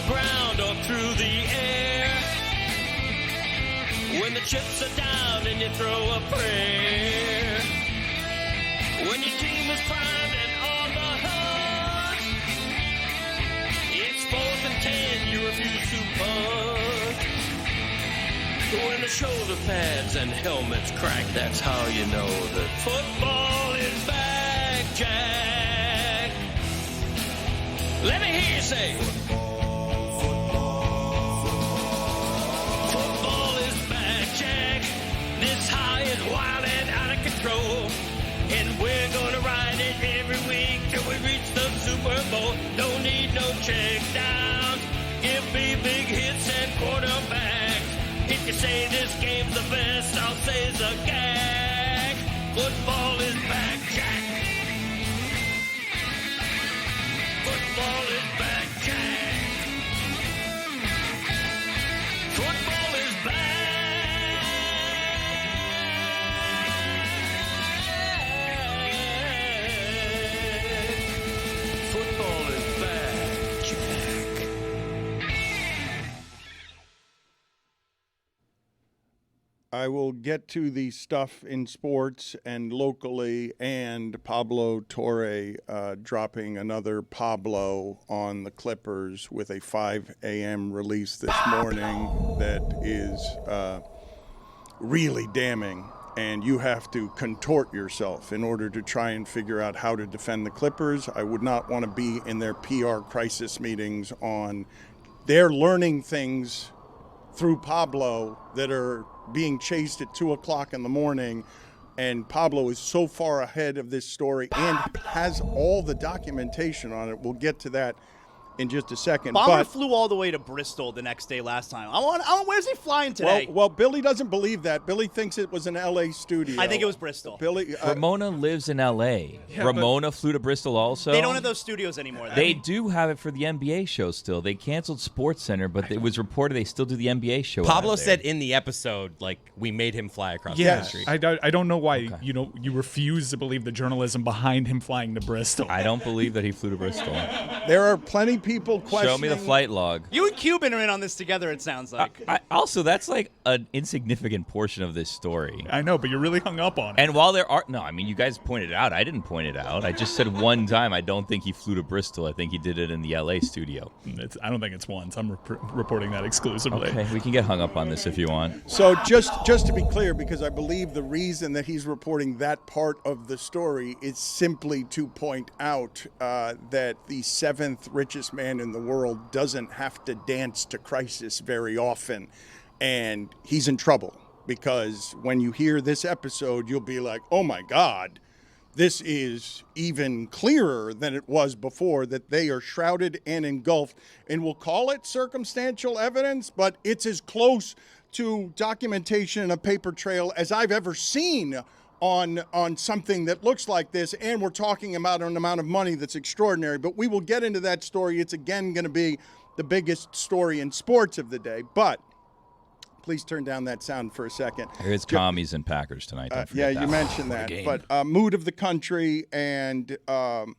ground or through the air. When the chips are down and you throw a prayer. When your team is primed and on the hunt. It's 4th and 10, you refuse to punt. When the shoulder pads and helmets crack, that's how you know that football is back, Jack. Let me hear you say, football is back, Jack. This high is wild and out of control. And we're gonna ride it every week till we reach the Super Bowl. Don't need no check downs. Give me big hits and quarterbacks. If you say this game's the best, I'll say it's a gag. Football is back, Jack. Football is back, Jack. Football is back. Football is back, Jack. I will get to the stuff in sports and locally, and Pablo Torre dropping another Pablo on the Clippers with a 5 a.m. release this morning that is really damning. And you have to contort yourself in order to try and figure out how to defend the Clippers. I would not want to be in their PR crisis meetings on they're learning things through Pablo that are being chased at 2 o'clock in the morning, and Pablo is so far ahead of this story and has all the documentation on it. We'll get to that in just a second. Bomber flew all the way to Bristol the next day last time. Where's he flying today? Well, Billy doesn't believe that. Billy thinks it was an L.A. studio. I think it was Bristol. Billy, Ramona lives in L.A. Yeah, Ramona flew to Bristol also. They don't have those studios anymore. They do have it for the NBA show still. They canceled SportsCenter, but it was reported they still do the NBA show. Pablo said in the episode, like, we made him fly across the country. I don't know why you refuse to believe the journalism behind him flying to Bristol. I don't believe that he flew to Bristol. There are plenty of people questioning. Show me the flight log. You and Cuban are in on this together, it sounds like. Also, that's like an insignificant portion of this story. I know, but you're really hung up on it. And while there are... No, I mean, you guys pointed it out. I didn't point it out. I just said one time I don't think he flew to Bristol. I think he did it in the L.A. studio. I don't think it's once. I'm reporting that exclusively. Okay, we can get hung up on this if you want. So just to be clear, because I believe the reason that he's reporting that part of the story is simply to point out that the 7th richest man in the world doesn't have to dance to crisis very often, and he's in trouble because when you hear this episode, you'll be like, oh my God, this is even clearer than it was before, that they are shrouded and engulfed, and we'll call it circumstantial evidence, but it's as close to documentation and a paper trail as I've ever seen on something that looks like this, and we're talking about an amount of money that's extraordinary. But we will get into that story. It's again going to be the biggest story in sports of the day. But please turn down that sound for a second. Here's Commies and Packers tonight. Don't Yeah, forget you mentioned that. But mood of the country, and on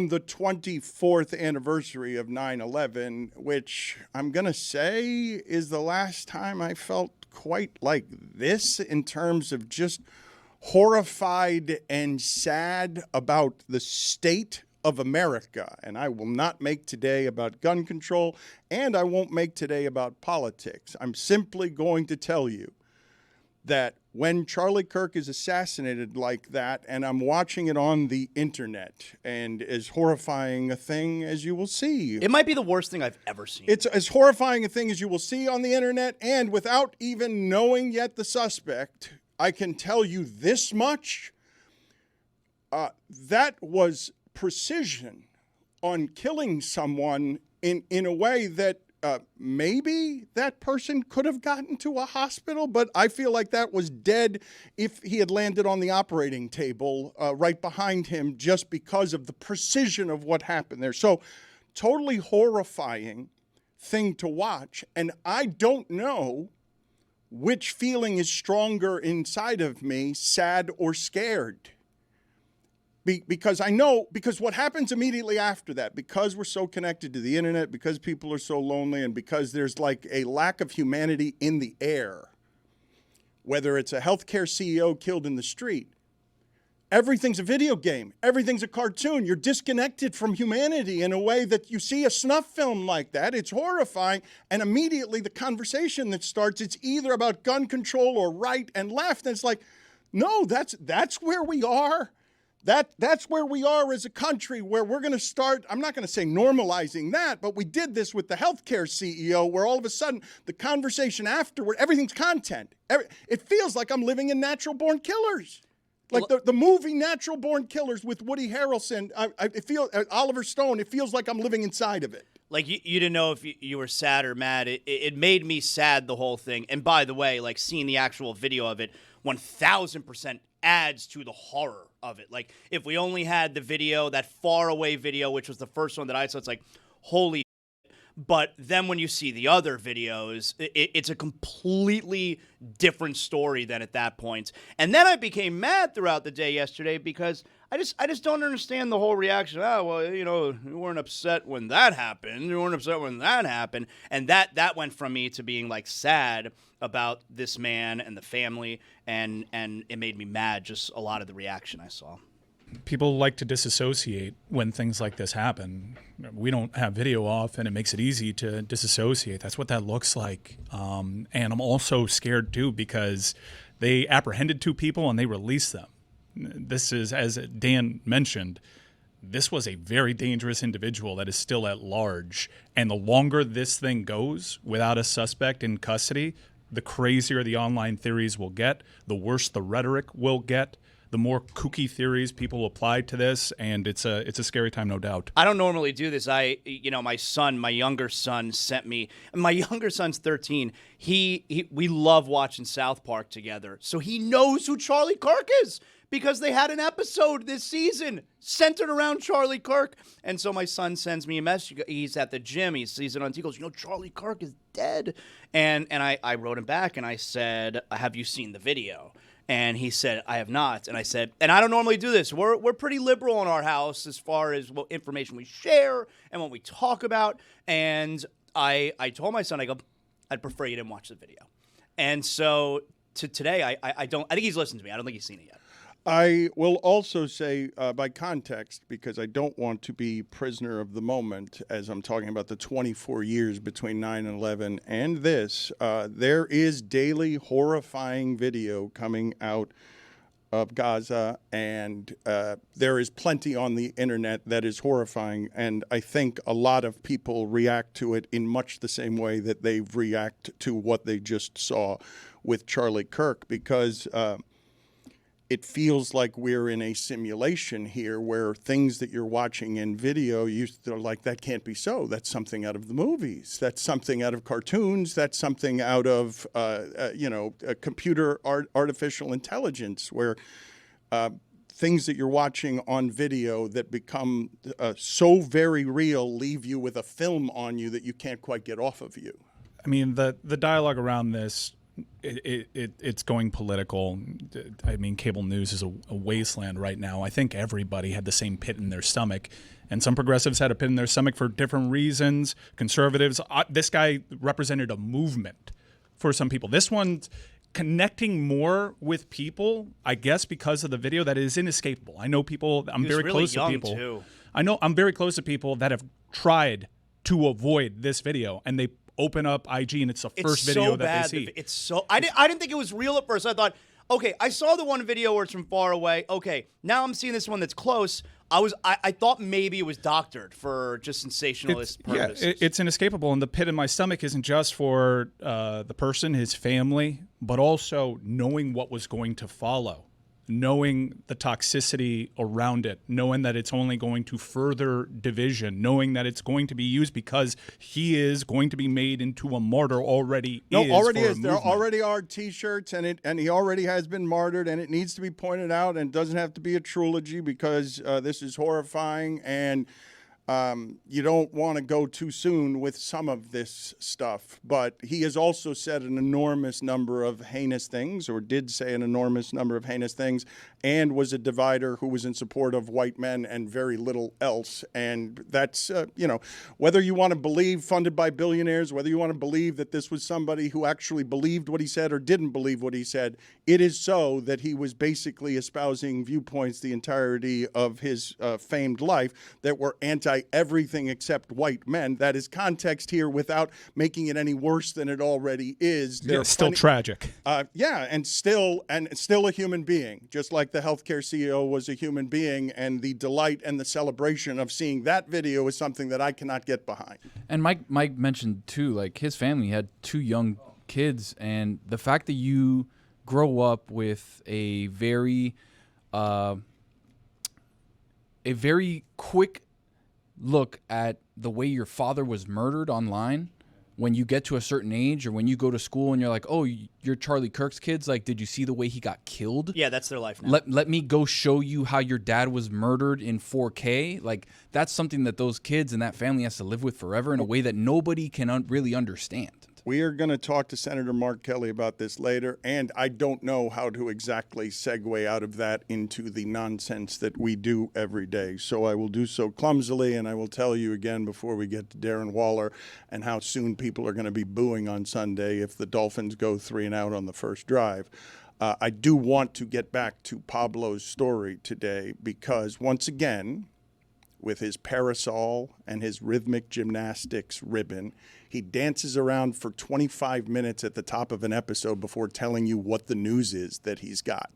the 24th anniversary of 9/11, which I'm going to say is the last time I felt quite like this in terms of just horrified and sad about the state of America. And I will not make today about gun control, and I won't make today about politics. I'm simply going to tell you that when Charlie Kirk is assassinated like that, and I'm watching it on the internet, and as horrifying a thing as you will see. It might be the worst thing I've ever seen. It's as horrifying a thing as you will see on the internet, and without even knowing yet the suspect, I can tell you this much. That was precision on killing someone in a way that maybe that person could have gotten to a hospital, but I feel like that was dead if he had landed on the operating table right behind him, just because of the precision of what happened there. So totally horrifying thing to watch. And I don't know which feeling is stronger inside of me, sad or scared. because I know, because what happens immediately after that, because we're so connected to the internet, because people are so lonely, and because there's like a lack of humanity in the air, whether it's a healthcare CEO killed in the street, everything's a video game, everything's a cartoon. You're disconnected from humanity in a way that you see a snuff film like that. It's horrifying. And immediately the conversation that starts, it's either about gun control or right and left. And it's like, no, that's where we are. That's where we are as a country, where we're going to start, I'm not going to say normalizing that, but we did this with the healthcare CEO, where all of a sudden the conversation afterward, everything's content. It feels like I'm living in Natural Born Killers. Like the movie Natural Born Killers with Woody Harrelson, Oliver Stone, it feels like I'm living inside of it. Like, you didn't know if you were sad or mad. It made me sad, the whole thing. And by the way, like, seeing the actual video of it, 1,000% adds to the horror of it. Like, if we only had the video, that far away video, which was the first one that I saw, it's like, holy shit. But then when you see the other videos, it's a completely different story than at that point. And then I became mad throughout the day yesterday because I just don't understand the whole reaction. Oh, well, you know, you weren't upset when that happened. You weren't upset when that happened. And that went from me to being, like, sad about this man and the family, and it made me mad, just a lot of the reaction I saw. People like to disassociate when things like this happen. We don't have video off, and it makes it easy to disassociate. That's what that looks like. And I'm also scared, too, because they apprehended 2 people and they released them. This is, as Dan mentioned, this was a very dangerous individual that is still at large. And the longer this thing goes without a suspect in custody, the crazier the online theories will get, the worse the rhetoric will get, the more kooky theories people apply to this, and it's a scary time, no doubt. I don't normally do this. My younger son sent me. My younger son's 13. We love watching South Park together, so he knows who Charlie Kirk is because they had an episode this season centered around Charlie Kirk. And so my son sends me a message. He's at the gym. He sees it on TV. He goes, you know, Charlie Kirk is dead. And I wrote him back and I said, have you seen the video? And he said, I have not. And I said, and I don't normally do this. We're pretty liberal in our house as far as what information we share and what we talk about. And I told my son, I go, I'd prefer you didn't watch the video. And so today, I think he's listened to me. I don't think he's seen it yet. I will also say, by context, because I don't want to be prisoner of the moment as I'm talking about the 24 years between 9/11 and this, there is daily horrifying video coming out of Gaza, and there is plenty on the internet that is horrifying, and I think a lot of people react to it in much the same way that they react to what they just saw with Charlie Kirk, because it feels like we're in a simulation here where things that you're watching in video, you're like, that can't be so. That's something out of the movies. That's something out of cartoons. That's something out of, computer artificial intelligence, where things that you're watching on video that become so very real leave you with a film on you that you can't quite get off of you. I mean, the dialogue around this, it's going political. I mean, cable news is a wasteland right now. I think everybody had the same pit in their stomach, and some progressives had a pit in their stomach for different reasons. Conservatives, this guy represented a movement for some people. This one's connecting more with people, I guess, because of the video that is inescapable. I know people. I'm very close to people. Too. I know I'm very close to people that have tried to avoid this video, and they open up IG and it's the first video that they see. It's so I didn't think it was real at first. I thought, okay, I saw the one video where it's from far away. Okay, now I'm seeing this one that's close. I thought maybe it was doctored for just sensationalist purposes. Yeah, it's inescapable, and the pit in my stomach isn't just for the person, his family, but also knowing what was going to follow, knowing the toxicity around it, knowing that it's only going to further division, knowing that it's going to be used because he is going to be made into a martyr already. There already are T-shirts, and he already has been martyred, and it needs to be pointed out, and it doesn't have to be a trilogy because this is horrifying. And you don't want to go too soon with some of this stuff. But he has also said an enormous number of heinous things, or did say an enormous number of heinous things, and was a divider who was in support of white men and very little else. And that's, whether you want to believe funded by billionaires, whether you want to believe that this was somebody who actually believed what he said or didn't believe what he said, it is so that he was basically espousing viewpoints the entirety of his famed life that were anti-everything except white men. That is context here without making it any worse than it already is. Yeah, still tragic. And still a human being, just like the healthcare CEO was a human being, and the delight and the celebration of seeing that video is something that I cannot get behind. And Mike mentioned too, like his family had 2 young kids, and the fact that you grow up with a very quick look at the way your father was murdered online when you get to a certain age, or when you go to school and you're like, oh, you're Charlie Kirk's kids, like, did you see the way he got killed? Yeah, that's their life now. Let me go show you how your dad was murdered in 4K. Like, that's something that those kids and that family has to live with forever in a way that nobody can really understand. We are going to talk to Senator Mark Kelly about this later, and I don't know how to exactly segue out of that into the nonsense that we do every day. So I will do so clumsily, and I will tell you again before we get to Darren Waller and how soon people are going to be booing on Sunday if the Dolphins go 3-and-out on the first drive. I do want to get back to Pablo's story today because, once again, with his parasol and his rhythmic gymnastics ribbon, he dances around for 25 minutes at the top of an episode before telling you what the news is that he's got.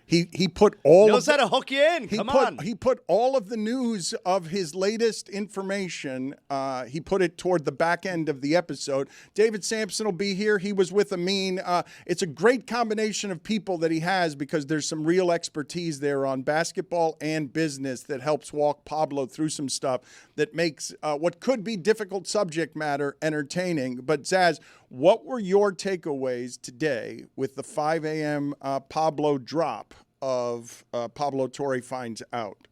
He put all knows how to hook you in. Come on. He put all of the news of his latest information. He put it toward the back end of the episode. David Sampson will be here. He was with Amin. It's a great combination of people that he has because there's some real expertise there on basketball and business that helps walk Pablo through some stuff that makes what could be difficult subject matter entertaining. But Zaz, what were your takeaways today with the 5 a.m. Pablo drop of Pablo Torre finds out?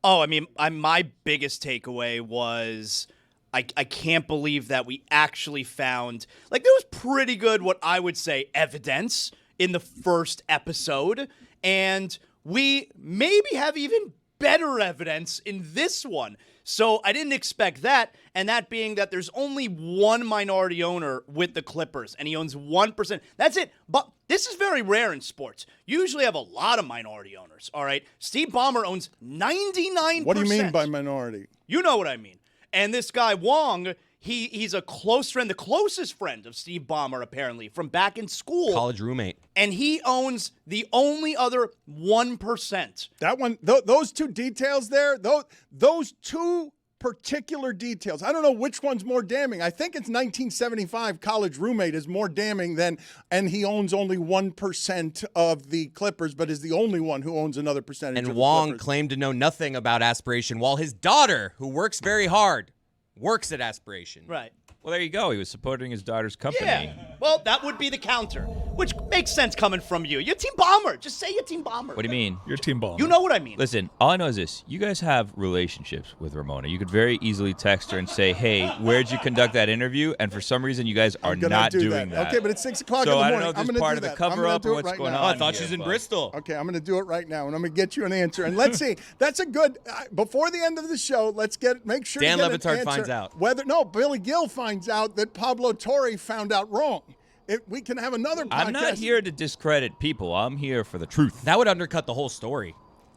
Oh, I mean, my biggest takeaway was I can't believe that we actually found, like, there was pretty good, what I would say, evidence in the first episode. And we maybe have even better evidence in this one. So I didn't expect that, and that being that there's only one minority owner with the Clippers, and he owns 1%. That's it. But this is very rare in sports. You usually have a lot of minority owners, all right? Steve Ballmer owns 99%. What do you mean by minority? You know what I mean. And this guy, Wong, he's a close friend, the closest friend of Steve Ballmer, apparently, from back in school. College roommate. And he owns the only other 1%. That one, those two details there, those two particular details, I don't know which one's more damning. I think it's 1975 college roommate is more damning than, and he owns only 1% of the Clippers, but is the only one who owns another percentage of the Wong Clippers. claimed to know nothing about aspiration, while his daughter, who works very hard, works at aspiration. Right. Well, there you go. He was supporting his daughter's company. Yeah. Well, that would be the counter, which makes sense coming from you. You're Team Ballmer. Just say you're Team Ballmer. What do you mean? Your team ball. You know what I mean. Listen, all I know is this. You guys have relationships with Ramona. You could very easily text her and say, hey, where'd you conduct that interview? And for some reason, you guys are not doing that. Okay, but it's 6 o'clock So in the I morning. don't know if I'm this gonna part do of the that. cover-up or what's right going now. on. I thought here, she's in but- Bristol. Okay, I'm going to do it right now, and I'm going to get you an answer. And let's see. That's a good. Before the end of the show, let's make sure Dan to get Le Batard an answer finds out. Billy Gill finds out that Pablo Torre found out wrong. We can have another podcast. I'm not here to discredit people. I'm here for the truth. That would undercut the whole story.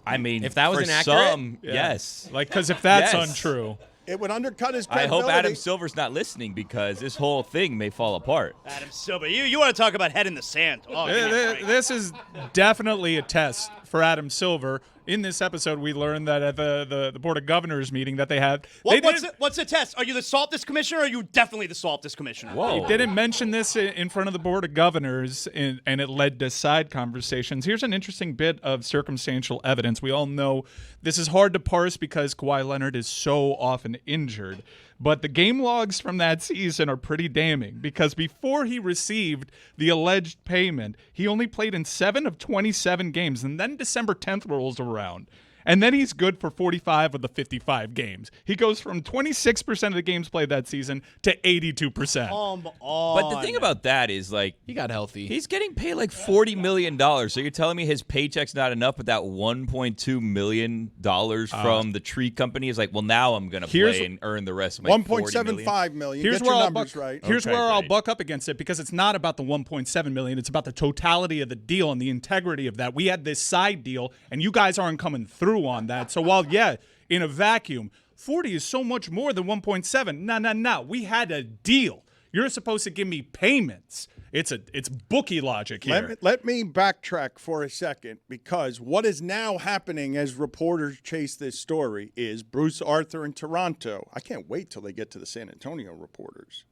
I mean, If that was for inaccurate? some, yes. Like, because if that's Yes. untrue, It would undercut his I credibility. hope Adam Silver's not listening because this whole thing may fall apart. Adam Silver, you want to talk about head in the sand. Oh, give me a break. this is definitely a test for Adam Silver. In this episode, we learned that at the Board of Governors meeting that they had. What's the test? Are you the Saltis Commissioner or are you definitely the Saltis Commissioner? Whoa. He didn't mention this in front of the Board of Governors, and it led to side conversations. Here's an interesting bit of circumstantial evidence. We all know this is hard to parse because Kawhi Leonard is so often injured. But the game logs from that season are pretty damning because before he received the alleged payment, he only played in 7 of 27 games. And then December 10th rolls around. And then he's good for 45 of the 55 games. He goes from 26% of the games played that season to 82%. Come on. But the thing about that is, like, He got healthy. he's getting paid like $40 million. So you're telling me his paycheck's not enough, but that $1.2 million from the tree company is like, well, now I'm going to play and earn the rest of my $1.75 million. Here's Get where your I'll numbers right. Here's Okay, where I'll great. buck up against it, because it's not about the $1.7 million. It's about the totality of the deal and the integrity of that. We had this side deal, and you guys aren't coming through on that. So while, yeah, in a vacuum, 40 is so much more than 1.7. No. We had a deal. You're supposed to give me payments. It's bookie logic here. Let me backtrack for a second, because what is now happening as reporters chase this story is Bruce Arthur in Toronto. I can't wait till they get to the San Antonio reporters,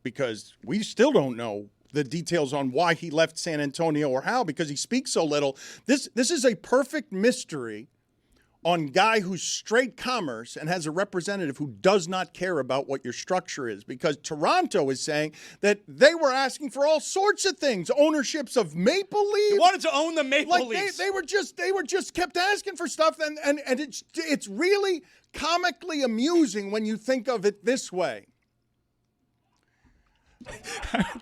because we still don't know the details on why he left San Antonio or how, because he speaks so little. This is a perfect mystery on guy who's straight commerce and has a representative who does not care about what your structure is, because Toronto is saying that they were asking for all sorts of things, ownerships of Maple Leafs. They wanted to own the Maple Leafs. They were just kept asking for stuff, and it's really comically amusing when you think of it this way.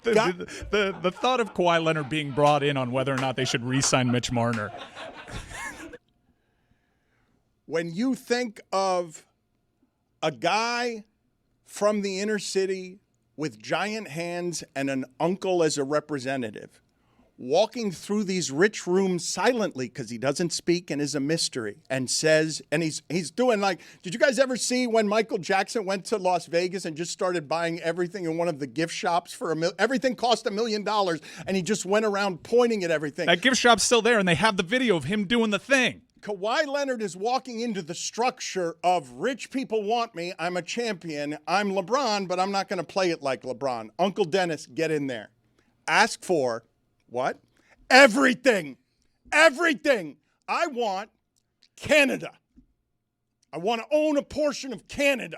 The thought of Kawhi Leonard being brought in on whether or not they should re-sign Mitch Marner. When you think of a guy from the inner city with giant hands and an uncle as a representative, walking through these rich rooms silently because he doesn't speak and is a mystery, and says, and he's doing like, did you guys ever see when Michael Jackson went to Las Vegas and just started buying everything in one of the gift shops for everything cost $1 million, and he just went around pointing at everything? That gift shop's still there, and they have the video of him doing the thing. Kawhi Leonard is walking into the structure of rich people want me, I'm a champion, I'm LeBron, but I'm not going to play it like LeBron. Uncle Dennis, get in there. Ask for what? Everything. Everything. I want Canada. I want to own a portion of Canada.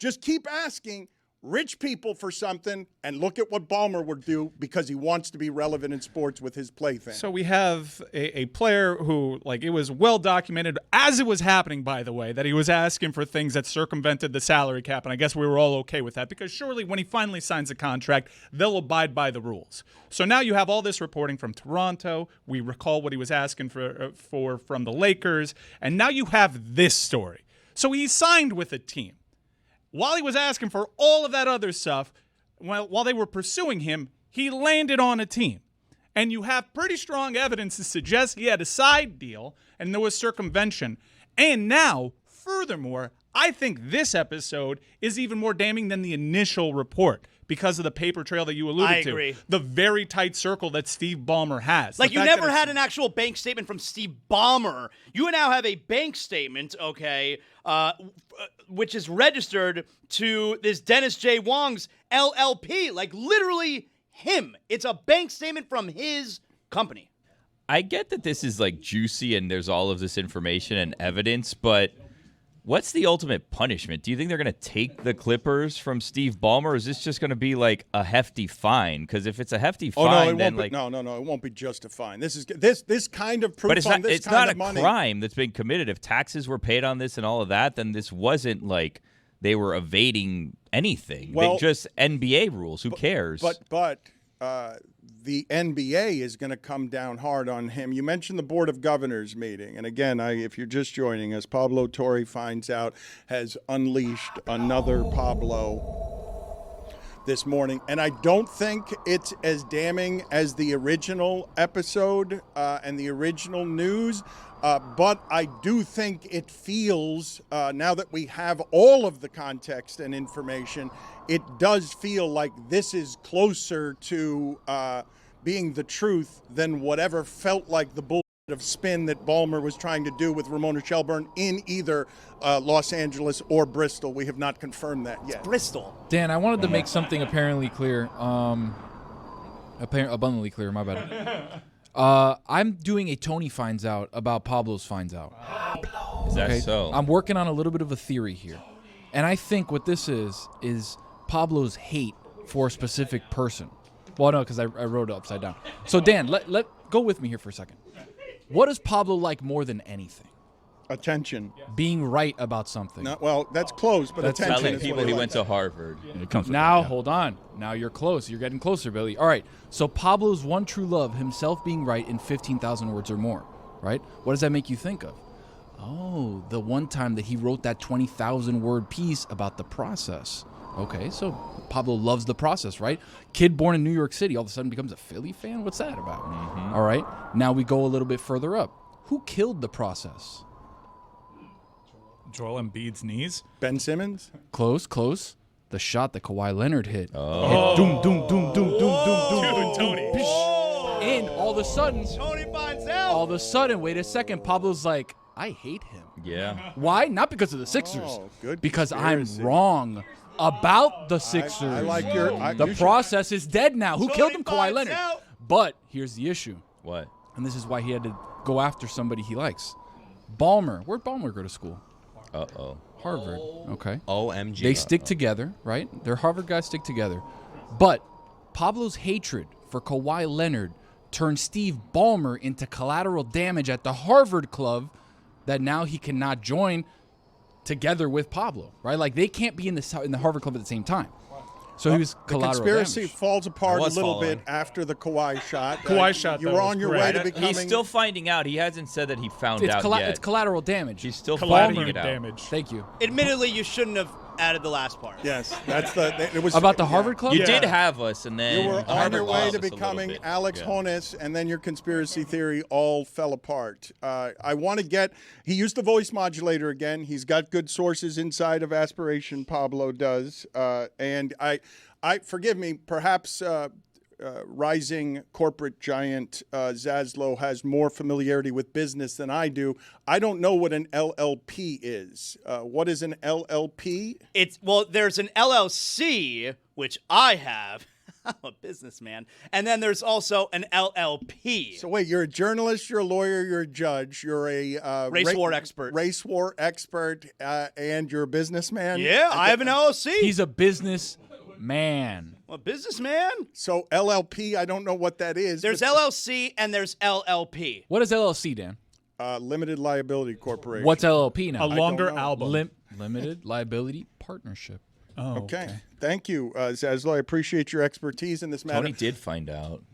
Just keep asking rich people for something, and look at what Ballmer would do because he wants to be relevant in sports with his plaything. So we have a player who, like, it was well documented as it was happening, by the way, that he was asking for things that circumvented the salary cap, and I guess we were all okay with that, because surely when he finally signs a contract, they'll abide by the rules. So now you have all this reporting from Toronto. We recall what he was asking for from the Lakers, and now you have this story. So he signed with a team. While he was asking for all of that other stuff, while they were pursuing him, he landed on a team. And you have pretty strong evidence to suggest he had a side deal and there was circumvention. And now, furthermore, I think this episode is even more damning than the initial report because of the paper trail that you alluded to. I agree. The very tight circle that Steve Ballmer has. Like, The you fact that never it's- had an actual bank statement from Steve Ballmer. You now have a bank statement, okay, which is registered to this Dennis J. Wong's LLP. Like, literally him. It's a bank statement from his company. I get that this is like juicy and there's all of this information and evidence, but what's the ultimate punishment? Do you think they're going to take the Clippers from Steve Ballmer, or is this just going to be like a hefty fine? Because if it's a hefty fine, then like no, it won't be just a fine. This kind of proof but it's on not. this It's kind not of a money. crime that's been committed. If taxes were paid on this and all of that, then this wasn't like they were evading anything. Well, they just NBA rules. Who cares? But the NBA is going to come down hard on him. You mentioned the Board of Governors meeting. And again, if you're just joining us, Pablo Torre finds out has unleashed another Pablo this morning. And I don't think it's as damning as the original episode and the original news. But I do think it feels, now that we have all of the context and information, it does feel like this is closer to being the truth than whatever felt like the bullshit of spin that Ballmer was trying to do with Ramona Shelburne in either Los Angeles or Bristol. We have not confirmed that yet. Bristol. Dan, I wanted to make something apparently clear. Abundantly clear, my bad. I'm doing a Tony finds out about Pablo's finds out. is that so? I'm working on a little bit of a theory here. And I think what this is Pablo's hate for a specific person. Well, no, because I wrote it upside down. So, Dan, let go with me here for a second. What does Pablo like more than anything? Attention. Being right about something. Well, that's close, but That's attention Telling is people what he he went likes. to Harvard. It comes with Now, that, yeah. hold on. Now you're close. You're getting closer, Billy. All right. So Pablo's one true love, himself being right in 15,000 words or more, right? What does that make you think of? Oh, the one time that he wrote that 20,000 word piece about the process. Okay, so Pablo loves the process, right? Kid born in New York City all of a sudden becomes a Philly fan? What's that about? All right. Now we go a little bit further up. Who killed the process? Joel Embiid's knees. Ben Simmons? Close, close. The shot that Kawhi Leonard hit. Oh. Doom, doom, doom, doom, doom, doom, doom, Dude, Tony. And all of a sudden, Tony finds out. all of a sudden, wait a second, Pablo's like, I hate him. Yeah. Why? Not because of the Sixers. Oh, good because conspiracy. I'm wrong about the Sixers. I like your... the process is dead now. Who killed him? Kawhi finds Leonard. out. But here's the issue. What? And this is why he had to go after somebody he likes. Ballmer. Where'd Ballmer go to school? Uh-oh. Harvard. Okay. OMG. They stick together, right? Their Harvard guys stick together. But Pablo's hatred for Kawhi Leonard turned Steve Ballmer into collateral damage at the Harvard club that now he cannot join together with Pablo, right? Like they can't be in the Harvard club at the same time. So he was The collateral conspiracy damage. falls apart a was little following. bit after the Kawhi shot. Kawhi shot, You though, were was on your great. way to becoming... He's still finding out. He hasn't said that he found out yet. It's collateral damage. He's still Collateral finding it out. damage. Thank you. Admittedly, you shouldn't have added the last part. Yes, that's the... It was About the Harvard club? You Yeah. did have us, and then You were on Harvard your way lost to us a little becoming bit. Alex Yeah. Honus, and then your conspiracy theory all fell apart. I want to get... He used the voice modulator again. He's got good sources inside of Aspiration, Pablo does. And I forgive me, perhaps... rising corporate giant Zaslow has more familiarity with business than I do. I don't know what an LLP is. What is an LLP? There's an LLC, which I have. I'm a businessman. And then there's also an LLP. So wait, you're a journalist, you're a lawyer, you're a judge, you're a Race war expert. race war expert, and you're a businessman. Yeah, I have an LLC. He's a businessman. a businessman. So LLP, I don't know what that is. There's but- LLC and there's LLP. What is LLC, Dan? Limited Liability Corporation. What's LLP now? A longer know. album. Limited liability partnership. Oh, Okay. Thank you, Zaslow. I appreciate your expertise in this matter. Tony did find out.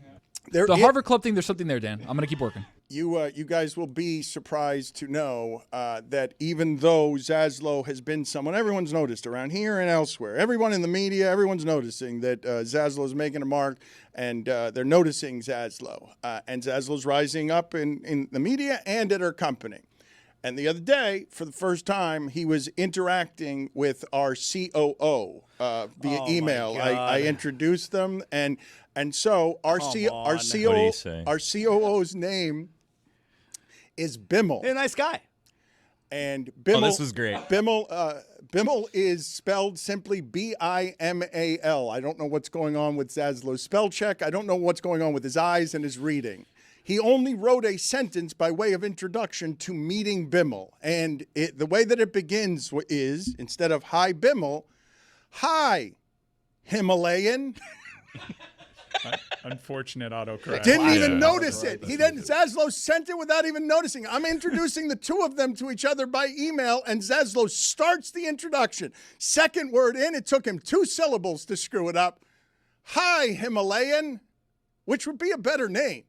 There The is- Harvard Club thing, there's something there, Dan. I'm going to keep working. You guys will be surprised to know that even though Zaslow has been someone everyone's noticed around here and elsewhere, everyone in the media, everyone's noticing that Zaslow is making a mark, and they're noticing Zaslow. And Zaslow's rising up in the media and at our company. And the other day, for the first time, he was interacting with our COO via email. I introduced them, and so our on. What do you say? our COO's name is Bimmel. Hey, nice guy. And Bimmel, this was great. Bimmel is spelled simply Bimal. I don't know what's going on with Zaslow's spell check. I don't know what's going on with his eyes and his reading. He only wrote a sentence by way of introduction to meeting Bimmel. And the way that it begins is, instead of hi Bimmel, hi Himalayan. Unfortunate autocorrect. Didn't even notice it. He didn't. Zaslow sent it without even noticing. I'm introducing the two of them to each other by email, and Zaslow starts the introduction. Second word in, it took him 2 syllables to screw it up. Hi, Himalayan, which would be a better name.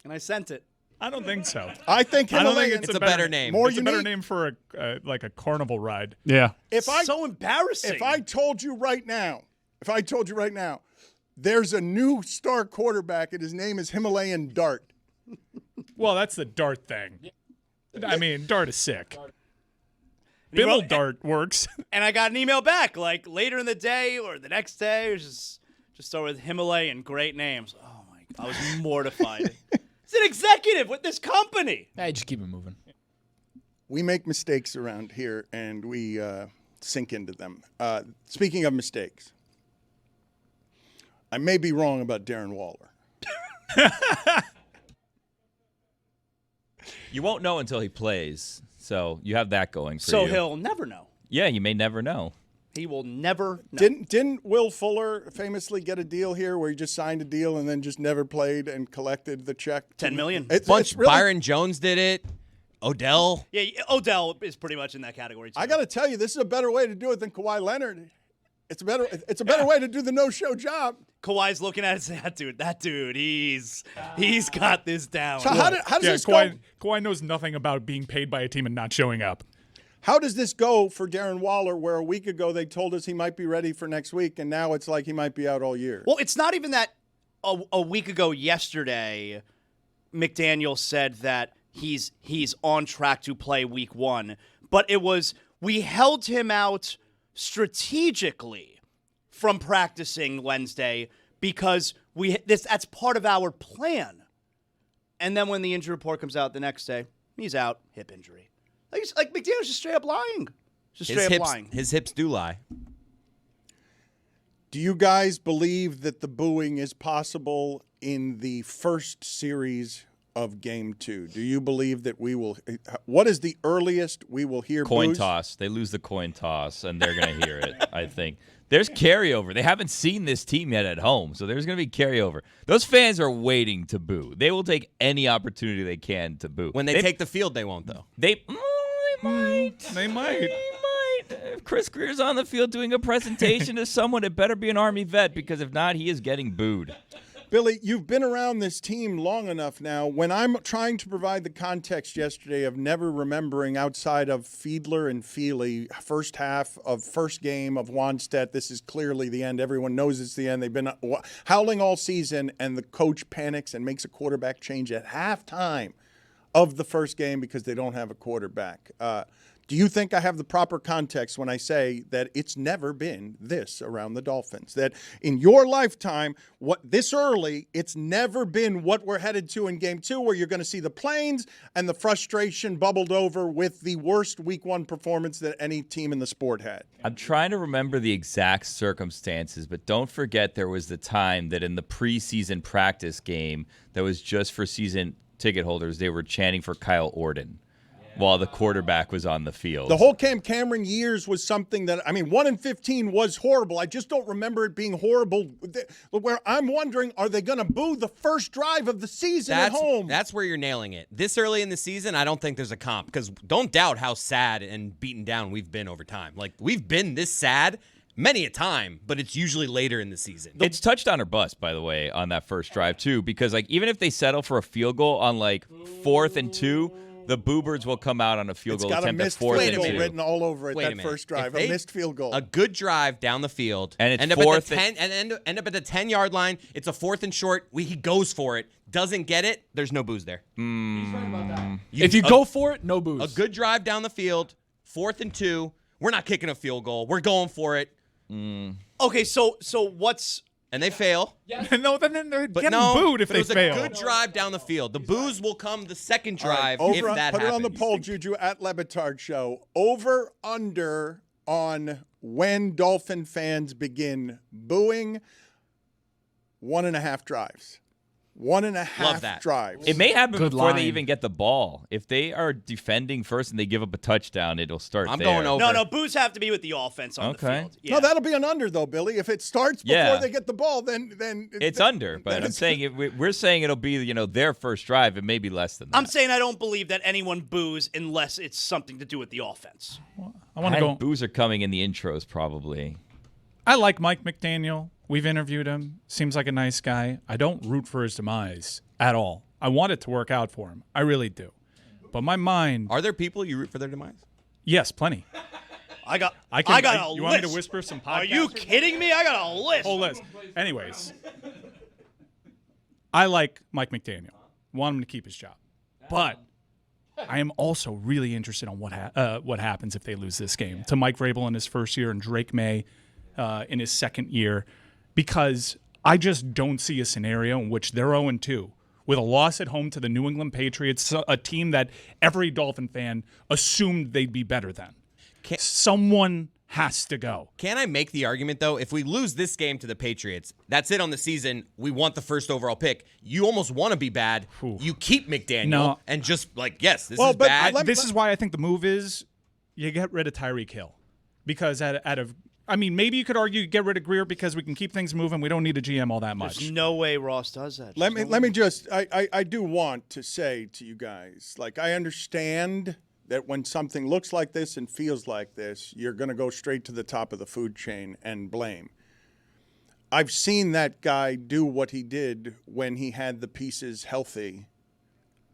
And I sent it. I don't think so. I think I don't Himalayan. think It's a better name. More It's a better unique. name for a carnival ride. Yeah. So embarrassing. If I told you right now, there's a new star quarterback, and his name is Himalayan Dart. Well, that's the Dart thing. I mean, Dart is sick. he Bimmel wrote- Dart works. And I got an email back, like later in the day or the next day. It was just start with Himalayan, great names. Oh my God, I was mortified. He's an executive with this company. Hey, just keep it moving. We make mistakes around here, and we sink into them. Speaking of mistakes, I may be wrong about Darren Waller. You won't know until he plays, so you have that going for So you. he'll never know. Yeah, you may never know. He will never know. Didn't Will Fuller famously get a deal here where he just signed a deal and then just never played and collected the check? $10 million. It's Bunch really- Byron Jones did it. Odell. Yeah, Odell is pretty much in that category too. I got to tell you, this is a better way to do it than Kawhi Leonard. It's a better way to do the no-show job. Kawhi's looking at it and saying, that dude, he's got this down. So how does this go? Kawhi knows nothing about being paid by a team and not showing up. How does this go for Darren Waller, where a week ago they told us he might be ready for next week, and now it's like he might be out all year? Well, it's not even that a week ago yesterday, McDaniel said that he's on track to play week 1. But it was, we held him out strategically from practicing Wednesday because that's part of our plan. And then when the injury report comes out the next day, he's out, hip injury. Like McDaniel's just straight up lying. His hips do lie. Do you guys believe that the booing is possible in the first series of Game 2? Do you believe that we will? What is the earliest we will hear Coin boos? toss. They lose the coin toss, and they're going to hear it, I think. There's carryover. They haven't seen this team yet at home, so there's going to be carryover. Those fans are waiting to boo. They will take any opportunity they can to boo. When they take the field, they won't, though. They might. They might. If Chris Greer's on the field doing a presentation to someone, it better be an Army vet, because if not, he is getting booed. Billy, you've been around this team long enough now. When I'm trying to provide the context yesterday of never remembering outside of Fiedler and Feely, first half of first game of Wannstedt, this is clearly the end. Everyone knows it's the end. They've been howling all season, and the coach panics and makes a quarterback change at halftime of the first game because they don't have a quarterback. Do you think I have the proper context when I say that it's never been this around the Dolphins? That in your lifetime, this early, it's never been what we're headed to in Game 2, where you're going to see the planes and the frustration bubbled over with the worst Week 1 performance that any team in the sport had? I'm trying to remember the exact circumstances, but don't forget there was the time that in the preseason practice game that was just for season ticket holders, they were chanting for Kyle Orton while the quarterback was on the field. The whole Cam Cameron years was something that, 1-15 was horrible. I just don't remember it being horrible. Where I'm wondering, are they going to boo the first drive of the season at home? That's where you're nailing it. This early in the season, I don't think there's a comp, because don't doubt how sad and beaten down we've been over time. Like, we've been this sad many a time, but it's usually later in the season. It's touchdown or bust, by the way, on that first drive, too, because even if they settle for a field goal on 4th and 2, the Boobirds will come out on a field goal attempt at 4th and 2. It's got a missed field goal written all over it, Wait a that minute. first drive, If a missed field goal. A good drive down the field. And it's end up 4th at the end up at the 10-yard line. It's a 4th and short. He goes for it. Doesn't get it. There's no booze there. He's right about that. If you go for it, no booze. A good drive down the field, 4th and 2. We're not kicking a field goal. We're going for it. Okay, so what's... And they fail. No, then they're But getting booed if they fail. It was a good drive down the field. The booze will come the second drive if that put happens. it on the poll, Juju, at Le Batard Show. Over, under on when Dolphin fans begin booing. 1.5 drives. 1.5 drives. It may happen Good before line. they even get the ball. If they are defending first and they give up a touchdown, it'll start I'm there. going over. No, boos have to be with the offense on the field. Yeah. No, that'll be an under, though, Billy. If it starts before they get the ball, then it's under. But I'm saying we're saying it'll be their first drive. It may be less than that. I'm saying I don't believe that anyone boos unless it's something to do with the offense. I want to go. Boos are coming in the intros probably. I like Mike McDaniel. We've interviewed him. Seems like a nice guy. I don't root for his demise at all. I want it to work out for him. I really do. But my mind... Are there people you root for their demise? Yes, plenty. I got a You list. want me to whisper some podcasts? Are you kidding me? I got a list. Whole list. Anyways, I like Mike McDaniel. Want him to keep his job. But I am also really interested on what happens if they lose this game. To Mike Vrabel in his first year and Drake May in his second year. Because I just don't see a scenario in which they're 0-2 with a loss at home to the New England Patriots, a team that every Dolphin fan assumed they'd be better than. Someone has to go. Can I make the argument, though, if we lose this game to the Patriots, that's it on the season, we want the first overall pick. You almost want to be bad. You keep McDaniel and just this is bad. This is why I think the move is you get rid of Tyreek Hill. Because out of I mean, maybe you could argue get rid of Greer because we can keep things moving. We don't need a GM all that much. There's no way Ross does that. Let me just I do want to say to you guys, like, I understand that when something looks like this and feels like this, you're going to go straight to the top of the food chain and blame. I've seen that guy do what he did when he had the pieces healthy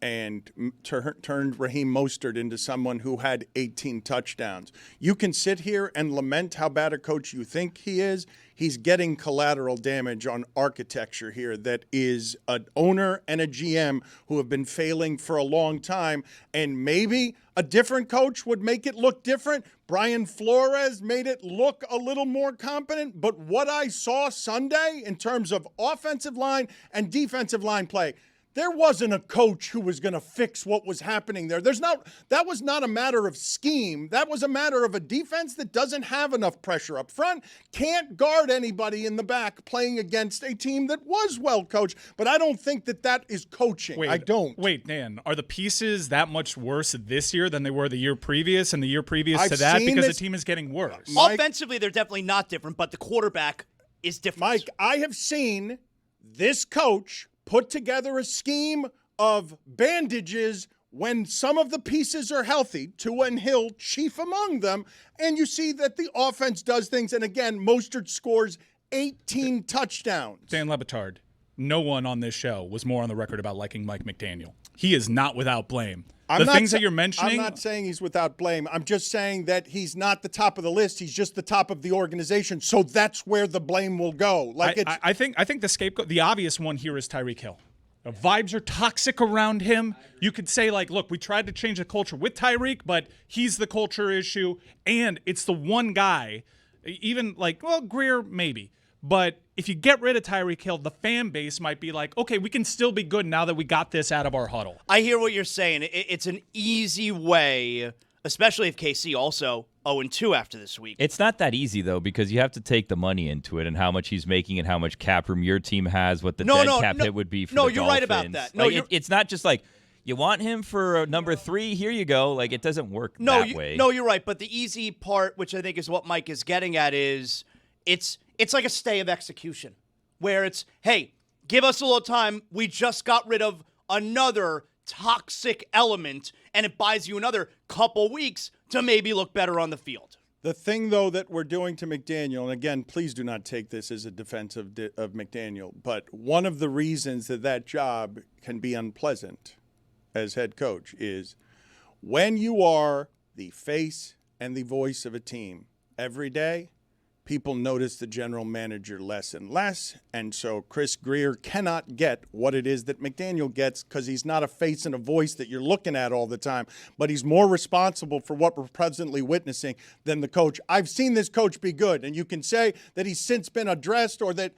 and turned Raheem Mostert into someone who had 18 touchdowns. You can sit here and lament how bad a coach you think he is. He's getting collateral damage on architecture here that is an owner and a GM who have been failing for a long time, and maybe a different coach would make it look different. Brian Flores made it look a little more competent, but what I saw Sunday in terms of offensive line and defensive line play, there wasn't a coach who was going to fix what was happening there. That was not a matter of scheme. That was a matter of a defense that doesn't have enough pressure up front, can't guard anybody in the back playing against a team that was well coached. But I don't think that is coaching. I don't. Wait, Dan, are the pieces that much worse this year than they were the year previous and the year previous to that? Because the team is getting worse. Offensively, they're definitely not different, but the quarterback is different. Mike, I have seen this coach put together a scheme of bandages when some of the pieces are healthy, Tua and Hill chief among them, and you see that the offense does things. And again, Mostert scores 18 touchdowns. Dan Le Batard, no one on this show was more on the record about liking Mike McDaniel. He is not without blame. The things that you're mentioning. I'm not saying he's without blame. I'm just saying that he's not the top of the list. He's just the top of the organization. So that's where the blame will go. I think the scapegoat, the obvious one here is Tyreek Hill. The vibes are toxic around him. You could say, like, look, we tried to change the culture with Tyreek, but he's the culture issue. And it's the one guy, even like, well, Greer, maybe. But if you get rid of Tyreek Hill, the fan base might be like, okay, we can still be good now that we got this out of our huddle. I hear what you're saying. It's an easy way, especially if KC also 0-2 after this week. It's not that easy, though, because you have to take the money into it and how much he's making and how much cap room your team has, what the cap hit would be for the Dolphins. No, you're right about that. No, it's not just like, you want him for number 3, here you go. Like, it doesn't work that way. No, you're right. But the easy part, which I think is what Mike is getting at, is it's like a stay of execution, where it's, hey, give us a little time. We just got rid of another toxic element, and it buys you another couple weeks to maybe look better on the field. The thing, though, that we're doing to McDaniel, and again, please do not take this as a defense of McDaniel, but one of the reasons that job can be unpleasant as head coach is when you are the face and the voice of a team every day, people notice the general manager less and less, and so Chris Greer cannot get what it is that McDaniel gets because he's not a face and a voice that you're looking at all the time, but he's more responsible for what we're presently witnessing than the coach. I've seen this coach be good, and you can say that he's since been undressed or that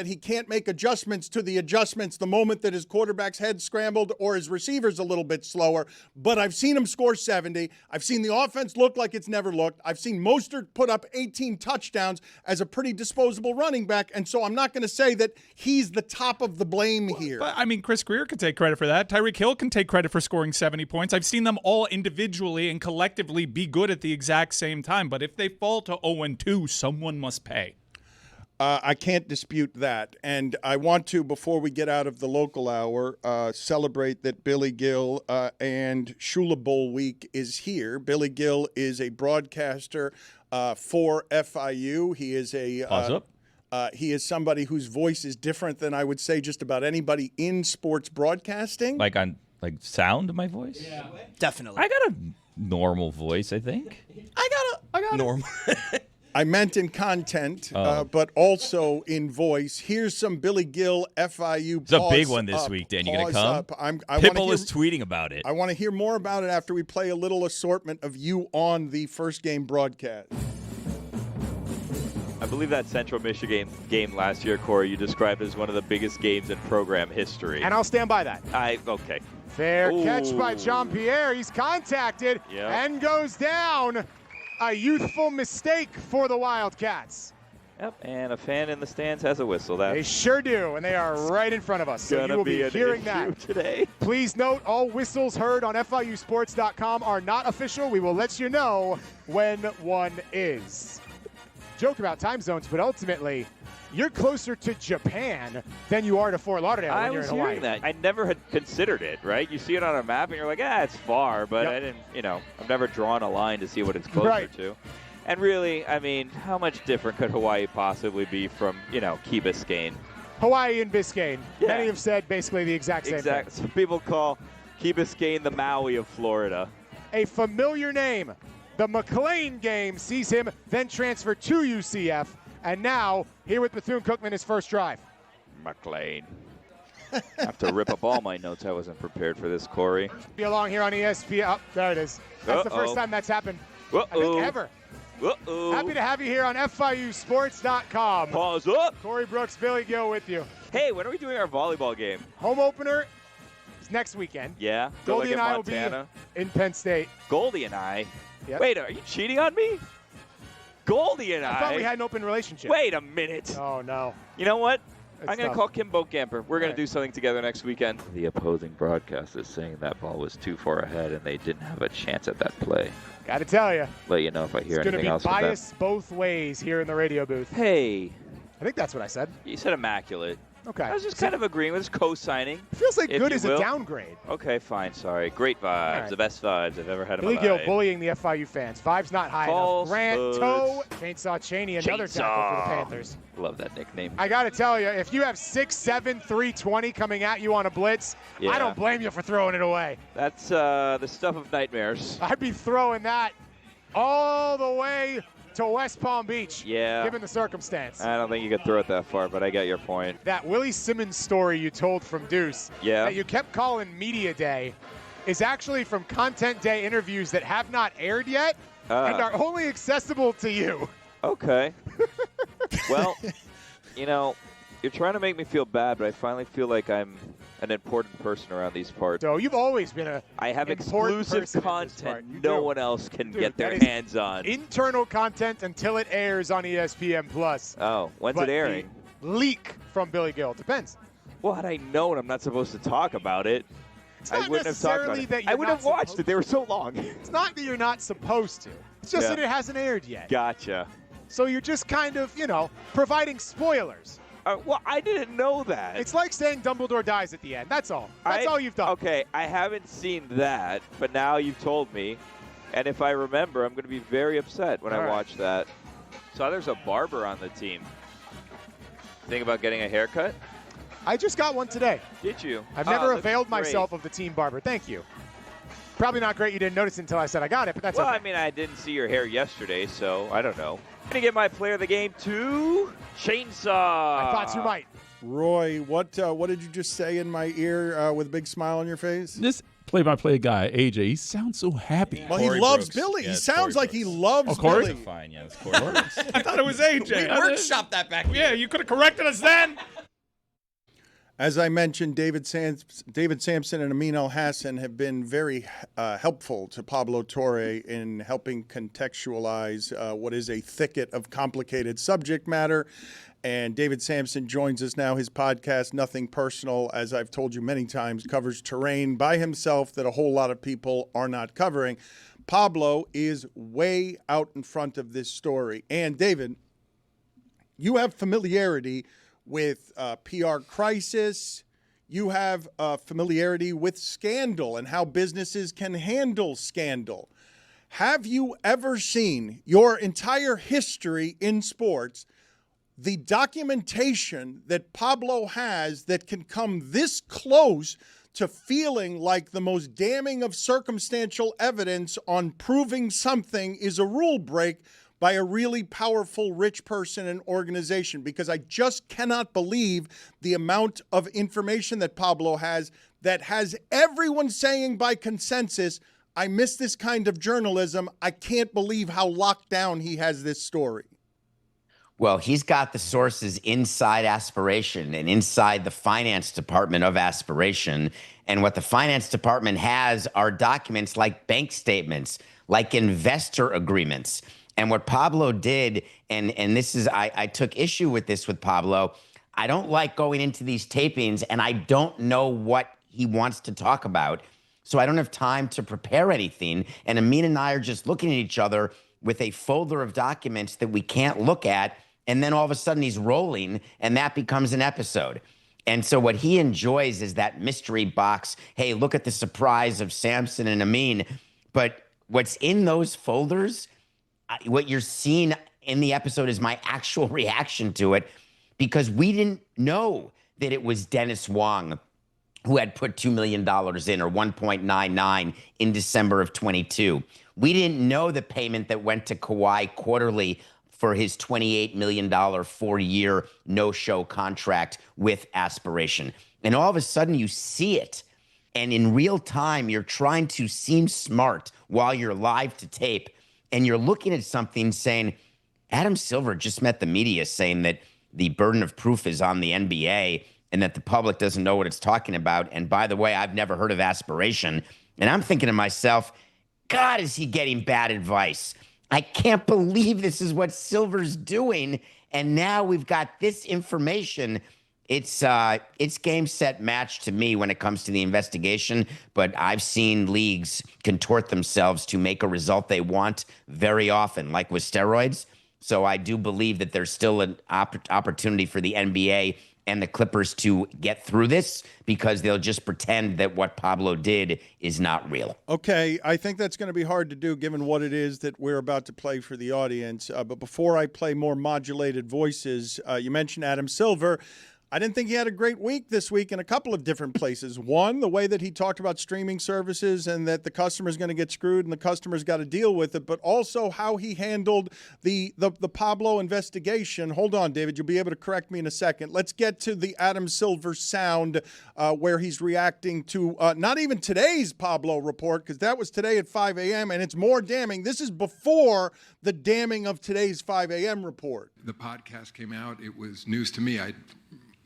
he can't make adjustments to the adjustments the moment that his quarterback's head scrambled or his receiver's a little bit slower, but I've seen him score 70. I've seen the offense look like it's never looked. I've seen Mostert put up 18 touchdowns as a pretty disposable running back, and so I'm not going to say that he's the top of the blame here. But, I mean, Chris Greer could take credit for that. Tyreek Hill can take credit for scoring 70 points. I've seen them all individually and collectively be good at the exact same time, but if they fall to 0-2, someone must pay. I can't dispute that, and I want to, before we get out of the local hour, celebrate that Billy Gill and Shula Bowl week is here. Billy Gill is a broadcaster for FIU. He is he is somebody whose voice is different than I would say just about anybody in sports broadcasting. Like sound of my voice? Yeah, definitely. I got a normal voice, I think. I got normal. I meant in content, but also in voice. Here's some Billy Gill FIU. It's a big one this week, Dan. You going to come? Pitbull is tweeting about it. I want to hear more about it after we play a little assortment of you on the first game broadcast. I believe that Central Michigan game last year, Corey, you described as one of the biggest games in program history. And I'll stand by that. Okay. Fair catch by Jean-Pierre. He's contacted and goes down. A youthful mistake for the Wildcats. Yep, and a fan in the stands has a whistle. They sure do, and they are right in front of us. So you will be hearing that today. Please note, all whistles heard on FIUsports.com are not official. We will let you know when one is. joke about time zones, but ultimately, you're closer to Japan than you are to Fort Lauderdale when you're in Hawaii. I was hearing that. I never had considered it, right? You see it on a map and you're like, it's far, but I didn't, I've never drawn a line to see what it's closer to. And really, I mean, how much different could Hawaii possibly be from, Key Biscayne? Hawaii and Biscayne. Yeah. Many have said basically the exact same thing. Some people call Key Biscayne the Maui of Florida. A familiar name. The McLean game sees him then transfer to UCF. And now, here with Bethune-Cookman, his first drive. McLean. I have to rip up all my notes. I wasn't prepared for this, Corey. Be along here on ESPN. Oh, there it is. That's the first time that's happened, I think, ever. Happy to have you here on FIUsports.com. Pause up. Corey Brooks, Billy Gill with you. Hey, when are we doing our volleyball game? Home opener is next weekend. Yeah. Goldie and I will be in Penn State. Goldie and I? Yep. Wait, are you cheating on me? Goldie and I thought we had an open relationship. Wait a minute. Oh, no. You know what? I'm going to call Kim Bokamper. We're going to do something together next weekend. The opposing broadcast is saying that ball was too far ahead and they didn't have a chance at that play. Got to tell you. Let you know if I hear anything else. It's going to be biased both ways here in the radio booth. Hey. I think that's what I said. You said immaculate. Okay. I was just kind of agreeing with his co-signing. It feels like good is a downgrade. Okay, fine. Sorry. Great vibes. Right. The best vibes I've ever had in my life. Billy Gill bullying the FIU fans. Vibes not high enough. Grant Toe, Chainsaw Cheney, another tackle for the Panthers. Love that nickname. I got to tell you, if you have 6'7", 320 coming at you on a blitz, I don't blame you for throwing it away. That's the stuff of nightmares. I'd be throwing that all the way to West Palm Beach, given the circumstance. I don't think you could throw it that far, but I get your point. That Willie Simmons story you told from Deuce that you kept calling Media Day is actually from Content Day interviews that have not aired yet and are only accessible to you. Okay. Well, you're trying to make me feel bad, but I finally feel like I'm an important person around these parts. So you've always been I have exclusive content no one else can get their hands on. Internal content until it airs on ESPN Plus. Oh, when's it airing? Leak from Billy Gill. Depends. Well, had I known I'm not supposed to talk about it, I wouldn't have talked about it. I would have watched it. They were so long. It's not that you're not supposed to. It's just that it hasn't aired yet. Gotcha. So you're just kind of, providing spoilers. Well, I didn't know that. It's like saying Dumbledore dies at the end. That's all. That's all you've done. Okay, I haven't seen that, but now you've told me. And if I remember, I'm going to be very upset when I watch that. So there's a barber on the team. Think about getting a haircut? I just got one today. Did you? I've never availed myself of the team barber. Thank you. Probably not great you didn't notice until I said I got it, but that's okay. Well, I mean, I didn't see your hair yesterday, so I don't know. I'm going to get my player of the game to Chainsaw. I thought you might. Roy, what did you just say in my ear with a big smile on your face? This play-by-play guy, AJ, he sounds so happy. Well, he loves Billy. He sounds like he loves Billy. Fine, yeah, it's Corey Brooks. I thought it was AJ. We workshopped that back here. Yeah, you could have corrected us then. As I mentioned, David Sampson and Amin El-Hassan have been very helpful to Pablo Torre in helping contextualize what is a thicket of complicated subject matter. And David Sampson joins us now. His podcast, Nothing Personal, as I've told you many times, covers terrain by himself that a whole lot of people are not covering. Pablo is way out in front of this story. And David, you have familiarity with PR crisis. You have familiarity with scandal and how businesses can handle scandal. Have you ever seen your entire history in sports, the documentation that Pablo has that can come this close to feeling like the most damning of circumstantial evidence on proving something is a rule break by a really powerful rich person and organization? Because I just cannot believe the amount of information that Pablo has that has everyone saying by consensus, I miss this kind of journalism. I can't believe how locked down he has this story. Well, he's got the sources inside Aspiration and inside the finance department of Aspiration. And what the finance department has are documents like bank statements, like investor agreements. And what Pablo did, and this is, I took issue with this with Pablo. I don't like going into these tapings and I don't know what he wants to talk about. So I don't have time to prepare anything. And Amin and I are just looking at each other with a folder of documents that we can't look at, and then all of a sudden he's rolling, and that becomes an episode. And so what he enjoys is that mystery box. Hey, look at the surprise of Samson and Amin. But what's in those folders, what you're seeing in the episode is my actual reaction to it, because we didn't know that it was Dennis Wong who had put $2 million in, or 1.99 in December of 22. We didn't know the payment that went to Kawhi quarterly for his $28 million 4-year no-show contract with Aspiration. And all of a sudden you see it, and in real time, you're trying to seem smart while you're live to tape, and you're looking at something saying, Adam Silver just met the media saying that the burden of proof is on the NBA and that the public doesn't know what it's talking about. And by the way, I've never heard of Aspiration. And I'm thinking to myself, God, is he getting bad advice? I can't believe this is what Silver's doing. And now we've got this information. It's game, set, match to me when it comes to the investigation. But I've seen leagues contort themselves to make a result they want very often, like with steroids. So I do believe that there's still an opportunity for the NBA and the Clippers to get through this, because they'll just pretend that what Pablo did is not real. Okay, I think that's going to be hard to do given what it is that we're about to play for the audience. But before I play more modulated voices, you mentioned Adam Silver. I didn't think he had a great week this week in a couple of different places. One, the way that he talked about streaming services and that the customer's going to get screwed and the customer's got to deal with it, but also how he handled the Pablo investigation. Hold on, David, you'll be able to correct me in a second. Let's get to the Adam Silver sound where he's reacting to not even today's Pablo report, because that was today at 5 a.m., and it's more damning. This is before the damning of today's 5 a.m. report. The podcast came out. It was news to me. I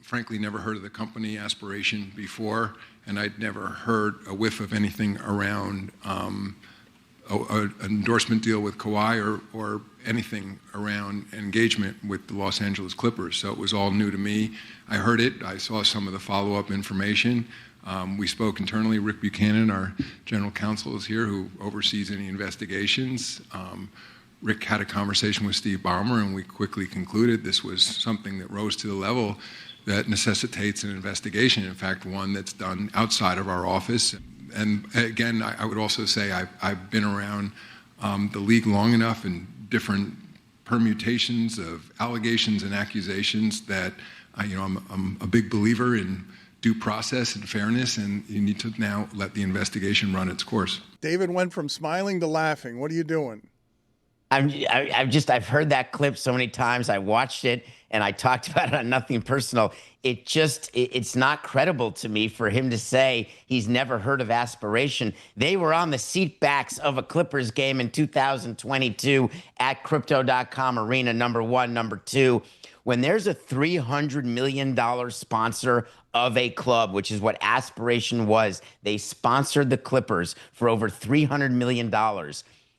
frankly never heard of the company Aspiration before, and I'd never heard a whiff of anything around an endorsement deal with Kawhi or anything around engagement with the Los Angeles Clippers. So it was all new to me. I heard it. I saw some of the follow-up information. We spoke internally. Rick Buchanan, our general counsel, is here, who oversees any investigations. Rick had a conversation with Steve Ballmer, and we quickly concluded this was something that rose to the level that necessitates an investigation, in fact, one that's done outside of our office. And again, I would also say I've been around the league long enough in different permutations of allegations and accusations that I'm a big believer in due process and fairness, and you need to now let the investigation run its course. David went from smiling to laughing. What are you doing? I've heard that clip so many times. I watched it and I talked about it on Nothing Personal. It's not credible to me for him to say he's never heard of Aspiration. They were on the seat backs of a Clippers game in 2022 at Crypto.com Arena, number 1, number 2. When there's a $300 million sponsor of a club, which is what Aspiration was, they sponsored the Clippers for over $300 million.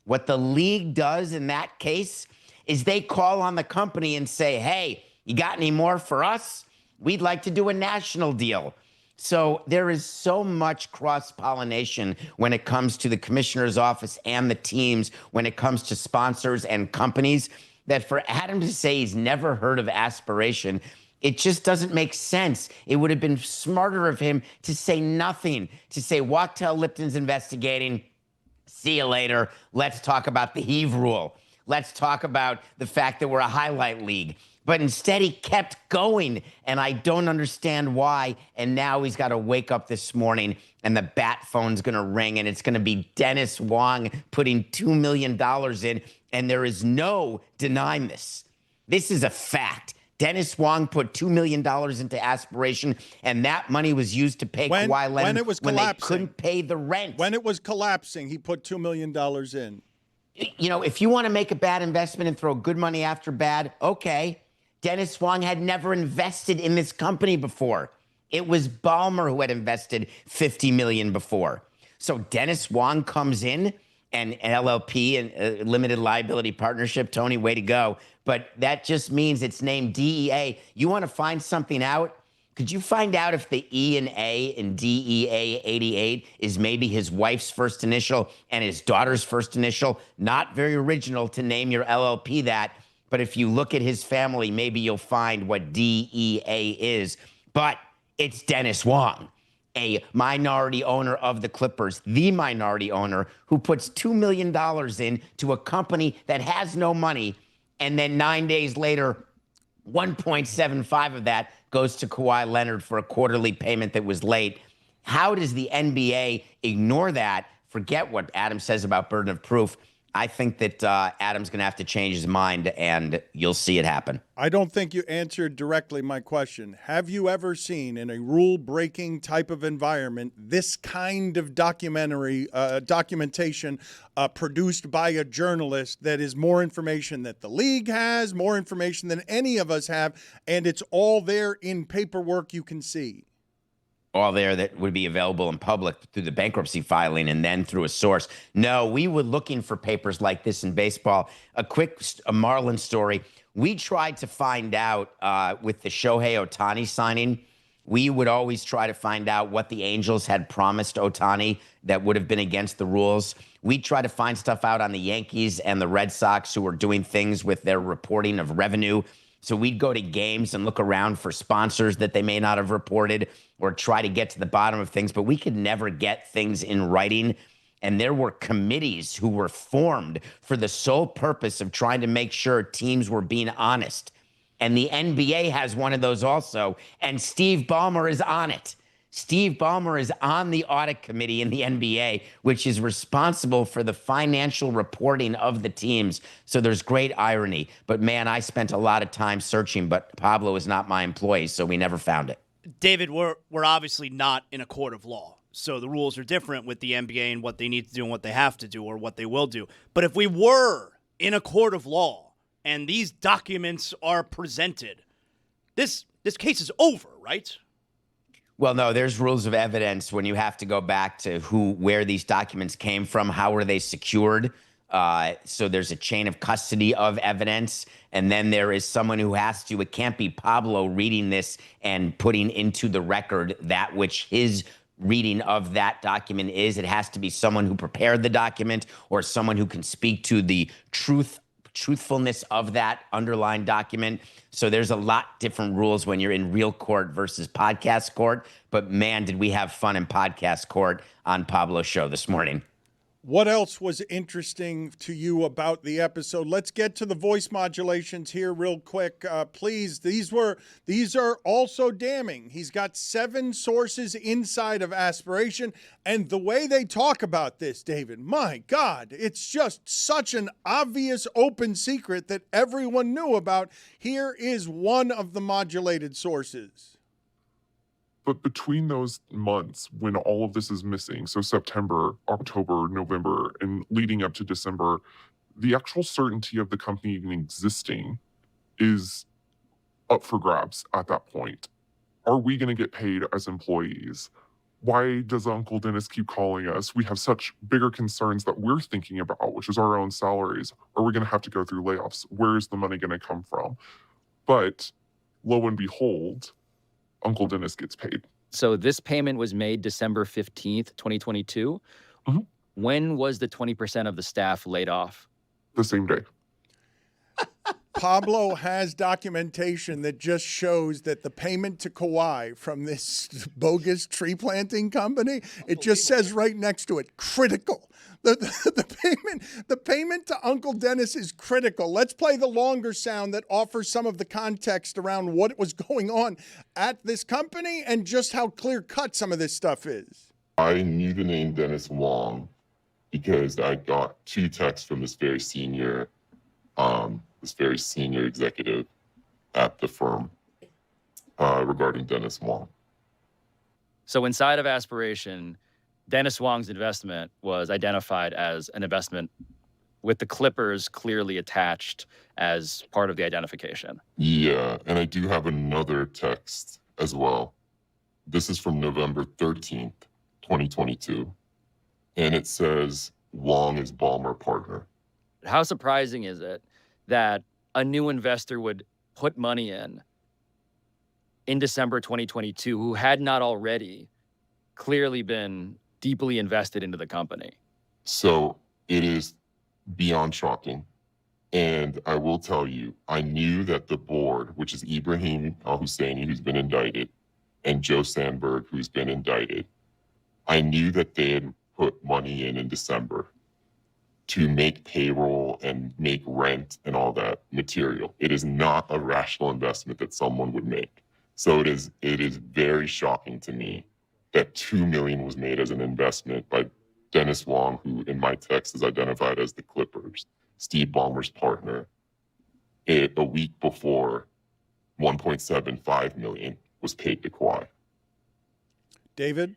What the league does in that case is they call on the company and say, hey, you got any more for us? We'd like to do a national deal. So there is so much cross-pollination when it comes to the commissioner's office and the teams, when it comes to sponsors and companies, that for Adam to say he's never heard of Aspiration, it just doesn't make sense. It would have been smarter of him to say nothing, to say Wachtell Lipton's investigating. See you later. Let's talk about the heave rule. Let's talk about the fact that we're a highlight league. But instead, he kept going, and I don't understand why. And now he's got to wake up this morning, and the bat phone's going to ring, and it's going to be Dennis Wong putting $2 million in, and there is no denying this. This is a fact. Dennis Wong put $2 million into Aspiration, and that money was used to pay Kawhi Leonard when they couldn't pay the rent. When it was collapsing, he put $2 million in. If you want to make a bad investment and throw good money after bad, okay. Dennis Wong had never invested in this company before. It was Ballmer who had invested $50 million before. So Dennis Wong comes in, and LLP, and limited liability partnership. Tony, way to go. But that just means it's named DEA. You want to find something out? Could you find out if the E and A in DEA 88 is maybe his wife's first initial and his daughter's first initial? Not very original to name your LLP that, but if you look at his family, maybe you'll find what DEA is. But it's Dennis Wong, a minority owner of the Clippers, the minority owner who puts $2 million into a company that has no money, and then 9 days later, 1.75 of that goes to Kawhi Leonard for a quarterly payment that was late. How does the NBA ignore that? Forget what Adam says about burden of proof. I think that Adam's going to have to change his mind, and you'll see it happen. I don't think you answered directly my question. Have you ever seen, in a rule-breaking type of environment, this kind of documentation produced by a journalist that is more information that the league has, more information than any of us have, and it's all there in paperwork you can see? All there that would be available in public through the bankruptcy filing and then through a source. No, we were looking for papers like this in baseball. A Marlin story. We tried to find out with the Shohei Ohtani signing, we would always try to find out what the Angels had promised Ohtani that would have been against the rules. We tried to find stuff out on the Yankees and the Red Sox who were doing things with their reporting of revenue. So we'd go to games and look around for sponsors that they may not have reported or try to get to the bottom of things, but we could never get things in writing. And there were committees who were formed for the sole purpose of trying to make sure teams were being honest. And the NBA has one of those also, and Steve Ballmer is on it. Steve Ballmer is on the audit committee in the NBA, which is responsible for the financial reporting of the teams. So there's great irony. But, man, I spent a lot of time searching, but Pablo is not my employee, so we never found it. David, we're obviously not in a court of law. So the rules are different with the NBA and what they need to do and what they have to do or what they will do. But if we were in a court of law and these documents are presented, this case is over, right? Well, no, there's rules of evidence when you have to go back to where these documents came from, how were they secured. So there's a chain of custody of evidence. And then there is someone who has to, it can't be Pablo reading this and putting into the record that which his reading of that document is. It has to be someone who prepared the document or someone who can speak to the truthfulness of that underlying document. So there's a lot different rules when you're in real court versus podcast court. But man, did we have fun in podcast court on Pablo's show this morning. What else was interesting to you about the episode? Let's get to the voice modulations here real quick. Please, these are also damning. He's got 7 sources inside of Aspiration, and the way they talk about this, David, my God, it's just such an obvious open secret that everyone knew about. Here is one of the modulated sources. But between those months when all of this is missing, so September, October, November, and leading up to December, the actual certainty of the company even existing is up for grabs at that point. Are we going to get paid as employees? Why does Uncle Dennis keep calling us? We have such bigger concerns that we're thinking about, which is our own salaries. Are we going to have to go through layoffs? Where is the money going to come from? But lo and behold, Uncle Dennis gets paid. So this payment was made December 15th, 2022. Mm-hmm. When was the 20% of the staff laid off? The same day. Pablo has documentation that just shows that the payment to Kawhi from this bogus tree planting company, it just says right next to it, critical. The payment to Uncle Dennis is critical. Let's play the longer sound that offers some of the context around what was going on at this company and just how clear-cut some of this stuff is. I knew the name Dennis Wong because I got 2 texts from this very senior executive at the firm regarding Dennis Wong. So inside of Aspiration, Dennis Wong's investment was identified as an investment with the Clippers clearly attached as part of the identification. Yeah, and I do have another text as well. This is from November 13th, 2022. And it says, Wong is Ballmer partner. How surprising is it that a new investor would put money in in December 2022 who had not already clearly been deeply invested into the company. So it is beyond shocking. And I will tell you, I knew that the board, which is Ibrahim al-Husseini, who's been indicted, and Joe Sandberg, who's been indicted, I knew that they had put money in December to make payroll and make rent and all that material. It is not a rational investment that someone would make. So it is very shocking to me that $2 million was made as an investment by Dennis Wong, who in my text is identified as the Clippers, Steve Ballmer's partner, a week before $1.75 million was paid to Kawhi. David?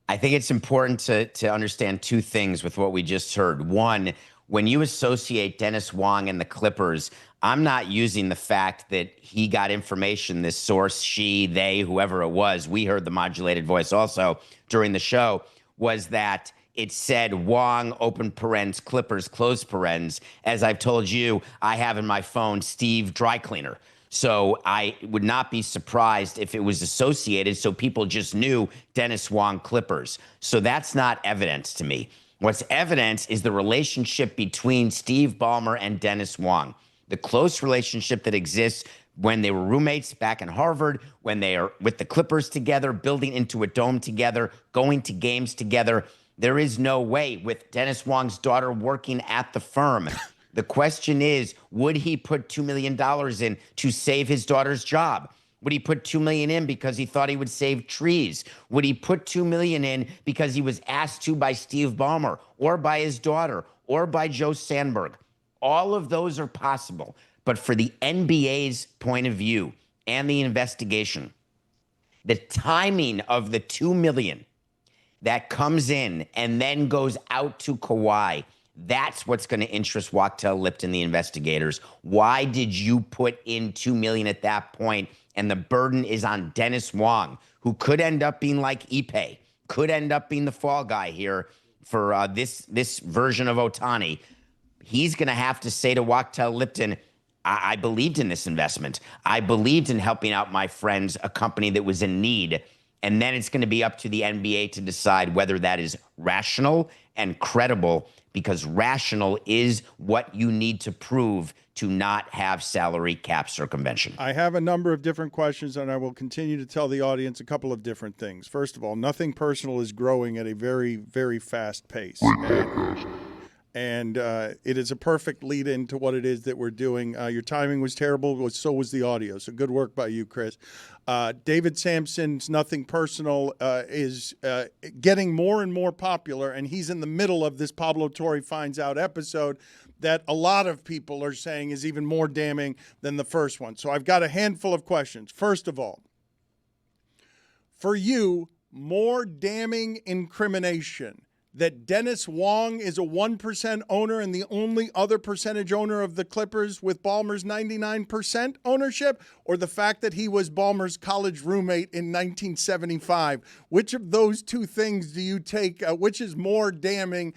I think it's important to understand two things with what we just heard. One, when you associate Dennis Wong and the Clippers, I'm not using the fact that he got information, this source, she, they, whoever it was, we heard the modulated voice also during the show, was that it said Wong, open parens, Clippers, close parens. As I've told you, I have in my phone Steve Dry Cleaner. So I would not be surprised if it was associated so people just knew Dennis Wong Clippers. So that's not evidence to me. What's evidence is the relationship between Steve Ballmer and Dennis Wong, the close relationship that exists when they were roommates back in Harvard, when they are with the Clippers together, building into a dome together, going to games together. There is no way with Dennis Wong's daughter working at the firm. The question is, would he put $2 million in to save his daughter's job? Would he put $2 million in because he thought he would save trees? Would he put $2 million in because he was asked to by Steve Ballmer or by his daughter or by Joe Sandberg? All of those are possible. But for the NBA's point of view and the investigation, the timing of the $2 million that comes in and then goes out to Kawhi, that's what's going to interest Wachtell Lipton, the investigators. Why did you put in $2 million at that point? And the burden is on Dennis Wong, who could end up being like Ipe, could end up being the fall guy here for this version of Ohtani. He's going to have to say to Wachtell Lipton, I believed in this investment. I believed in helping out my friends, a company that was in need. And then it's going to be up to the NBA to decide whether that is rational and credible, because rational is what you need to prove to not have salary cap circumvention. I have a number of different questions, and I will continue to tell the audience a couple of different things. First of all, Nothing Personal is growing at a very, very fast pace. And it is a perfect lead-in to what it is that we're doing. Your timing was terrible, so was the audio. So good work by you, Chris. David Sampson's Nothing Personal is getting more and more popular, and he's in the middle of this Pablo Torre Finds Out episode that a lot of people are saying is even more damning than the first one. So I've got a handful of questions. First of all, for you, more damning incrimination that Dennis Wong is a 1% owner and the only other percentage owner of the Clippers with Ballmer's 99% ownership, or the fact that he was Ballmer's college roommate in 1975? Which of those two things do you take? Which is more damning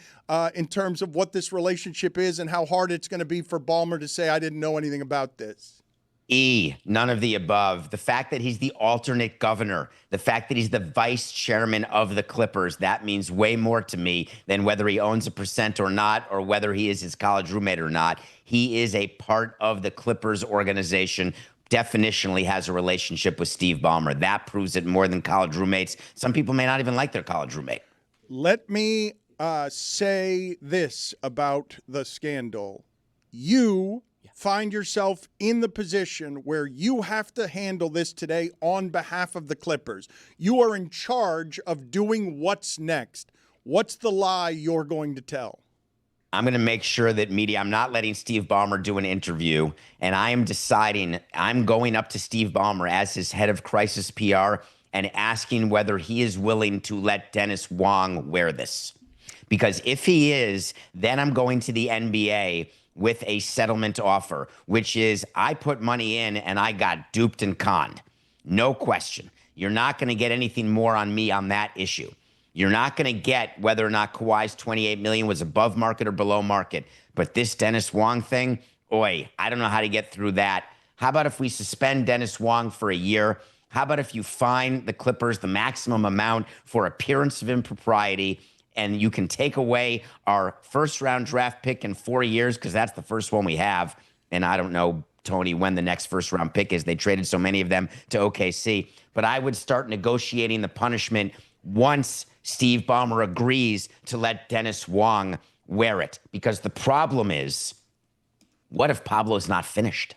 in terms of what this relationship is and how hard it's going to be for Ballmer to say, I didn't know anything about this? None of the above. The fact that he's the alternate governor, the fact that he's the vice chairman of the Clippers, that means way more to me than whether he owns a percent or not, or whether he is his college roommate or not. He is a part of the Clippers organization, definitionally has a relationship with Steve Ballmer. That proves it more than college roommates. Some people may not even like their college roommate. Let me say this about the scandal. You find yourself in the position where you have to handle this today on behalf of the Clippers. You are in charge of doing what's next. What's the lie you're going to tell? I'm going to make sure that I'm not letting Steve Ballmer do an interview, and I am deciding I'm going up to Steve Ballmer as his head of crisis PR and asking whether he is willing to let Dennis Wong wear this. Because if he is, then I'm going to the NBA with a settlement offer, which is I put money in and I got duped and conned. No question. You're not going to get anything more on me on that issue. You're not going to get whether or not Kawhi's $28 million was above market or below market. But this Dennis Wong thing, I don't know how to get through that. How about if we suspend Dennis Wong for a year? How about if you fine the Clippers the maximum amount for appearance of impropriety, and you can take away our first-round draft pick in 4 years, because that's the first one we have. And I don't know, Tony, when the next first-round pick is. They traded so many of them to OKC. But I would start negotiating the punishment once Steve Ballmer agrees to let Dennis Wong wear it. Because the problem is, what if Pablo's not finished?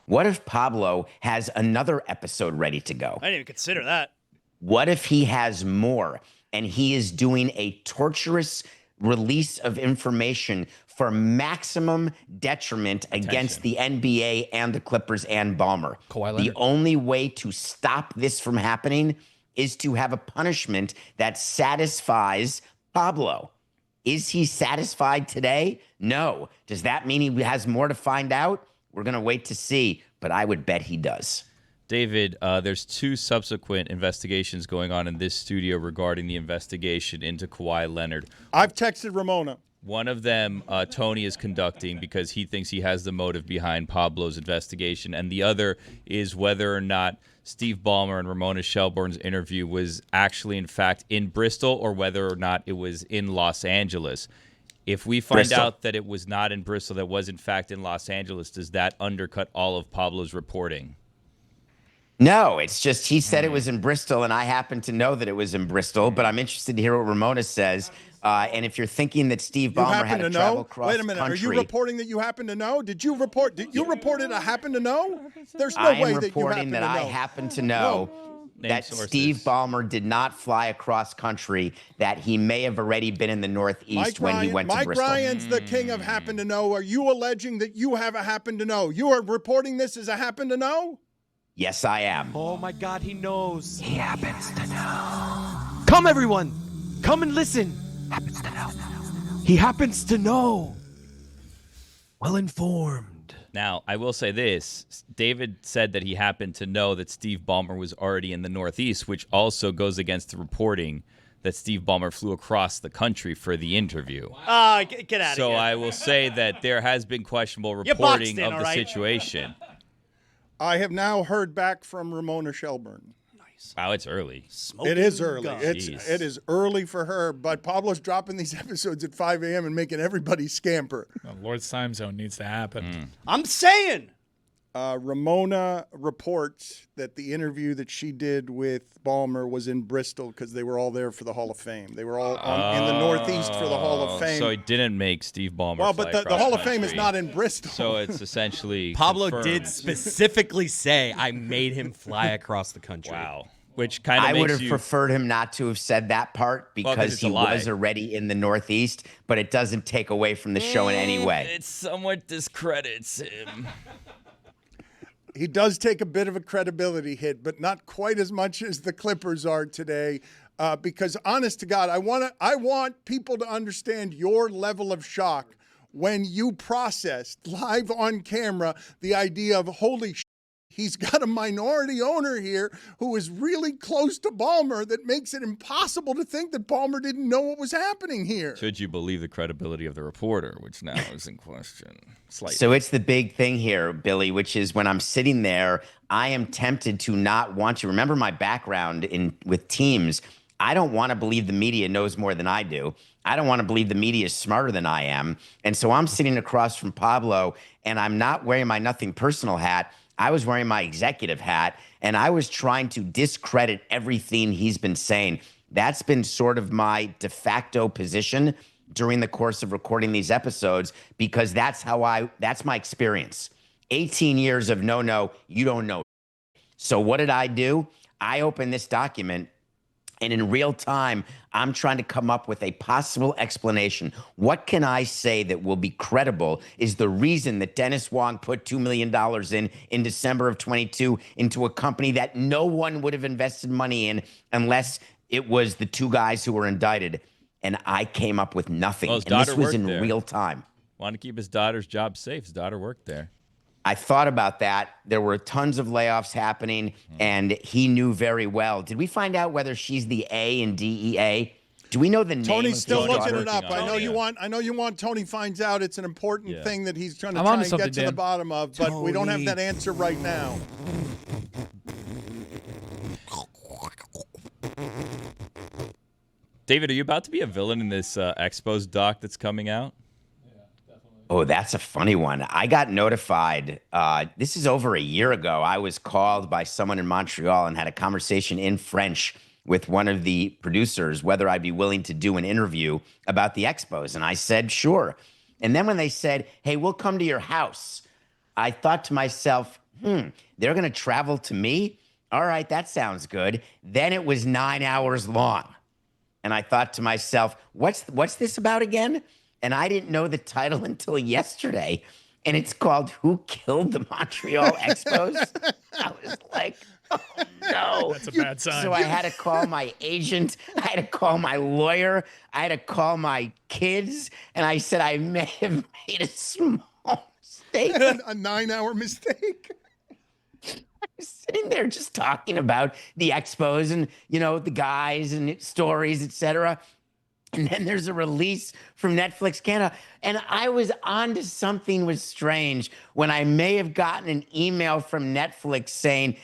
What if Pablo has another episode ready to go? I didn't even consider that. What if he has more and he is doing a torturous release of information for maximum detriment against the NBA and the Clippers and Ballmer? The only way to stop this from happening is to have a punishment that satisfies Pablo. Is he satisfied today? No. Does that mean he has more to find out? We're going to wait to see, but I would bet he does. David, there's 2 subsequent investigations going on in this studio regarding the investigation into Kawhi Leonard. I've texted Ramona. One of them, Tony is conducting because he thinks he has the motive behind Pablo's investigation, and the other is whether or not Steve Ballmer and Ramona Shelburne's interview was actually, in fact, in Bristol, or whether or not it was in Los Angeles. If we find out that it was not in Bristol, that was in fact in Los Angeles, does that undercut all of Pablo's reporting? No, it's just he said it was in Bristol, and I happen to know that it was in Bristol, but I'm interested to hear what Ramona says. And if you're thinking that Steve Ballmer had to travel across Wait a minute, country, are you reporting that you happen to know? Did you report it I happen to know? There's no way that you happen to know. I happen to know that Steve Ballmer did not fly across country, that he may have already been in the Northeast when he went to Bristol. Mike Ryan's the king of happen to know. Are you alleging that you have a happen to know? You are reporting this as a happen to know? Yes, I am. Oh, my God, he knows. He happens to know. Come, everyone. Come and listen. Happens to know. He happens to know. Well informed. Now, I will say this. David said that he happened to know that Steve Ballmer was already in the Northeast, which also goes against the reporting that Steve Ballmer flew across the country for the interview. Get out of here. So I will say that there has been questionable reporting of the situation. I have now heard back from Ramona Shelburne. Nice. Wow, it's early. It is early. It is early for her, but Pablo's dropping these episodes at 5 a.m. and making everybody scamper. Lord's time zone needs to happen. I'm saying. Ramona reports that the interview that she did with Ballmer was in Bristol because they were all there for the Hall of Fame. They were all in the Northeast for the Hall of Fame. So it didn't make Steve Ballmer Well, but the Hall of Fame is not in Bristol. So it's essentially Pablo confirmed. did specifically say, I made him fly across the country. Wow. Which kind of I would makes have preferred him not to have said that part because he was already in the Northeast, but it doesn't take away from the show in any way. It somewhat discredits him. He does take a bit of a credibility hit, but not quite as much as the Clippers are today. Because honest to God, I want people to understand your level of shock when you processed live on camera the idea of holy shit, he's got a minority owner here who is really close to Ballmer that makes it impossible to think that Ballmer didn't know what was happening here. Should you believe the credibility of the reporter, which now is in question slightly. So it's the big thing here, Billy, which is when I'm sitting there, I am tempted to not want to. Remember my background with teams. I don't want to believe the media knows more than I do. I don't want to believe the media is smarter than I am. And so I'm sitting across from Pablo, and I'm not wearing my nothing personal hat. I was wearing my executive hat, and I was trying to discredit everything he's been saying. That's been sort of my de facto position during the course of recording these episodes because that's my experience. 18 years of no, you don't know. So what did I do? I opened this document, and in real time, I'm trying to come up with a possible explanation. What can I say that will be credible is the reason that Dennis Wong put $2 million in December of 22 into a company that no one would have invested money in unless it was the two guys who were indicted. And I came up with nothing. Well, and this was in real time. Wanted to keep his daughter's job safe. His daughter worked there. I thought about that. There were tons of layoffs happening, and he knew very well. Did we find out whether she's the A in DEA? Do we know the name? Tony's still looking it up. I know you want Tony finds out. It's an important thing that he's trying to I'm try and get to the bottom of, but we don't have that answer right now. David, are you about to be a villain in this Expos doc that's coming out? Oh, that's a funny one. I got notified. This is over a year ago. I was called by someone in Montreal and had a conversation in French with one of the producers whether I'd be willing to do an interview about the Expos. And I said, sure. And then when they said, hey, we'll come to your house, I thought to myself, they're going to travel to me? All right, that sounds good. Then it was 9 hours long. And I thought to myself, what's this about again? And I didn't know the title until yesterday. And it's called Who Killed the Montreal Expos? I was like, oh, no. That's a bad sign. So I had to call my agent. I had to call my lawyer. I had to call my kids. And I said, I may have made a small mistake. A 9-hour mistake? I was sitting there just talking about the Expos and, the guys and stories, etc. And then there's a release from Netflix Canada. And I was on to something was strange when I may have gotten an email from Netflix saying,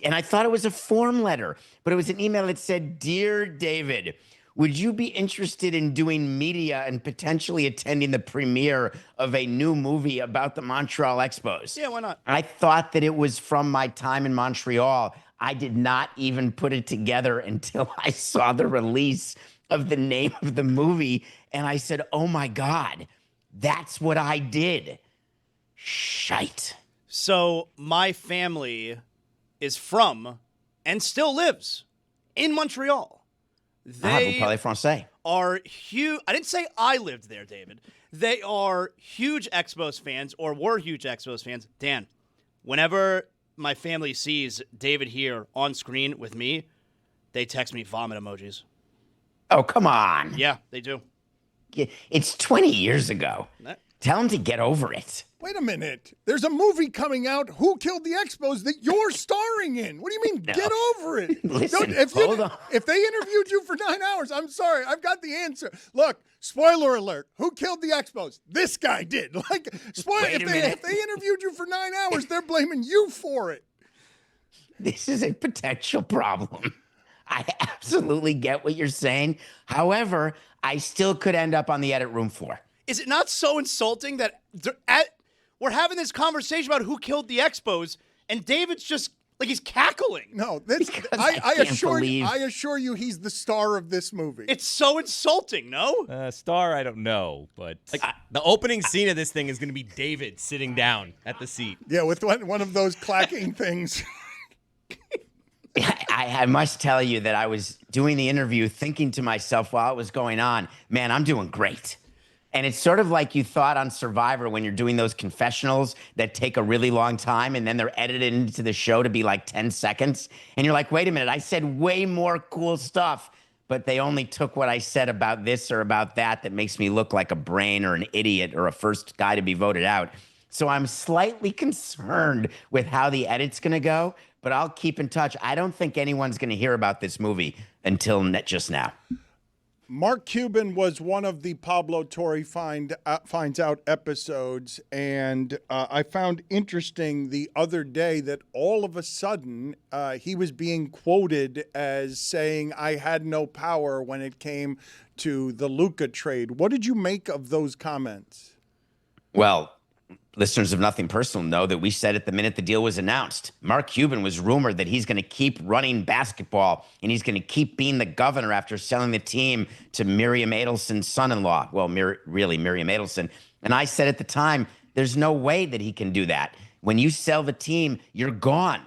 and I thought it was a form letter, but it was an email that said, Dear David, would you be interested in doing media and potentially attending the premiere of a new movie about the Montreal Expos? Yeah, why not? I thought that it was from my time in Montreal. I did not even put it together until I saw the release of the name of the movie. And I said, oh my God, that's what I did. Shite. So my family is from and still lives in Montreal. Vous They parlez français. are huge. I didn't say I lived there, David. They are huge Expos fans or were huge Expos fans. Dan, whenever my family sees David here on screen with me, they text me vomit emojis. Oh, come on. Yeah, they do. It's 20 years ago. Tell him to get over it. Wait a minute. There's a movie coming out, Who Killed the Expos, that you're starring in. What do you mean, get over it? Listen, hold on. If they interviewed you for 9 hours, I'm sorry, I've got the answer. Look, spoiler alert, Who Killed the Expos? This guy did. Spoiler, if they interviewed you for 9 hours, they're blaming you for it. This is a potential problem. I absolutely get what you're saying. However, I still could end up on the edit room floor. Is it not so insulting that we're having this conversation about who killed the Expos, and David's just like he's cackling? No, I assure you, he's the star of this movie. It's so insulting. No, star, I don't know, but the opening scene of this thing is going to be David sitting down at the seat. Yeah, with one of those clacking things. I must tell you that I was doing the interview thinking to myself while it was going on, man, I'm doing great. And it's sort of like you thought on Survivor when you're doing those confessionals that take a really long time and then they're edited into the show to be like 10 seconds. And you're like, wait a minute, I said way more cool stuff, but they only took what I said about this or about that makes me look like a brain or an idiot or a first guy to be voted out. So I'm slightly concerned with how the edit's going to go, but I'll keep in touch. I don't think anyone's going to hear about this movie until just now. Mark Cuban was one of the Pablo Torre finds out episodes, and I found interesting the other day that all of a sudden he was being quoted as saying, I had no power when it came to the Luka trade. What did you make of those comments? Well, listeners of Nothing Personal know that we said at the minute the deal was announced, Mark Cuban was rumored that he's going to keep running basketball and he's going to keep being the governor after selling the team to Miriam Adelson's son-in-law. Well, really Miriam Adelson. And I said at the time, there's no way that he can do that. When you sell the team, you're gone.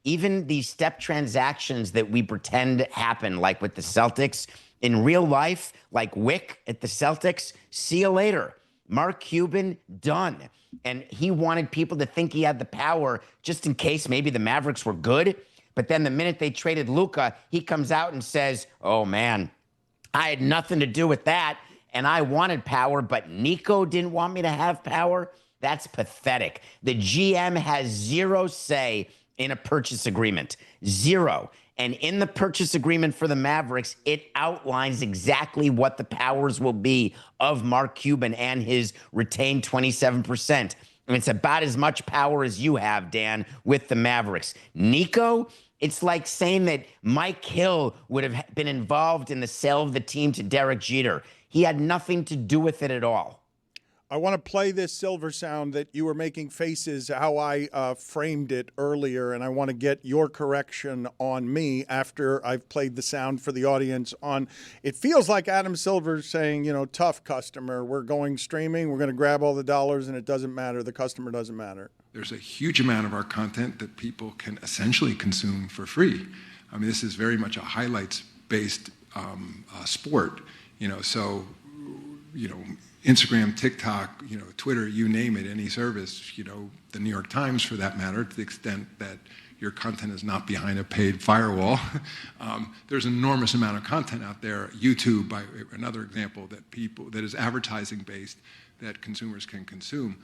Even these step transactions that we pretend happen, like with the Celtics, in real life, like Wick at the Celtics, see you later. Mark Cuban, done. And he wanted people to think he had the power just in case maybe the Mavericks were good. But then the minute they traded Luka, he comes out and says, oh, man, I had nothing to do with that. And I wanted power, but Nico didn't want me to have power. That's pathetic. The GM has zero say in a purchase agreement. Zero. And in the purchase agreement for the Mavericks, it outlines exactly what the powers will be of Mark Cuban and his retained 27%. And it's about as much power as you have, Dan, with the Mavericks. Nico, It's like saying that Mike Hill would have been involved in the sale of the team to Derek Jeter. He had nothing to do with it at all. I want to play this silver sound that you were making faces how I framed it earlier, and I want to get your correction on me after I've played the sound for the audience on. It feels like Adam Silver's saying, tough customer, we're going streaming, we're going to grab all the dollars, and it doesn't matter. The customer doesn't matter. There's a huge amount of our content that people can essentially consume for free. I mean, this is very much a highlights-based sport, Instagram, TikTok, Twitter, you name it, any service, the New York Times for that matter, to the extent that your content is not behind a paid firewall. There's an enormous amount of content out there. YouTube, by another example, that is advertising based that consumers can consume.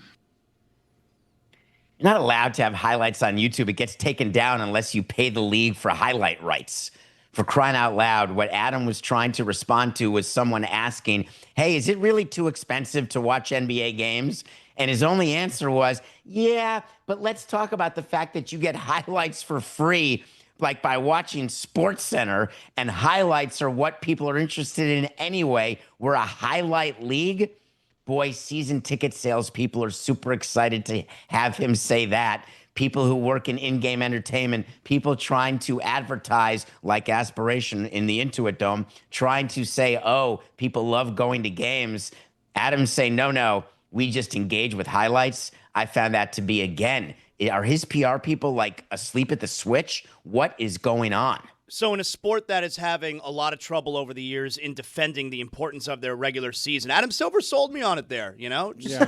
You're not allowed to have highlights on YouTube. It gets taken down unless you pay the league for highlight rights. For crying out loud, what Adam was trying to respond to was someone asking, hey, is it really too expensive to watch NBA games? And his only answer was, yeah, but let's talk about the fact that you get highlights for free, like by watching SportsCenter, and highlights are what people are interested in anyway. We're a highlight league. Boy, season ticket salespeople are super excited to have him say that. People who work in in-game entertainment, people trying to advertise like Aspiration in the Intuit Dome, trying to say, oh, people love going to games. Adams say, no, we just engage with highlights. I found that to be, again, are his PR people like asleep at the switch? What is going on? So in a sport that is having a lot of trouble over the years in defending the importance of their regular season, Adam Silver sold me on it there, Just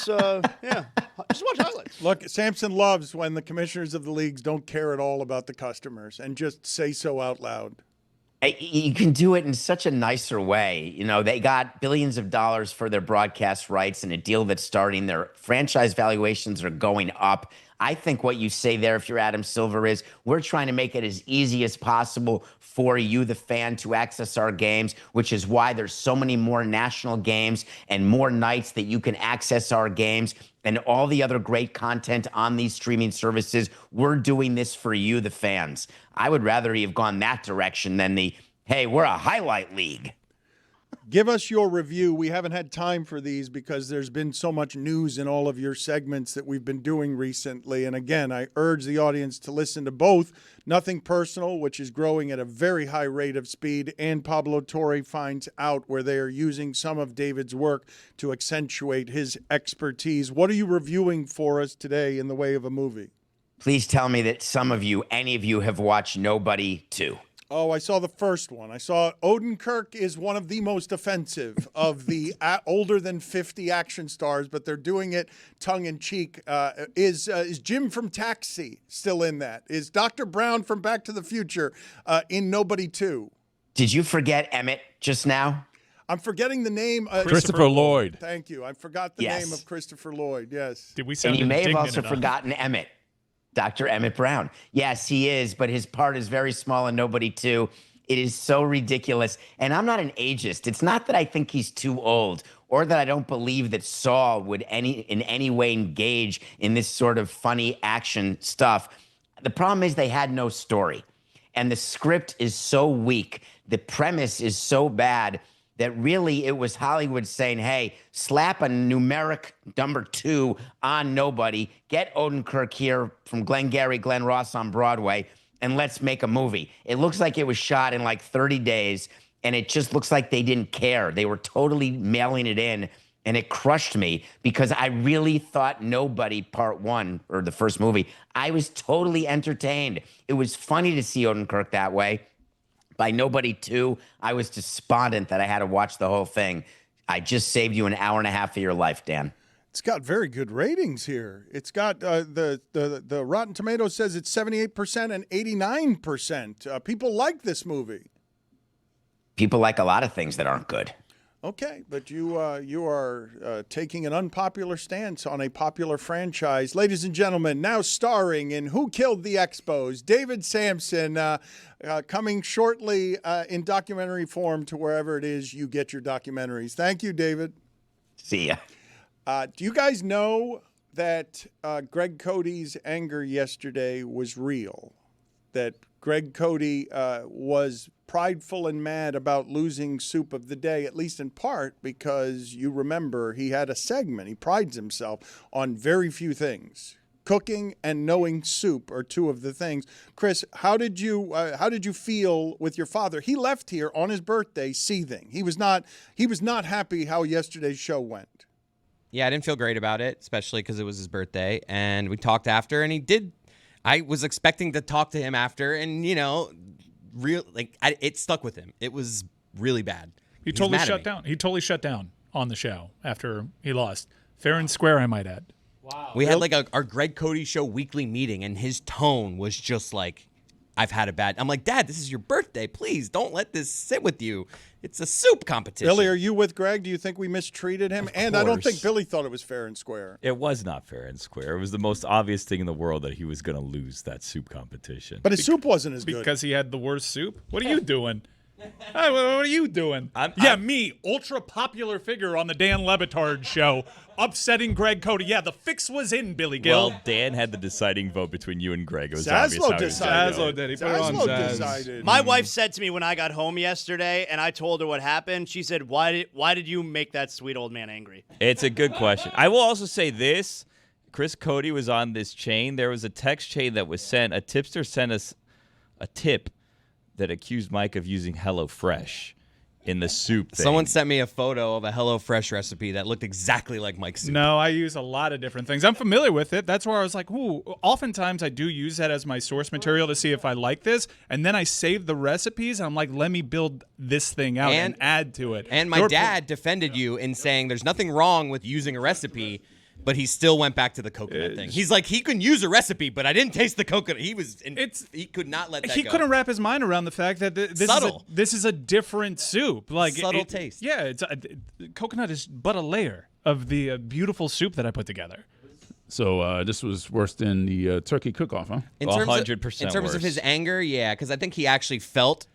watch highlights. Look, Sampson loves when the commissioners of the leagues don't care at all about the customers and just say so out loud. You can do it in such a nicer way. They got billions of dollars for their broadcast rights and a deal that's starting. Their franchise valuations are going up. I think what you say there, if you're Adam Silver, is we're trying to make it as easy as possible for you, the fan, to access our games, which is why there's so many more national games and more nights that you can access our games and all the other great content on these streaming services. We're doing this for you, the fans. I would rather he have gone that direction than hey, we're a highlight league. Give us your review. We haven't had time for these because there's been so much news in all of your segments that we've been doing recently. And again, I urge the audience to listen to both Nothing Personal, which is growing at a very high rate of speed, and Pablo Torre Finds Out, where they are using some of David's work to accentuate his expertise. What are you reviewing for us today in the way of a movie? Please tell me that any of you have watched Nobody 2. Oh, I saw the first one. I saw Kirk is one of the most offensive of the older than 50 action stars, but they're doing it tongue-in-cheek. Is Jim from Taxi still in that? Is Dr. Brown from Back to the Future in Nobody 2? Did you forget Emmett just now? I'm forgetting the name. Christopher Lloyd. Thank you. I forgot the name of Christopher Lloyd, yes. Did we sound and you may have indignant also enough? forgotten Emmett. Dr. Emmett Brown. Yes, he is, but his part is very small in Nobody 2. It is so ridiculous. And I'm not an ageist. It's not that I think he's too old or that I don't believe that Saul would in any way engage in this sort of funny action stuff. The problem is they had no story. And the script is so weak. The premise is so bad that really it was Hollywood saying, hey, slap a numeric number 2 on Nobody, get Odenkirk here from Glengarry Glen Ross on Broadway, and let's make a movie. It looks like it was shot in like 30 days, and it just looks like they didn't care. They were totally mailing it in, and it crushed me because I really thought Nobody Part 1, or the first movie, I was totally entertained. It was funny to see Odenkirk that way. By Nobody 2, I was despondent that I had to watch the whole thing. I just saved you an hour and a half of your life, Dan. It's got very good ratings here. It's got the Rotten Tomatoes says it's 78% and 89%. People like this movie. People like a lot of things that aren't good. Okay, but you are taking an unpopular stance on a popular franchise. Ladies and gentlemen, now starring in Who Killed the Expos, David Sampson, coming shortly in documentary form to wherever it is you get your documentaries. Thank you, David. See ya. Do you guys know that Greg Cody's anger yesterday was real? that Greg Cody was prideful and mad about losing soup of the day, at least in part because you remember he had a segment. He prides himself on very few things. Cooking and knowing soup are two of the things. Chris, how did you feel with your father? He left here on his birthday seething. He was not happy how yesterday's show went. Yeah, I didn't feel great about it, especially because it was his birthday. And we talked after, and he did. I was expecting to talk to him after, and it stuck with him. It was really bad. He totally shut down. He totally shut down on the show after he lost. Fair and square, I might add. Wow. We had like our Greg Cody Show weekly meeting, and his tone was just like, I've had a bad. I'm like, Dad, this is your birthday. Please don't let this sit with you. It's a soup competition. Billy, are you with Greg? Do you think we mistreated him? And I don't think Billy thought it was fair and square. It was not fair and square. It was the most obvious thing in the world that he was going to lose that soup competition. But his soup wasn't as good. Because he had the worst soup? What are you doing? Hey, what are you doing? Me, ultra popular figure on the Dan Le Batard Show, upsetting Greg Cody. Yeah, the fix was in, Billy Gill. Well, Dan had the deciding vote between you and Greg. It was Zaslow obvious decided. Did. He put it on Zaz. Decided. My wife said to me when I got home yesterday, and I told her what happened. She said, "Why did you make that sweet old man angry?" It's a good question. I will also say this: Chris Cody was on this chain. There was a text chain that was sent. A tipster sent us a tip that accused Mike of using HelloFresh in the soup thing. Someone sent me a photo of a HelloFresh recipe that looked exactly like Mike's soup. No, I use a lot of different things. I'm familiar with it. That's where I was like, ooh, oftentimes I do use that as my source material to see if I like this. And then I save the recipes. And I'm like, let me build this thing out and add to it. And my dad defended you in saying there's nothing wrong with using a recipe, but he still went back to the coconut thing. He's like, he can use a recipe, but I didn't taste the coconut. He could not let that go. He couldn't wrap his mind around the fact that this is a different soup. Like subtle taste. Yeah, coconut is but a layer of the beautiful soup that I put together. So this was worse than the turkey cook-off, huh? 100% In terms of his anger, yeah, because I think he actually felt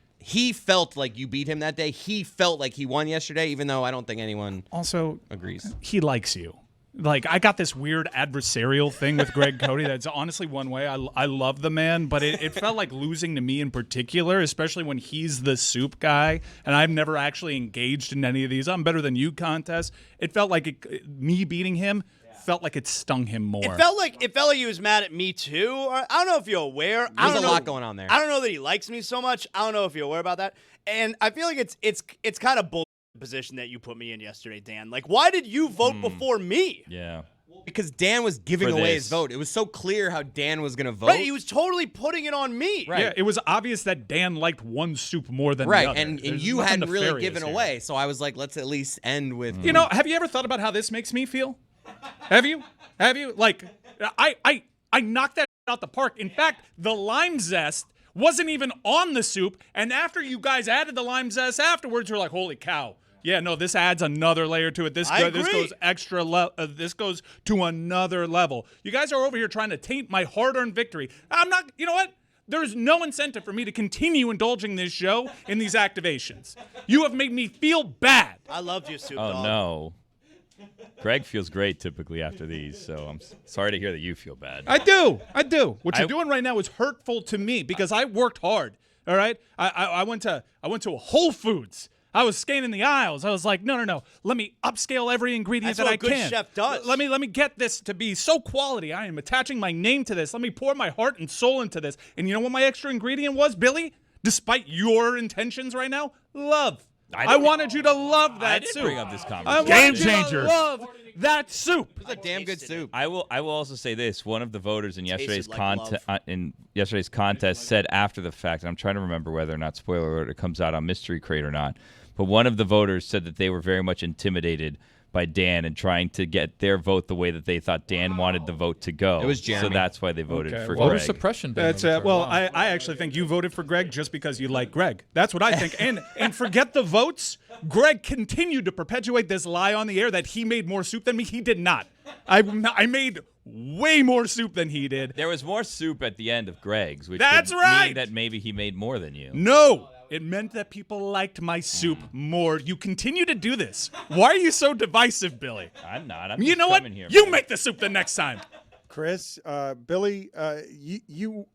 like you beat him that day. He felt like he won yesterday, even though I don't think anyone also agrees. He likes you. Like, I got this weird adversarial thing with Greg Cody that's honestly one way. I love the man, but it felt like losing to me in particular, especially when he's the soup guy, and I've never actually engaged in any of these I'm better than you contests. It felt like me beating him felt like it stung him more. It felt like he was mad at me too. I don't know if you're aware. There's a lot going on there. I don't know that he likes me so much. I don't know if you're aware about that. And I feel like it's kind of bull position that you put me in yesterday, Dan. Like, why did you vote before me? Yeah. Because Dan was giving away his vote. It was so clear how Dan was going to vote. Right, he was totally putting it on me. Right. Yeah, it was obvious that Dan liked one soup more than the other. And you hadn't really given away, so I was like, let's at least end with... You know, have you ever thought about how this makes me feel? Have you? Like, I knocked that out the park. In fact, the lime zest wasn't even on the soup, and after you guys added the lime zest afterwards, you're like, holy cow. Yeah, no, this adds another layer to it. This goes extra. This goes to another level. You guys are over here trying to taint my hard-earned victory. I'm not. You know what? There's no incentive for me to continue indulging this show in these activations. You have made me feel bad. I loved you, soup Oh dog. no. Greg feels great typically after these, so I'm sorry to hear that you feel bad. I do. What you're doing right now is hurtful to me because I worked hard. All right. I went to a Whole Foods. I was scanning the aisles. I was like, no. Let me upscale every ingredient That's that what I a good can. chef does. Let me get this to be so quality. I am attaching my name to this. Let me pour my heart and soul into this. And you know what my extra ingredient was, Billy? Despite your intentions right now, love. I wanted you to love that soup. I didn't bring up this conversation. Game changer. Love that soup. It's a damn good soup. I will also say this: one of the voters in yesterday's contest said after the fact, and I'm trying to remember whether or not, spoiler alert, it comes out on Mystery Crate or not. But one of the voters said that they were very much intimidated by Dan and trying to get their vote the way that they thought Dan wanted the vote to go. It was Jeremy. So that's why they voted for Voter Greg. suppression. That's I actually think you voted for Greg just because you like Greg. That's what I think. And forget the votes. Greg continued to perpetuate this lie on the air that he made more soup than me. He did not. I made way more soup than he did. There was more soup at the end of Greg's, which That's would right. mean that maybe he made more than you. No. It meant that people liked my soup more. You continue to do this. Why are you so divisive, Billy? I'm not. You know what? Here, you make the soup the next time. Chris, Billy, you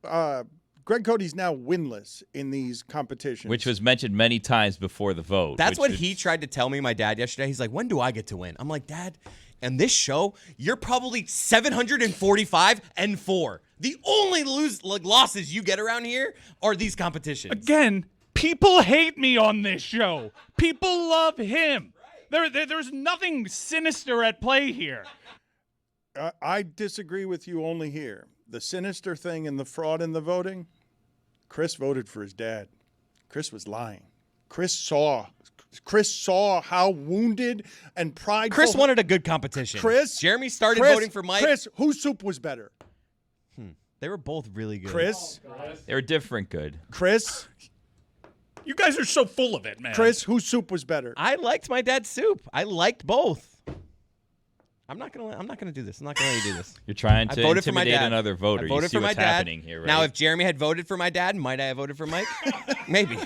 Greg Cody's now winless in these competitions. Which was mentioned many times before the vote. That's what he tried to tell me, my dad, yesterday. He's like, when do I get to win? I'm like, Dad, in this show, you're probably 745-4. The only losses you get around here are these competitions. Again, people hate me on this show. People love him. There's nothing sinister at play here. I disagree with you only here. The sinister thing and the fraud in the voting, Chris voted for his dad. Chris was lying. Chris saw how wounded and prideful. Chris wanted a good competition. Jeremy started voting for Mike. Chris, whose soup was better? They were both really good. Chris. They were different good. Chris. You guys are so full of it, man. Chris, whose soup was better? I liked my dad's soup. I liked both. I'm not gonna do this. I'm not gonna let you do this. You're trying to intimidate another voter. I voted you see for what's my dad. happening here, right? Now, if Jeremy had voted for my dad, might I have voted for Mike? Maybe.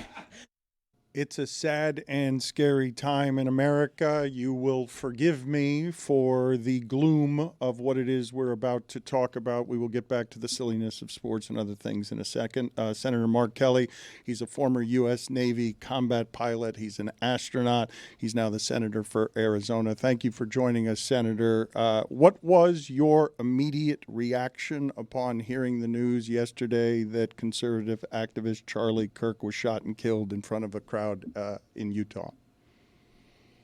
It's a sad and scary time in America. You will forgive me for the gloom of what it is we're about to talk about. We will get back to the silliness of sports and other things in a second. Senator Mark Kelly, he's a former U.S. Navy combat pilot. He's an astronaut. He's now the senator for Arizona. Thank you for joining us, Senator. What was your immediate reaction upon hearing the news yesterday that conservative activist Charlie Kirk was shot and killed in front of a crowd in Utah?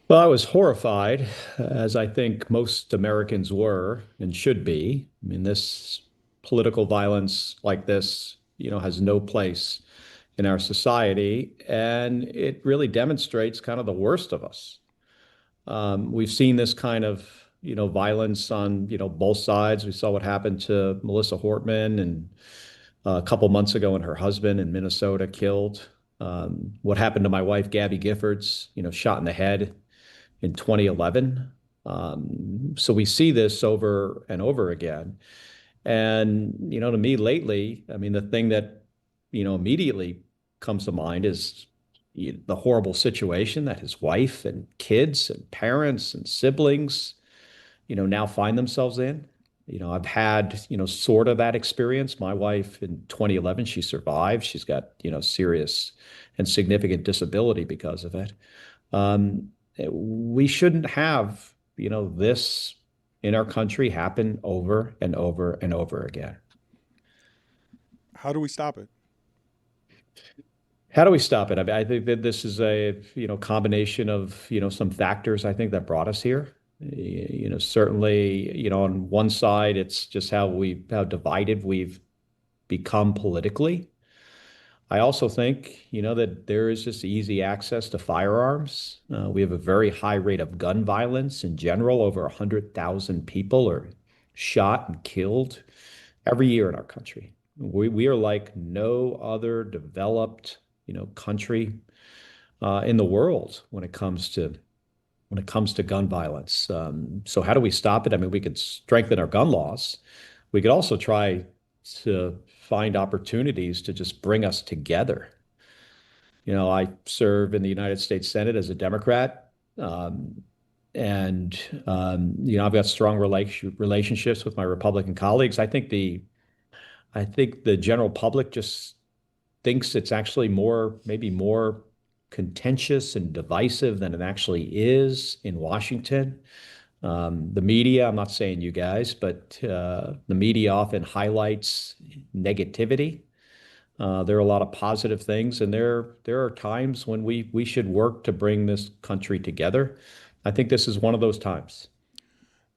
Well, I was horrified, as I think most Americans were and should be. I mean, this political violence like this, has no place in our society, and it really demonstrates kind of the worst of us. We've seen this kind of, violence on, both sides. We saw what happened to Melissa Hortman and a couple months ago and her husband in Minnesota killed. What happened to my wife, Gabby Giffords, shot in the head in 2011. So we see this over and over again. And, to me lately, I mean, the thing that, immediately comes to mind is the horrible situation that his wife and kids and parents and siblings, now find themselves in. I've had, sort of that experience. My wife in 2011, she survived. She's got, serious and significant disability because of it. We shouldn't have, this in our country happen over and over and over again. How do we stop it? How do we stop it? I mean, I think that this is a, combination of, some factors, I think, that brought us here. Certainly, on one side, it's just how divided we've become politically. I also think, that there is just easy access to firearms. We have a very high rate of gun violence in general. Over 100,000 people are shot and killed every year in our country. We are like no other developed, country in the world when it comes to gun violence. So how do we stop it? I mean, we could strengthen our gun laws. We could also try to find opportunities to just bring us together. I serve in the United States Senate as a Democrat. And I've got strong relationships with my Republican colleagues. I think the general public just thinks it's actually maybe more contentious and divisive than it actually is in Washington. The media, I'm not saying you guys, but the media often highlights negativity. There are a lot of positive things, and there are times when we should work to bring this country together. I think this is one of those times.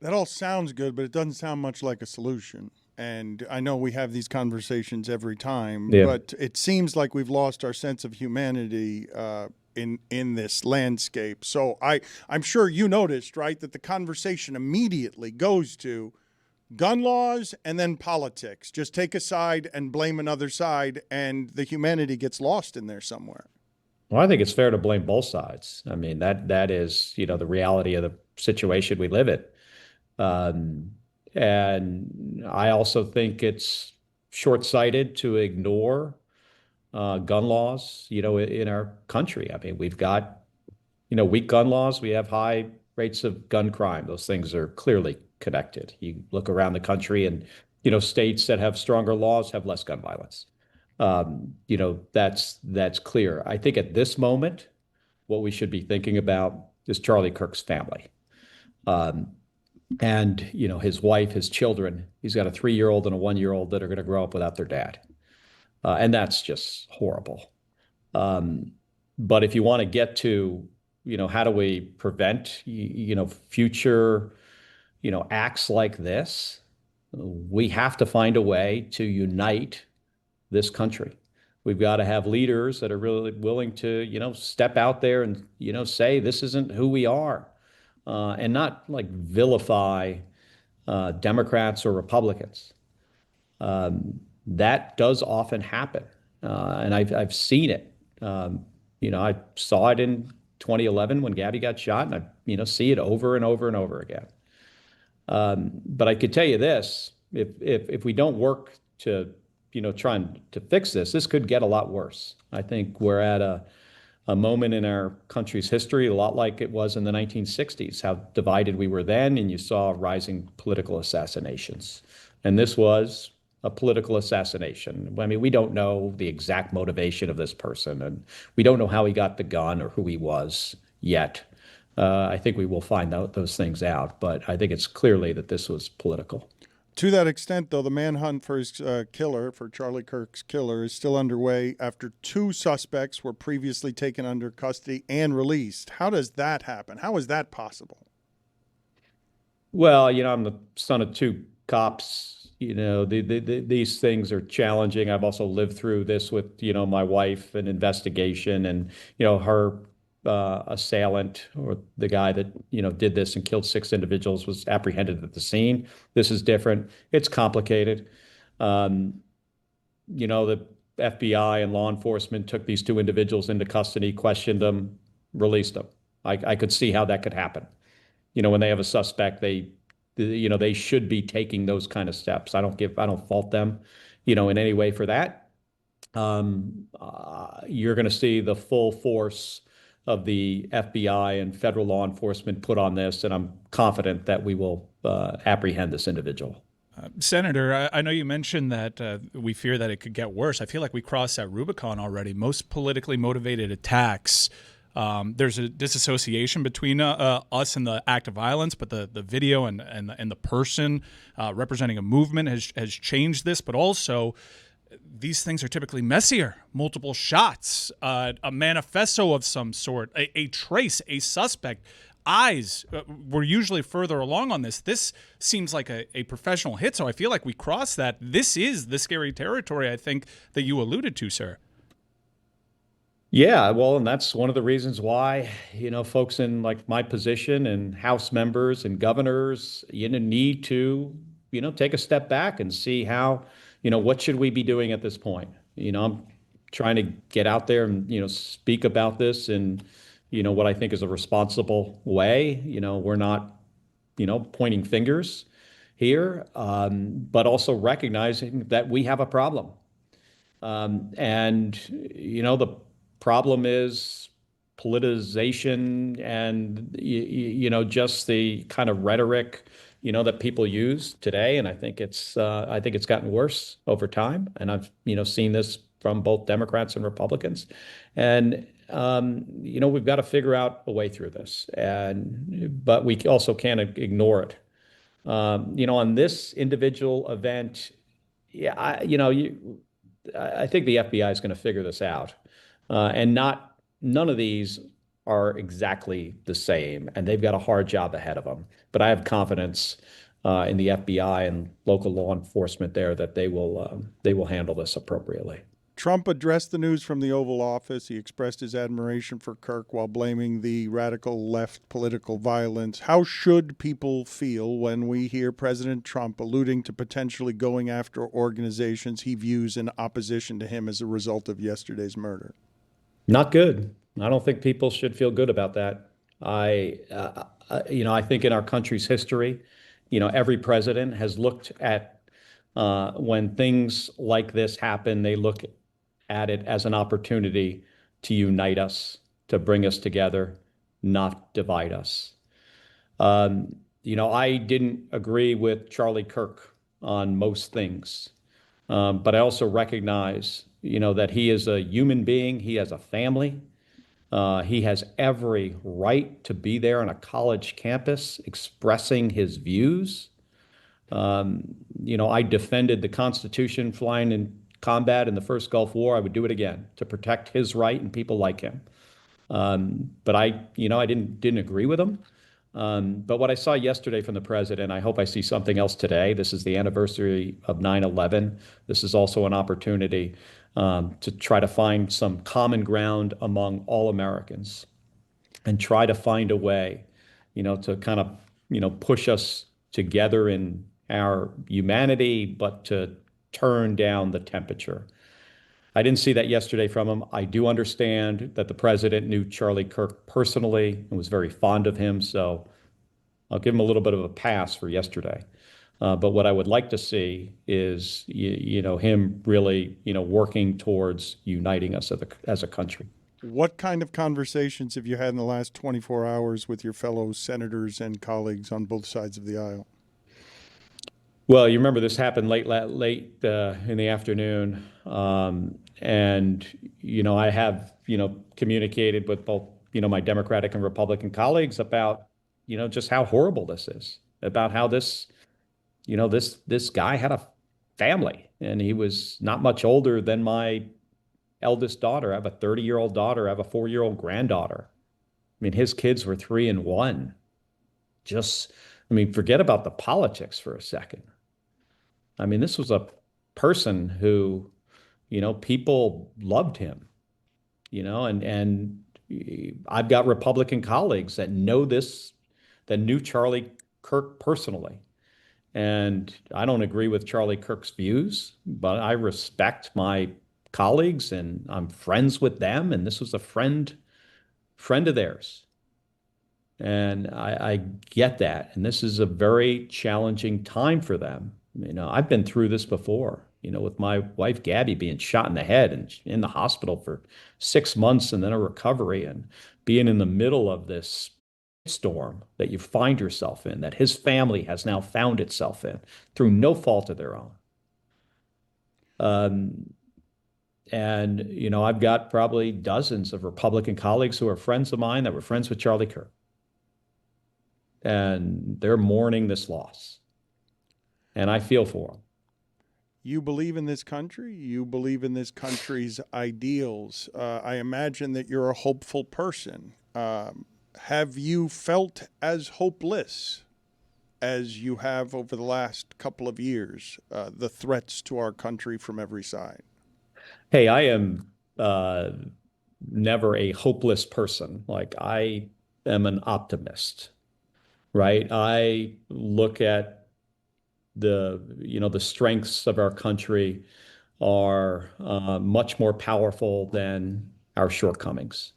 That all sounds good, but it doesn't sound much like a solution. And I know we have these conversations every time, but it seems like we've lost our sense of humanity in this landscape. So I'm sure you noticed, right, that the conversation immediately goes to gun laws and then politics. Just take a side and blame another side, and the humanity gets lost in there somewhere. Well, I think it's fair to blame both sides. I mean, that is, the reality of the situation we live in. And I also think it's short-sighted to ignore gun laws, in our country. I mean, we've got, weak gun laws. We have high rates of gun crime. Those things are clearly connected. You look around the country and, states that have stronger laws have less gun violence. That's clear. I think at this moment, what we should be thinking about is Charlie Kirk's family. And his wife, his children. He's got a 3-year-old and a 1-year-old that are going to grow up without their dad. And that's just horrible. But if you want to get to, how do we prevent, future, acts like this, we have to find a way to unite this country. We've got to have leaders that are really willing to, step out there and, say this isn't who we are, and not like vilify Democrats or Republicans. That does often happen, and I've seen it. I saw it in 2011 when Gabby got shot, and I see it over and over and over again. But I could tell you this: if we don't work to trying to fix this could get a lot worse. I think we're at a moment in our country's history, a lot like it was in the 1960s, how divided we were then, and you saw rising political assassinations. And this was a political assassination. I mean, we don't know the exact motivation of this person, and we don't know how he got the gun or who he was yet. I think we will find out those things out, but I think it's clearly that this was political. To that extent, though, the manhunt for his killer, for Charlie Kirk's killer, is still underway after 2 suspects were previously taken under custody and released. How does that happen? How is that possible? Well, I'm the son of 2 cops. These things are challenging. I've also lived through this with, my wife, an investigation, and, her assailant, or the guy that did this and killed 6 individuals, was apprehended at the scene. This is different. It's complicated. The FBI and law enforcement took these 2 individuals into custody, questioned them, released them. I could see how that could happen. When they have a suspect, they should be taking those kind of steps. I don't fault them in any way for that. You're going to see the full force of the FBI and federal law enforcement put on this, and I'm confident that we will apprehend this individual. Senator, I know you mentioned that we fear that it could get worse. I feel like we crossed that Rubicon already. Most politically motivated attacks, there's a disassociation between us and the act of violence, but the video and the person representing a movement has changed this, but also these things are typically messier. Multiple shots, a manifesto of some sort, a trace, a suspect. Eyes were usually further along on this. This seems like a professional hit, so I feel like we crossed that. This is the scary territory, I think, that you alluded to, sir. Yeah, well, and that's one of the reasons why, folks in like my position and House members and governors, need to, take a step back and see how, what should we be doing at this point? I'm trying to get out there and, speak about this in, what I think is a responsible way. We're not, pointing fingers here, but also recognizing that we have a problem. And, the problem is politicization and, just the kind of rhetoric that people use today, and I think it's gotten worse over time. And I've seen this from both Democrats and Republicans, and we've got to figure out a way through this. But we also can't ignore it. On this individual event, yeah, I think the FBI is going to figure this out, and none of these are exactly the same, and they've got a hard job ahead of them. But I have confidence in the FBI and local law enforcement there that they will handle this appropriately. Trump addressed the news from the Oval Office. He expressed his admiration for Kirk while blaming the radical left political violence. How should people feel when we hear President Trump alluding to potentially going after organizations he views in opposition to him as a result of yesterday's murder? Not good. I don't think people should feel good about that. I think in our country's history, every president has looked at when things like this happen, they look at it as an opportunity to unite us, to bring us together, not divide us. I didn't agree with Charlie Kirk on most things. But I also recognize, that he is a human being. He has a family. He has every right to be there on a college campus expressing his views. I defended the Constitution flying in combat in the first Gulf War. I would do it again to protect his right and people like him. But I didn't agree with him. But what I saw yesterday from the president, I hope I see something else today. This is the anniversary of 9/11. This is also an opportunity to try to find some common ground among all Americans and try to find a way, to kind of, push us together in our humanity, but to turn down the temperature. I didn't see that yesterday from him. I do understand that the president knew Charlie Kirk personally and was very fond of him, so I'll give him a little bit of a pass for yesterday. But what I would like to see is, him really, working towards uniting us as a country. What kind of conversations have you had in the last 24 hours with your fellow senators and colleagues on both sides of the aisle? Well, you remember this happened late in the afternoon. And, I have, communicated with both, my Democratic and Republican colleagues about, just how horrible this is, about how this guy had a family and he was not much older than my eldest daughter. I have a 30-year-old daughter. I have a 4-year-old granddaughter. I mean, his kids were 3 and 1. Forget about the politics for a second. I mean, this was a person who, people loved him, and I've got Republican colleagues that knew Charlie Kirk personally. And I don't agree with Charlie Kirk's views, but I respect my colleagues and I'm friends with them. And this was a friend of theirs. And I get that. And this is a very challenging time for them. I've been through this before, with my wife, Gabby, being shot in the head and in the hospital for 6 months and then a recovery and being in the middle of this storm that you find yourself in, that his family has now found itself in through no fault of their own. And, I've got probably dozens of Republican colleagues who are friends of mine that were friends with Charlie Kirk. And they're mourning this loss. And I feel for them. You believe in this country. You believe in this country's ideals. I imagine that you're a hopeful person. Have you felt as hopeless as you have over the last couple of years, the threats to our country from every side? Hey, I am never a hopeless person. Like, I am an optimist, right? I look at the strengths of our country are much more powerful than our shortcomings.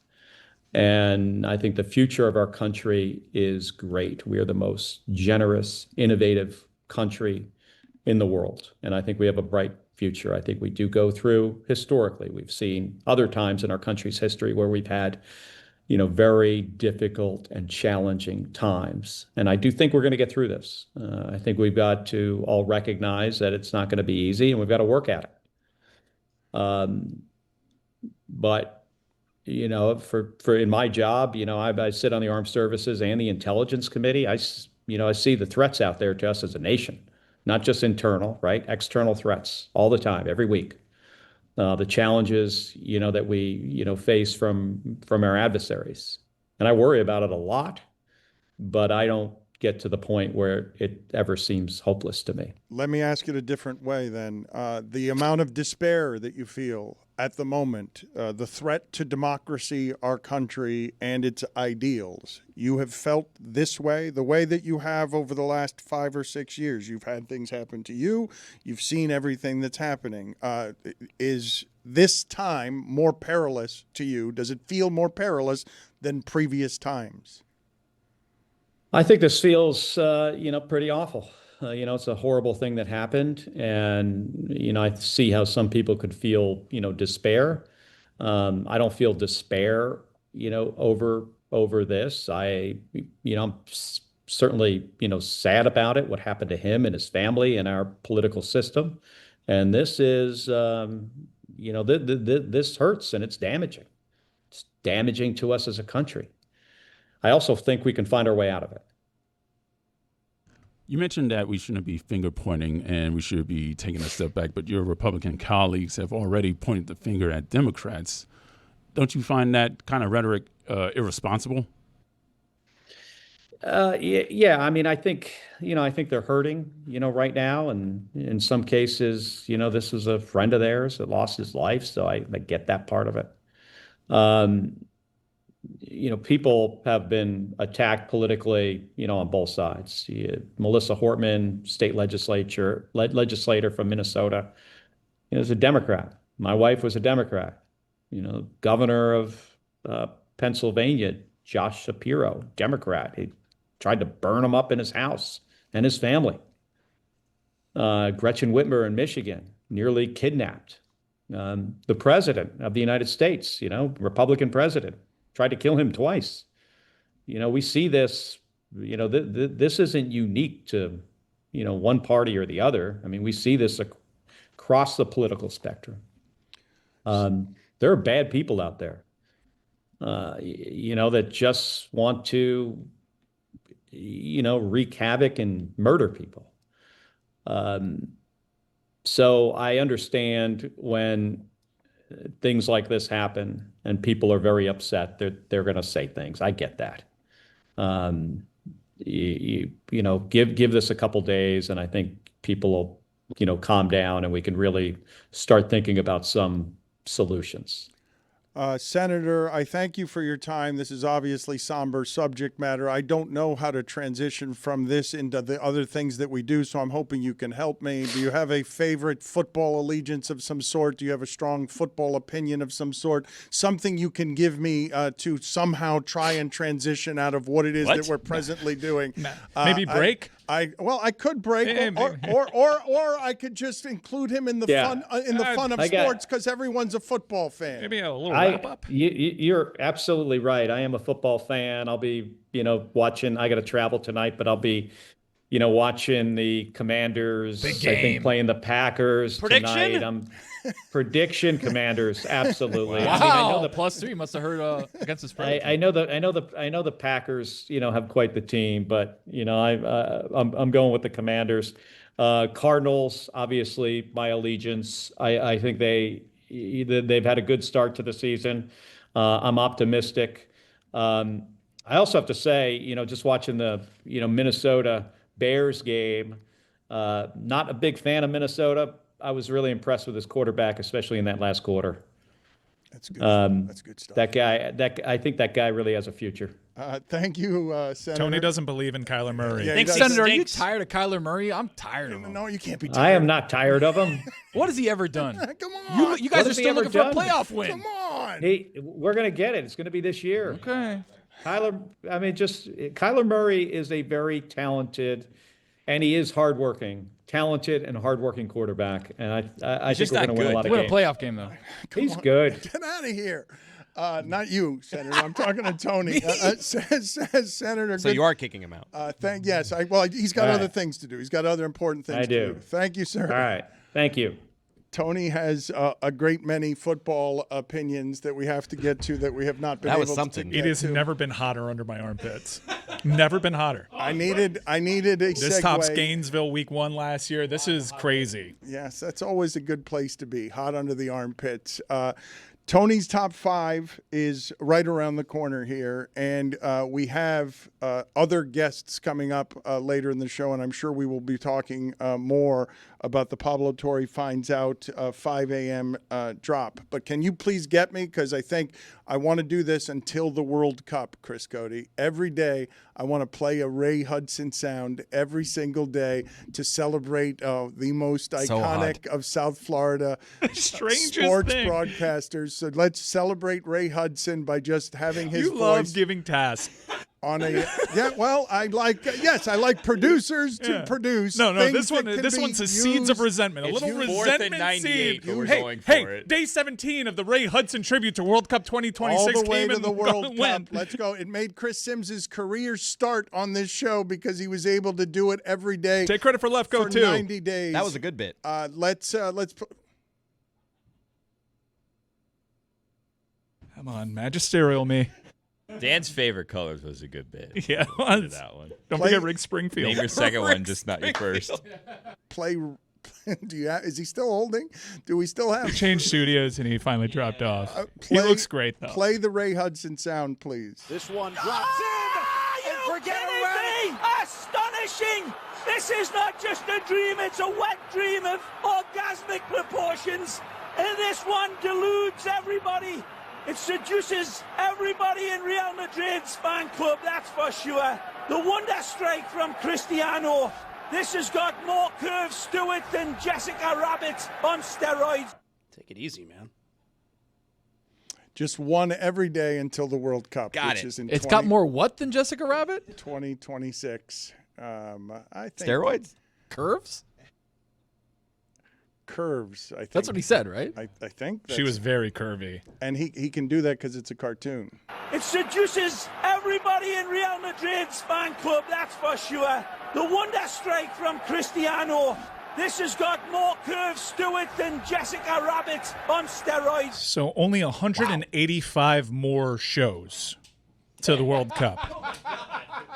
And I think the future of our country is great. We are the most generous, innovative country in the world. And I think we have a bright future. I think we do go through, historically, we've seen other times in our country's history where we've had, very difficult and challenging times. And I do think we're going to get through this. I think we've got to all recognize that it's not going to be easy and we've got to work at it. But for in my job, I sit on the Armed Services and the Intelligence Committee. I see the threats out there to us as a nation, not just internal, right? External threats all the time, every week. The challenges, that we, face from our adversaries. And I worry about it a lot, but I don't get to the point where it ever seems hopeless to me. Let me ask it a different way then. The amount of despair that you feel at the moment, the threat to democracy, our country, and its ideals, you have felt this way, the way that you have over the last 5 or 6 years. You've had things happen to you. You've seen everything that's happening. Is this time more perilous to you? Does it feel more perilous than previous times? I think this feels, pretty awful. It's a horrible thing that happened. And, I see how some people could feel, despair. I don't feel despair, over this. I'm certainly, sad about it, what happened to him and his family and our political system. And this is, this hurts and it's damaging. It's damaging to us as a country. I also think we can find our way out of it. You mentioned that we shouldn't be finger pointing and we should be taking a step back, but your Republican colleagues have already pointed the finger at Democrats. Don't you find that kind of rhetoric irresponsible? Yeah. I mean, I think they're hurting, right now. And in some cases, this was a friend of theirs that lost his life. So I get that part of it. People have been attacked politically, on both sides. Melissa Hortman, state legislator from Minnesota, is a Democrat. My wife was a Democrat. Governor of Pennsylvania, Josh Shapiro, Democrat. He tried to burn him up in his house and his family. Gretchen Whitmer in Michigan, nearly kidnapped. The president of the United States, Republican president, tried to kill him twice. We see this, this isn't unique to, one party or the other. I mean, we see this across the political spectrum. There are bad people out there, that just want to, wreak havoc and murder people. So I understand when things like this happen and people are very upset, they're going to say things. I get that. Give this a couple days, and I think people will, calm down, and we can really start thinking about some solutions. Senator, I thank you for your time. This is obviously somber subject matter. I don't know how to transition from this into the other things that we do, so I'm hoping you can help me. Do you have a favorite football allegiance of some sort? Do you have a strong football opinion of some sort? Something you can give me to somehow try and transition out of what it is that we're presently doing. Maybe break? I could break, or I could just include him in the fun of sports because everyone's a football fan. Maybe a little wrap up. You're absolutely right. I am a football fan. I'll be, watching. I got to travel tonight, but I'll be, watching the Commanders. I think playing the Packers tonight. Prediction Commanders, absolutely. Wow. I know the +3 must have heard against the spread. I know the Packers, have quite the team, but I'm going with the Commanders. Cardinals, obviously, my allegiance. I think they've had a good start to the season. I'm optimistic. I also have to say, just watching the Minnesota Bears game, not a big fan of Minnesota. I was really impressed with his quarterback, especially in that last quarter. That's good. That's good stuff. I think that guy really has a future. Thank you, Senator. Tony doesn't believe in Kyler Murray. Yeah, Senator, are you tired of Kyler Murray? I'm tired of him. No, you can't be tired. I am not tired of him. What has he ever done? Come on. You guys are still looking for a playoff win. Come on. We're going to get it. It's going to be this year. Okay. Kyler Murray is a very talented, and he is talented and hardworking quarterback. And I think we're going to win a lot of games. Win a playoff game, though. He's good. Get out of here. Not you, Senator. I'm talking to Tony. Senator. So you are kicking him out. Yes. He's got other things to do. He's got other important things to do. Thank you, sir. All right. Thank you. Tony has a great many football opinions that we have to get to that we have not been able to get to. It has never been hotter under my armpits. Never been hotter. I needed a This segue. tops Gainesville week 1 last year. This is crazy. Yes, that's always a good place to be, hot under the armpits. Tony's top 5 is right around the corner here, and we have other guests coming up later in the show, and I'm sure we will be talking more about the Pablo Torre Finds Out 5 a.m. drop. But can you please get me, because I think I want to do this until the World Cup, Chris Cody. Every day I want to play a Ray Hudson sound every single day to celebrate the most iconic of South Florida sports broadcasters. So let's celebrate Ray Hudson by just having his voice. You love giving tasks. On a I like producers to produce. No, things this one's the seeds of resentment. A little resentment seed. Hey, day 17 of the Ray Hudson tribute to World Cup 2026 all the way came to in the World Cup. win. Let's go. It made Chris Sims's career start on this show because he was able to do it every day. Take credit for Lefko for too. 90 days. That was a good bit. Let's. Come on, magisterial me. Dan's favorite colors was a good bit. Yeah, that one. Don't forget Rick Springfield. Name your second one, just not your first. Is he still holding? Do we still have? He changed studios and he finally dropped off. He looks great though. Play the Ray Hudson sound, please. This one drops in. And forget it. Astonishing! This is not just a dream, it's a wet dream of orgasmic proportions. And this one deludes everybody. It seduces everybody in Real Madrid's fan club, that's for sure. The wonder strike from Cristiano. This has got more curves to it than Jessica Rabbit on steroids. Take it easy, man. Just one every day until the World Cup. It's got more what than Jessica Rabbit? 2026. I think steroids? Curves? Curves, I think. That's what he said, right? I think. She was very curvy. And he can do that because it's a cartoon. It seduces everybody in Real Madrid's fan club, that's for sure. The wonder strike from Cristiano. This has got more curves to it than Jessica Rabbit on steroids. So only 185 more shows to the World Cup.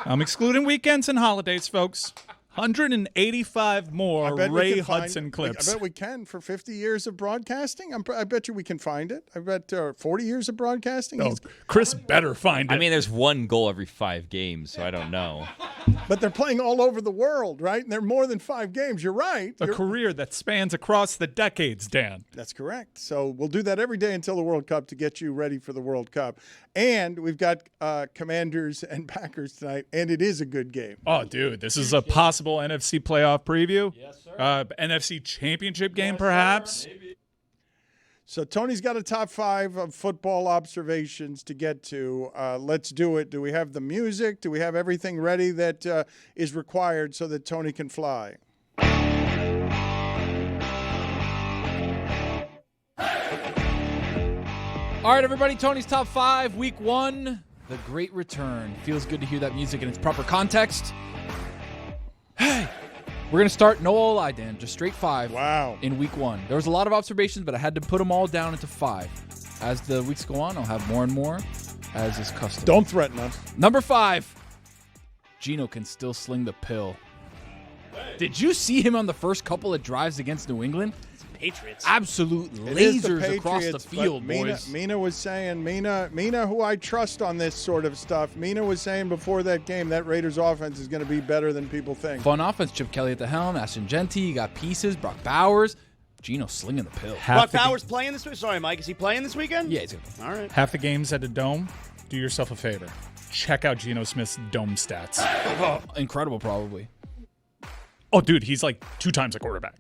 I'm excluding weekends and holidays, folks. 185 more Ray Hudson clips. I bet we can for 50 years of broadcasting. I bet you we can find it. I bet 40 years of broadcasting. Oh, Chris better find it. I mean, there's one goal every 5 games, so I don't know. But they're playing all over the world, right? And they're more than 5 games. You're right. A career that spans across the decades, Dan. That's correct. So we'll do that every day until the World Cup to get you ready for the World Cup. And we've got Commanders and Packers tonight, and it is a good game. Oh, dude, this is a possible NFC playoff preview. Yes, sir. NFC championship game, perhaps. So Tony's got a top 5 of football observations to get to. Let's do it. Do we have the music? Do we have everything ready that is required so that Tony can fly? All right, everybody, Tony's top 5, week 1, the great return. Feels good to hear that music in its proper context. Hey, we're going to start no all lie, Dan, just straight 5 in week 1. There was a lot of observations, but I had to put them all down into 5. As the weeks go on, I'll have more and more, as is custom. Don't threaten us. Number 5, Geno can still sling the pill. Did you see him on the first couple of drives against New England? Patriots. Absolute lasers across the field, boys. Mina was saying, Mina, who I trust on this sort of stuff, Mina was saying before that game that Raiders offense is going to be better than people think. Fun offense. Chip Kelly at the helm. Ashton Genty. You got pieces. Brock Bowers. Geno slinging the pill. Brock Bowers playing this week? Sorry, Mike. Is he playing this weekend? Yeah, he's going to play. All right. Half the games at the Dome. Do yourself a favor. Check out Geno Smith's Dome stats. Incredible, probably. Oh, dude, he's like 2 times a quarterback.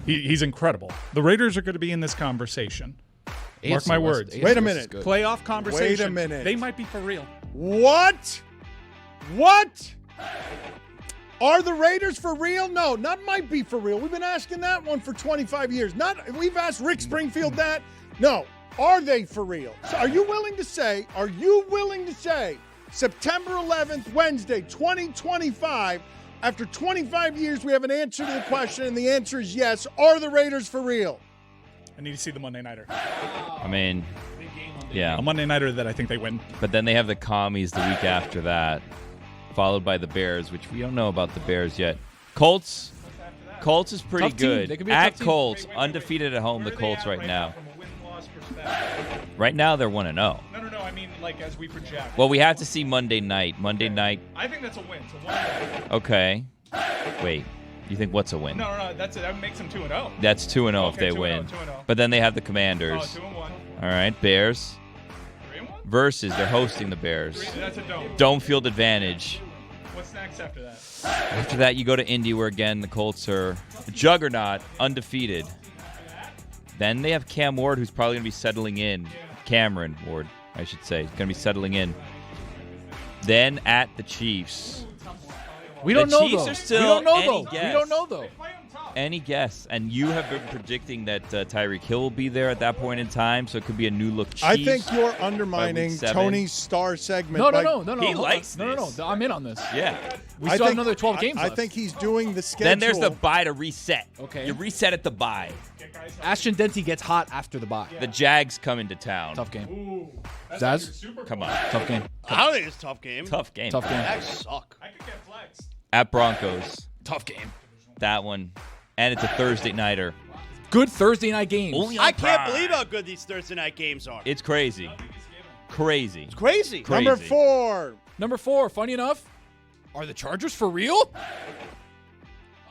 He's incredible. The Raiders are going to be in this conversation. Mark my words. Wait a minute. Playoff conversation. Wait a minute. They might be for real. What? Are the Raiders for real? No, not might be for real. We've been asking that one for 25 years. We've asked Rick Springfield that. No. Are they for real? So are you willing to say, September 11th, Wednesday, 2025, after 25 years, we have an answer to the question, and the answer is yes. Are the Raiders for real? I need to see the Monday Nighter. I mean, yeah. A Monday Nighter that I think they win. But then they have the Commies the week after that, followed by the Bears, which we don't know about the Bears yet. Colts is pretty good. They could be a at tough team. Colts, undefeated at home, the Colts right now. Right now, they're 1-0. No, I mean, like, as we project. Well, we have to see Monday night. Monday night. I think that's a win. It's a 1-0. Okay. Wait. You think what's a win? No. That makes them 2-0. That's 2-0 if they 2-0, win. 2-0. But then they have the Commanders. 2-1. All right. Bears. 3-1? Versus, they're hosting the Bears. That's a dome. Dome field advantage. What's next after that? After that, you go to Indy, where again the Colts are a juggernaut, undefeated. Then they have Cam Ward, who's probably going to be settling in. Cameron Ward, I should say, going to be settling in. Then at the Chiefs. We don't The know, Chiefs though. are still We don't know, any though. guess. We don't know, though. Any guess? And you have been predicting that Tyreek Hill will be there at that point in time, so it could be a new look Chiefs. I think you're by undermining week 7. Tony's star segment. No. He hold likes on. this. No. I'm in on this. Yeah. We still have another 12 games I left. think he's doing the schedule. Then there's the bye to reset. Okay. You reset at the bye. Ashton Denty gets hot after the bye. The Jags come into town. Tough game. Zaz? Come on. Tough game. I don't think it's a tough game. Tough game. Tough game. Jags suck. At Broncos. Tough game. That one. And it's a Thursday nighter. Good Thursday night games. Only on I can't Prime. believe how good these Thursday night games are. It's crazy. Crazy. It's crazy. Number 4. Number 4, funny enough, are the Chargers for real?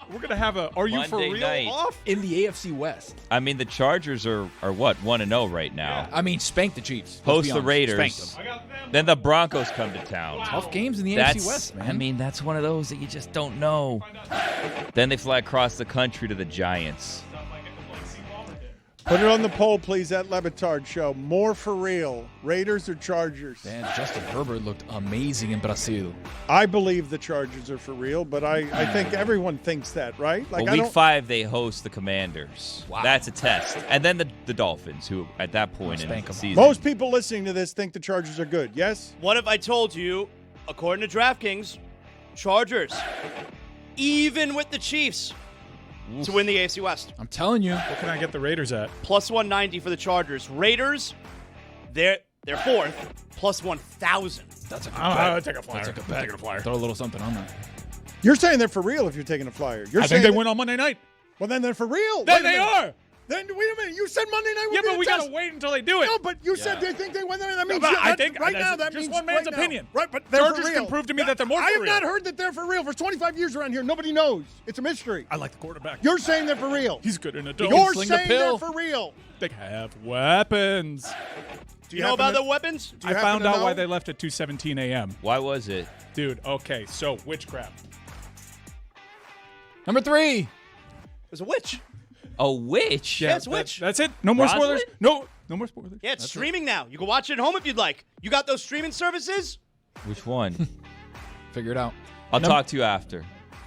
We're going to have a Are You For Monday Real night. off? In the AFC West. I mean, the Chargers are what? 1-0 right now. I mean, spank the Chiefs. Let's Host be the honest. Raiders. Spank them. Then the Broncos come to town. Tough games in the That's, AFC West, man. I mean, that's one of those that you just don't know. Then they fly across the country to the Giants. Put it on the poll, please, at Le Batard Show. More for real, Raiders or Chargers? Man, Justin Herbert looked amazing in Brazil. I believe the Chargers are for real, but I think everyone thinks that, right? Well, I week don't- 5, they host the Commanders. Wow. That's a test. And then the Dolphins, who at that point in Spank the 'em. season. Most people listening to this think the Chargers are good, yes? What if I told you, according to DraftKings, Chargers, even with the Chiefs, to win the AFC West. I'm telling you. What can I get the Raiders at? Plus 190 for the Chargers. Raiders, they're 4th, plus 1,000. That's a good I'll bet. take a flyer. That's a good bet. Taking a flyer. Throw a little something on that. You're saying they're for real if you're taking a flyer. You're I saying think they that- win on Monday night. Well, then they're for real. Then Wait a they minute. are. Then wait a minute. You said Monday night would Yeah, be but a we test. got to wait until they do it. No, but you said they think they win. That means but I that- think right that's now that just means one man's right now. opinion. Right, but they're Chargers for real. can prove to me that they're more I for have real. not heard that they're for real for 25 years around here. Nobody knows. It's a mystery. I like the quarterback. You're saying they're for real. He's good in a dome. You're sling the saying they're pill. for real. They have weapons. Do you know about the weapons? Do you I happen found to out know? why they left at 2:17 a.m. Why was it? Dude, okay, so witchcraft. Number 3. There's a witch. A witch? Yeah, it's a witch. That's it. No more Rosalind? spoilers. No more spoilers. Yeah, it's That's streaming now. You can watch it at home if you'd like. You got those streaming services? Which one? Figure it out. I'll talk to you after.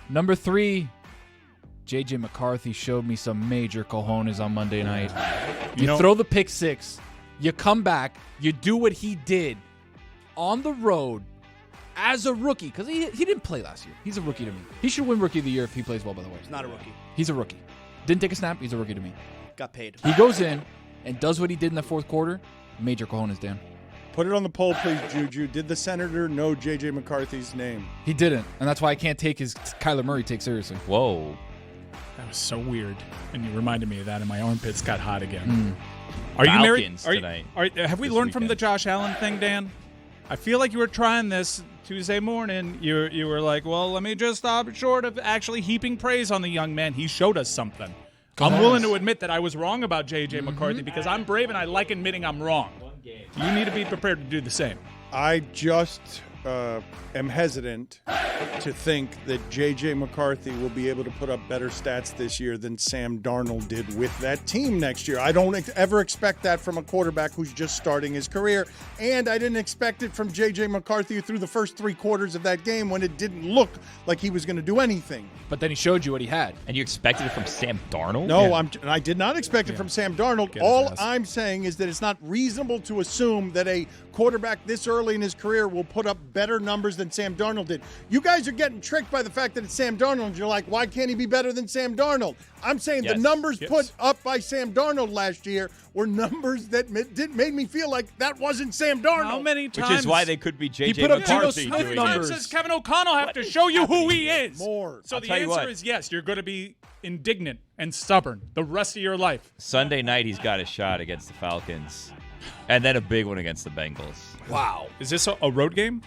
Number 3. J.J. McCarthy showed me some major cojones on Monday night. You know- throw the pick 6. You come back. You do what he did on the road as a rookie. Because he didn't play last year. He's a rookie to me. He should win Rookie of the Year if he plays well, by the way. He's not a rookie. He's a rookie. Didn't take a snap. He's a rookie to me. Got paid. He goes in and does what he did in the fourth quarter. Major cojones, Dan. Put it on the poll, please, Juju. Did the senator know J.J. McCarthy's name? He didn't. And that's why I can't take his Kyler Murray take seriously. Whoa. That was so weird. And you reminded me of that, and my armpits got hot again. Are you married? Falcons Are you, tonight. have we This learned from the weekend. Josh Allen thing, Dan? I feel like you were trying this Tuesday morning. You were like, well, let me just stop short of actually heaping praise on the young man. He showed us something. I'm willing to admit that I was wrong about J.J. McCarthy because I'm brave and I like admitting I'm wrong. You need to be prepared to do the same. I just am hesitant to think that J.J. McCarthy will be able to put up better stats this year than Sam Darnold did with that team next year. I don't ever expect that from a quarterback who's just starting his career, and I didn't expect it from J.J. McCarthy through the first 3 quarters of that game when it didn't look like he was going to do anything. But then he showed you what he had. And you expected it from Sam Darnold? No, Yeah. I did not expect it from Sam Darnold. Get his All ass. I'm saying is that it's not reasonable to assume that a quarterback this early in his career will put up better numbers than Sam Darnold did. You guys are getting tricked by the fact that it's Sam Darnold. You're like, why can't he be better than Sam Darnold? I'm saying the Yes. numbers Yes. put up by Sam Darnold last year were numbers that made me feel like that wasn't Sam Darnold. How many Which times? is why they could be J.J. put up Geno McCarthy Smith doing numbers. it. Does Kevin O'Connell have to show you who he is? More. So I'll the tell you answer what. is yes, you're going to be indignant and stubborn the rest of your life. Sunday night, he's got a shot against the Falcons. And then a big one against the Bengals. Wow. Is this a road game?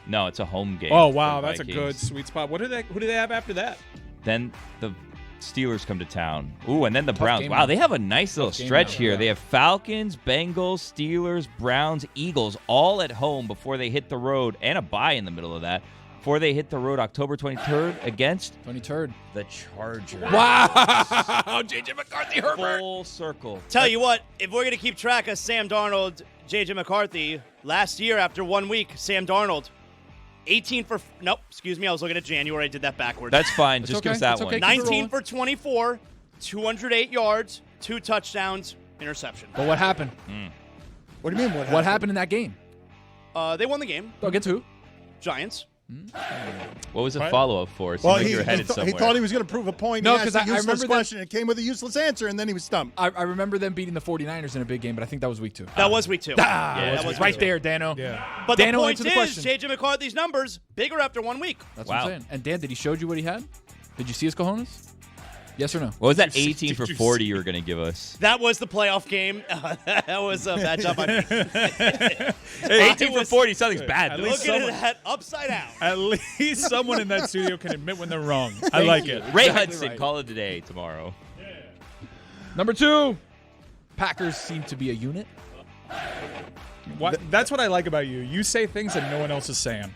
No, it's a home game. Oh, for wow. the That's a Vikings. good sweet spot. Who do they have after that? Then the Steelers come to town. Ooh, and then the Browns. game Wow, now. they have a nice little game stretch now, here. yeah. They have Falcons, Bengals, Steelers, Browns, Eagles, all at home before they hit the road, and a bye in the middle of that, before they hit the road October 23rd against 23rd. the Chargers. Wow. J.J. McCarthy, Herbert. Full circle. Tell you what, if we're going to keep track of Sam Darnold, J.J. McCarthy, last year after 1 week, Sam Darnold, 18 for nope. Excuse me, I was looking at January. I did that backwards. That's fine. Just give us that one. 19 for 24, 208 yards, 2 touchdowns, interception. But what happened? What do you mean? What happened in that game? They won the game. Against who? Giants. What was the follow-up for? It seemed Well, like he, you were headed he somewhere. thought he was going to prove a point. No, He asked because a I useless remember question. It came with a useless answer, and then he was stumped. I remember them beating the 49ers in a big game, but I think that was week 2. That was week 2. That was right there, Dano. Yeah. But Dano, the answer point the is, question. JJ McCarthy's numbers bigger after 1 week. That's what I'm saying. And Dan, did he show you what he had? Did you see his cojones? Yes or no? What was that 18 for 40 you were going to give us? That was the playoff game. That was a bad job on me. Hey, 18 for 40 sounds bad. At least Looking at that upside down. At least someone in that studio can admit when they're wrong. I like it. Ray Exactly Hudson, right. call it a day tomorrow. Number 2. Packers seem to be a unit. That's what I like about you. You say things that no one else is saying.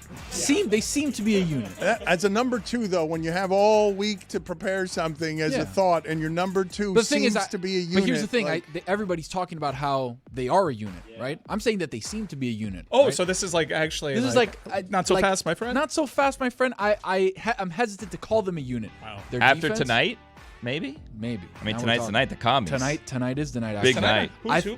They seem to be a unit. As a number 2, though, when you have all week to prepare something as a thought, and your number 2 seems to be a unit. But here's the thing: like, everybody's talking about how they are a unit, right? I'm saying that they seem to be a unit. Oh, right? so this is like actually. This is like not so fast, my friend. Not so fast, my friend. I'm hesitant to call them a unit. Wow. Their After defense, tonight, maybe? maybe. I mean, Now we're tonight's the talking. night, the commies. Tonight is the night. Big after. night. Who's who?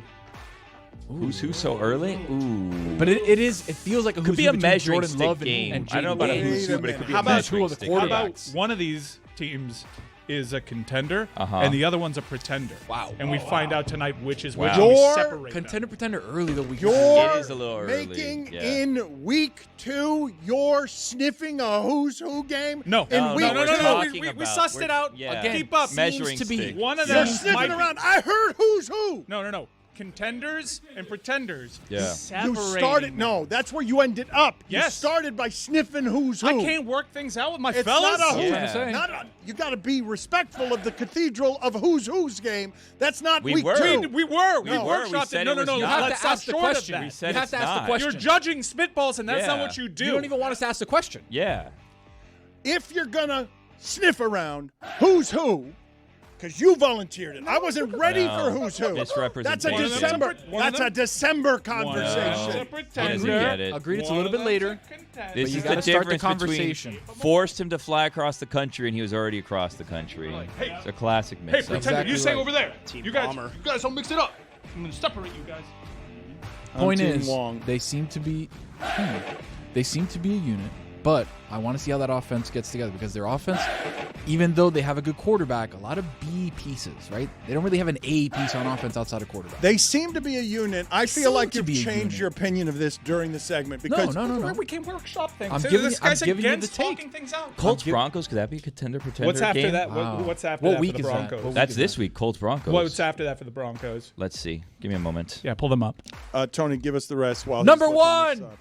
Who's who so early? Ooh. But it feels like a Could who's be who a between measuring Jordan stick Love game. and I don't know about a Jaden who's Daniels. who, but it could be How a about measuring two of the stick. How about quarterbacks? one of these teams is a contender Uh-huh. and the other one's a pretender? Wow. And we find out tonight which is Wow. which. And we Your separate them. Contender pretender early the week. You're It is a little early, making yeah. in week 2, you're sniffing a who's who game? No. In No, week no, we're 2? talking We about- sussed we're- it out. yeah. Again, Keep up. Measuring seems to be. stick. One of You're them sniffing might be- around. I heard who's who. No. Contenders and pretenders. Yeah. You Separating started. them. No, that's where you ended up. You Yes. started by sniffing who's who. I can't work things out with my It's fellas. not a who. Yeah. Not a, you got to be respectful of the cathedral of who's game. That's not We week were. 2. We were. We No. workshopped it. said No, it was no. You not. have Let's to ask stop the short of question. that. We You said have it's to ask the not. question. You're judging spitballs, and that's not Yeah. what you do. You don't even want us to ask the question. Yeah. If you're gonna sniff around who's who, because you volunteered it. I wasn't ready No. for who's who. Misrepresentation. That's a December. That's a December conversation. He doesn't get it. Agreed. It's a little bit later. This you is gotta the start the difference conversation. between forced him to fly across the country and he was already across the country. Hey. It's a classic Hey, mix-up. pretender, you Exactly say right. over there. Team You guys, Bomber. you guys don't mix it up. I'm gonna separate you guys. Point Team is, Wong. they seem to be a unit, but I want to see how that offense gets together because their offense, even though they have a good quarterback, a lot of B pieces, right? They don't really have an A piece on offense outside of quarterback. They seem to be a unit. I feel Seem like to you've be a changed unit. your opinion of this during the segment because No. We can workshop things. I'm So giving this you- I'm guy's giving you the against take. talking things out. Colts Broncos, could that be a contender pretender What's after game? that? Wow. What's after What that week for the is that? Broncos? What That's this week, Colts Broncos. What's after that for the Broncos? Let's see. Give me a moment. Yeah, pull them up. Tony, give us the rest while Number he's looking this one! up.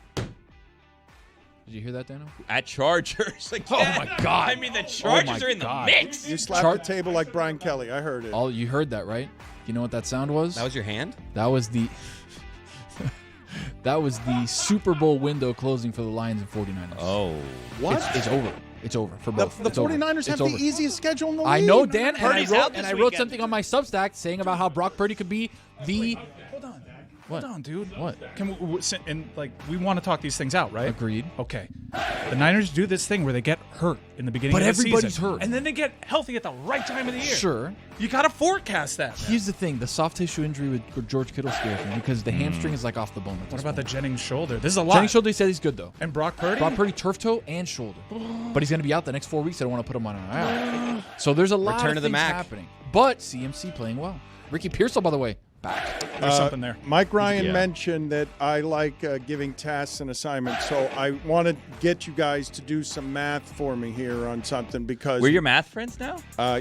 Did you hear that, Dano? At Chargers. Again. Oh my God! I mean, the Chargers are in the God. mix. You slapped the table like Brian Kelly. I heard it. All you heard that, right? You know what that sound was? That was your hand? That was the that was the Super Bowl window closing for the Lions and 49ers. Oh. What? It's over. It's over for The, both. the It's over. 49ers It's have over. the easiest schedule in the league. I know, Dan, and Purdy's out this I wrote weekend. something on my Substack saying about how Brock Purdy could be the. Hold on. What? Hold on, dude. What? Can we want to talk these things out, right? Agreed. Okay. The Niners do this thing where they get hurt in the beginning But of the season. everybody's hurt. And then they get healthy at the right time of the year. Sure. You got to forecast that. man. Here's the thing: the soft tissue injury with George Kittle scares me because the hamstring is like off the bone. What about the Jennings shoulder? This is a lot. Jennings shoulder? He said he's good though. And Brock Purdy? Brock Purdy turf toe and shoulder, but he's going to be out the next 4 weeks. I don't want to put him on an IR. So there's a lot Return of of the things Mac. happening. But CMC playing well. Ricky Pearsall, by the way, back. There's something there. Mike Ryan Yeah. mentioned that I like giving tasks and assignments, so I want to get you guys to do some math for me here on something because We're your math friends now?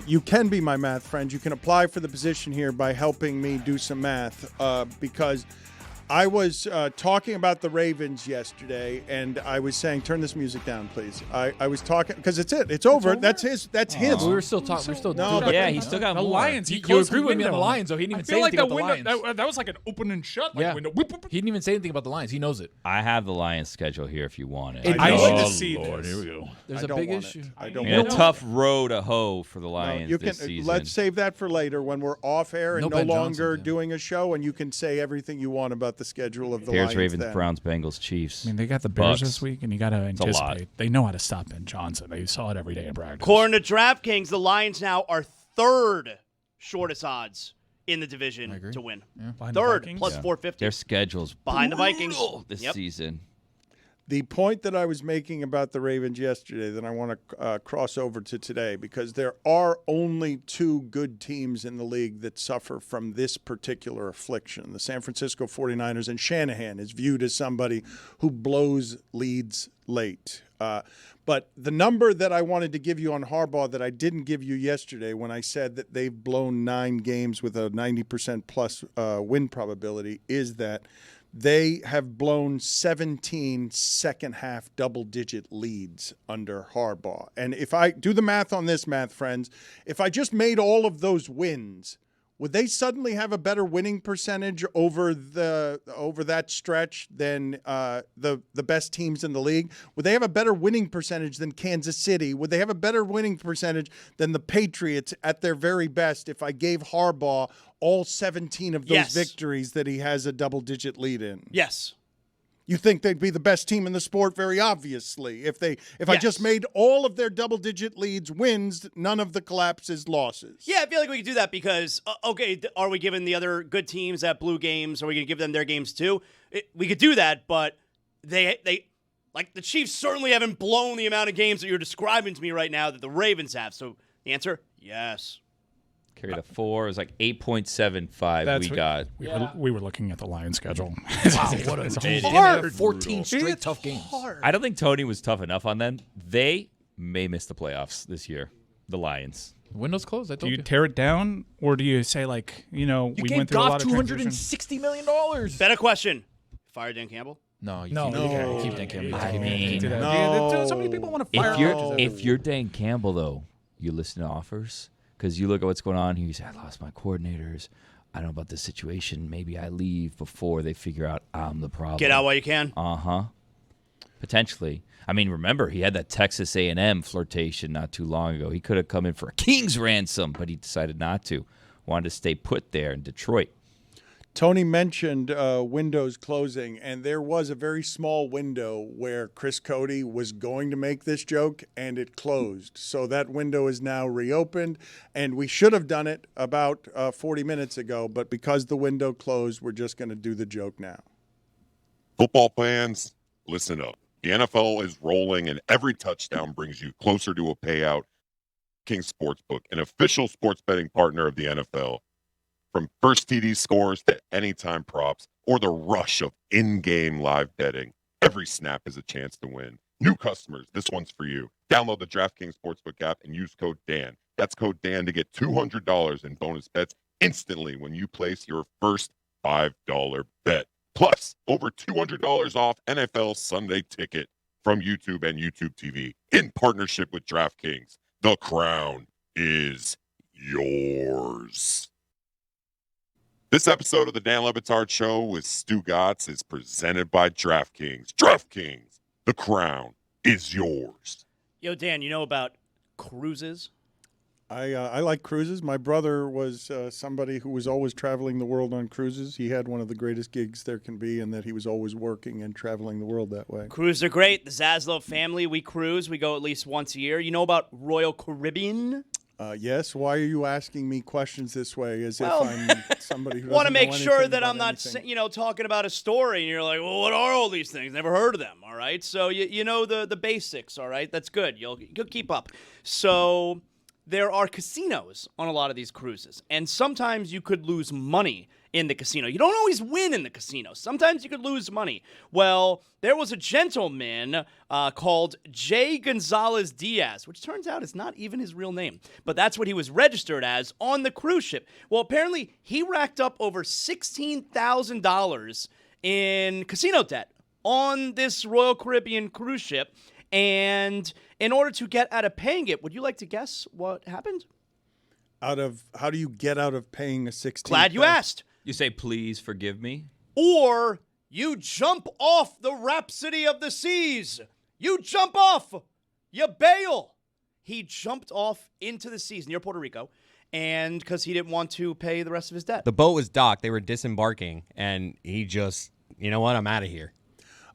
you can be my math friend. You can apply for the position here by helping me do some math because I was talking about the Ravens yesterday, and I was saying, turn this music down, please. I was talking because it's over. That's his. That's his. We were still talking. We're still No, doing but it. Yeah, he's still got The more. Lions. He You closed agree the with me on window. the Lions, though. He didn't even I say feel like anything that about the window. Lions. That was like an open and shut. Like Yeah. window. Whoop, whoop, whoop. He didn't even say anything about the Lions. He knows it. I have the Lions schedule here if you want it. I don't. need to Oh, see Lord, this. here we go. There's I a don't big want issue. it. I don't We got a want it. tough row to hoe for the No, Lions you this can. season. Let's save that for later when we're off air and No no Ben longer Johnson, yeah. doing a show, and you can say everything you want about the schedule of the Bears, Lions Ravens, then. Browns, Bengals, Chiefs. I mean, they got the Bears Bucks. this week, and you got to a lot. anticipate. They know how to stop Ben Johnson. They saw it every day in practice. According to DraftKings, the Lions now are third shortest odds in the division to win. Behind the Third, Vikings? plus Yeah. 450. Their schedule's Behind the Vikings this Yep. season. The point that I was making about the Ravens yesterday that I want to cross over to today, because there are only two good teams in the league that suffer from this particular affliction. The San Francisco 49ers, and Shanahan is viewed as somebody who blows leads late. But the number that I wanted to give you on Harbaugh that I didn't give you yesterday when I said that they've blown 9 games with a 90% plus win probability is that they have blown 17 second-half double-digit leads under Harbaugh. And if I do the math on this, math friends, if I just made all of those wins, would they suddenly have a better winning percentage over that stretch than the best teams in the league? Would they have a better winning percentage than Kansas City? Would they have a better winning percentage than the Patriots at their very best if I gave Harbaugh all 17 of those Yes. victories that he has a double-digit lead in? Yes. You think they'd be the best team in the sport? Very obviously. If I just made all of their double-digit leads wins, none of the collapses losses. Yeah, I feel like we could do that because, okay, are we giving the other good teams that blew games? Are we going to give them their games too? We could do that, but they like the Chiefs certainly haven't blown the amount of games that you're describing to me right now that the Ravens have. So the answer, yes. Carried a 4. It was like 8.75 we got. We were looking at the Lions schedule. Wow, what a It's they hard. have 14 straight tough games. I don't think Tony was tough enough on them. They may miss the playoffs this year, the Lions. Windows closed. I Do told you you. tear it down, or do you say, like, we gave went through a Goff lot of transition? $260 million. Better question. Fire Dan Campbell? No, you No, can't. no. Keep Dan Campbell. I mean, Do that. No. So many people want to fire if you're Dan Campbell, though, you listen to offers because you look at what's going on here. You say, I lost my coordinators. I don't know about this situation. Maybe I leave before they figure out I'm the problem. Get out while you can. Uh-huh. Potentially. I mean, remember, he had that Texas A&M flirtation not too long ago. He could have come in for a king's ransom, but he decided not to. Wanted to stay put there in Detroit. Tony mentioned windows closing, and there was a very small window where Chris Cody was going to make this joke, and it closed. So that window is now reopened, and we should have done it about 40 minutes ago, but because the window closed, we're just going to do the joke now. Football fans, listen up. The NFL is rolling, and every touchdown brings you closer to a payout. King Sportsbook, an official sports betting partner of the NFL. From first TD scores to anytime props or the rush of in-game live betting, every snap is a chance to win. New customers, this one's for you. Download the DraftKings Sportsbook app and use code DAN. That's code DAN to get $200 in bonus bets instantly when you place your first $5 bet. Plus, over $200 off NFL Sunday Ticket from YouTube and YouTube TV in partnership with DraftKings. The crown is yours. This episode of the Dan Le Batard Show with Stugotz is presented by DraftKings. DraftKings, the crown is yours. Yo, Dan, you know about cruises? I like cruises. My brother was somebody who was always traveling the world on cruises. He had one of the greatest gigs there can be, in that he was always working and traveling the world that way. Cruises are great. The Zaslow family, we cruise. We go at least once a year. You know about Royal Caribbean? Yes. Why are you asking me questions this way, as Well, if I'm somebody who Want to doesn't make know sure anything that about I'm not, anything? talking about a story, and you're like, well, what are all these things? Never heard of them. All right, so you know the basics. All right, that's good. You'll keep up. So there are casinos on a lot of these cruises, and sometimes you could lose money in the casino. You don't always win in the casino. Sometimes you could lose money. Well, there was a gentleman called Jay Gonzalez Diaz, which turns out is not even his real name, but that's what he was registered as on the cruise ship. Well, apparently he racked up over $16,000 in casino debt on this Royal Caribbean cruise ship. And in order to get out of paying it, would you like to guess what happened? How do you get out of paying a 16? Glad you asked. You say, please forgive me? Or you jump off the Rhapsody of the Seas. You jump off. You bail. He jumped off into the seas near Puerto Rico, and because he didn't want to pay the rest of his debt. The boat was docked. They were disembarking, and he just you know what? I'm out of here.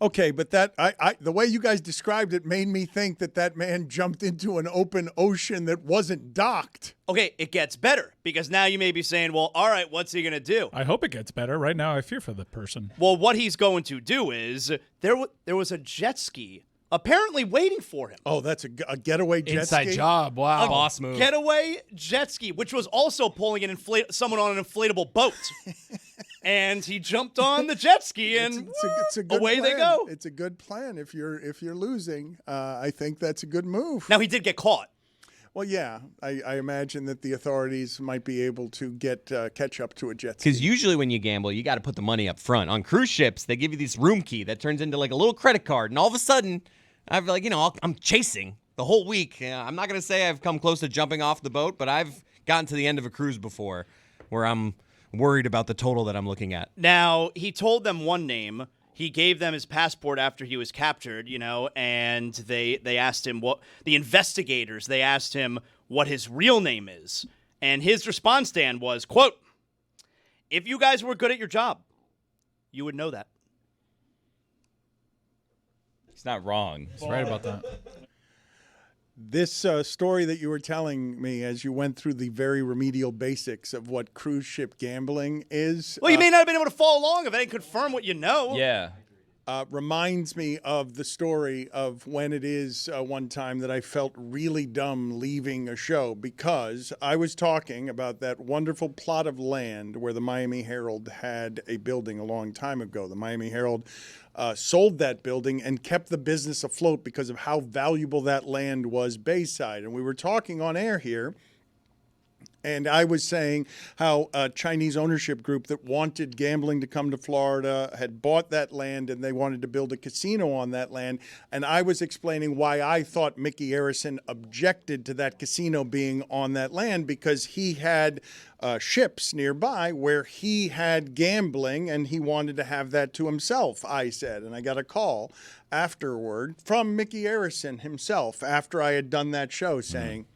Okay, but that the way you guys described it made me think that man jumped into an open ocean that wasn't docked. Okay, it gets better because now you may be saying, well, all right, what's he going to do? I hope it gets better. Right now, I fear for the person. Well, what he's going to do is there was a jet ski apparently waiting for him. Oh, that's a getaway jet ski? Inside job. Wow. Boss move. Getaway jet ski, which was also pulling someone on an inflatable boat. And he jumped on the jet ski, and it's a good away plan. they go. It's a good plan if you're losing. I think that's a good move. Now, he did get caught. Well, yeah, I imagine that the authorities might be able to catch up to a jet ski. Because usually when you gamble, you got to put the money up front. On cruise ships, they give you this room key that turns into like a little credit card, and all of a sudden, I'm chasing the whole week. I'm not going to say I've come close to jumping off the boat, but I've gotten to the end of a cruise before where I'm worried about the total that I'm looking at. Now, he told them one name. He gave them his passport after he was captured, and they asked him the investigators, they asked him what his real name is. And his response, Dan, was, quote, "If you guys were good at your job, you would know that." He's not wrong. He's right about that. This story that you were telling me as you went through the very remedial basics of what cruise ship gambling is. Well, you may not have been able to follow along if I didn't confirm what you know. Yeah. Reminds me of the story of when it is one time that I felt really dumb leaving a show because I was talking about that wonderful plot of land where the Miami Herald had a building a long time ago. The Miami Herald sold that building and kept the business afloat because of how valuable that land was Bayside. And we were talking on air here. And I was saying how a Chinese ownership group that wanted gambling to come to Florida had bought that land and they wanted to build a casino on that land. And I was explaining why I thought Mickey Arison objected to that casino being on that land because he had ships nearby where he had gambling and he wanted to have that to himself, I said. And I got a call afterward from Mickey Arison himself after I had done that show saying,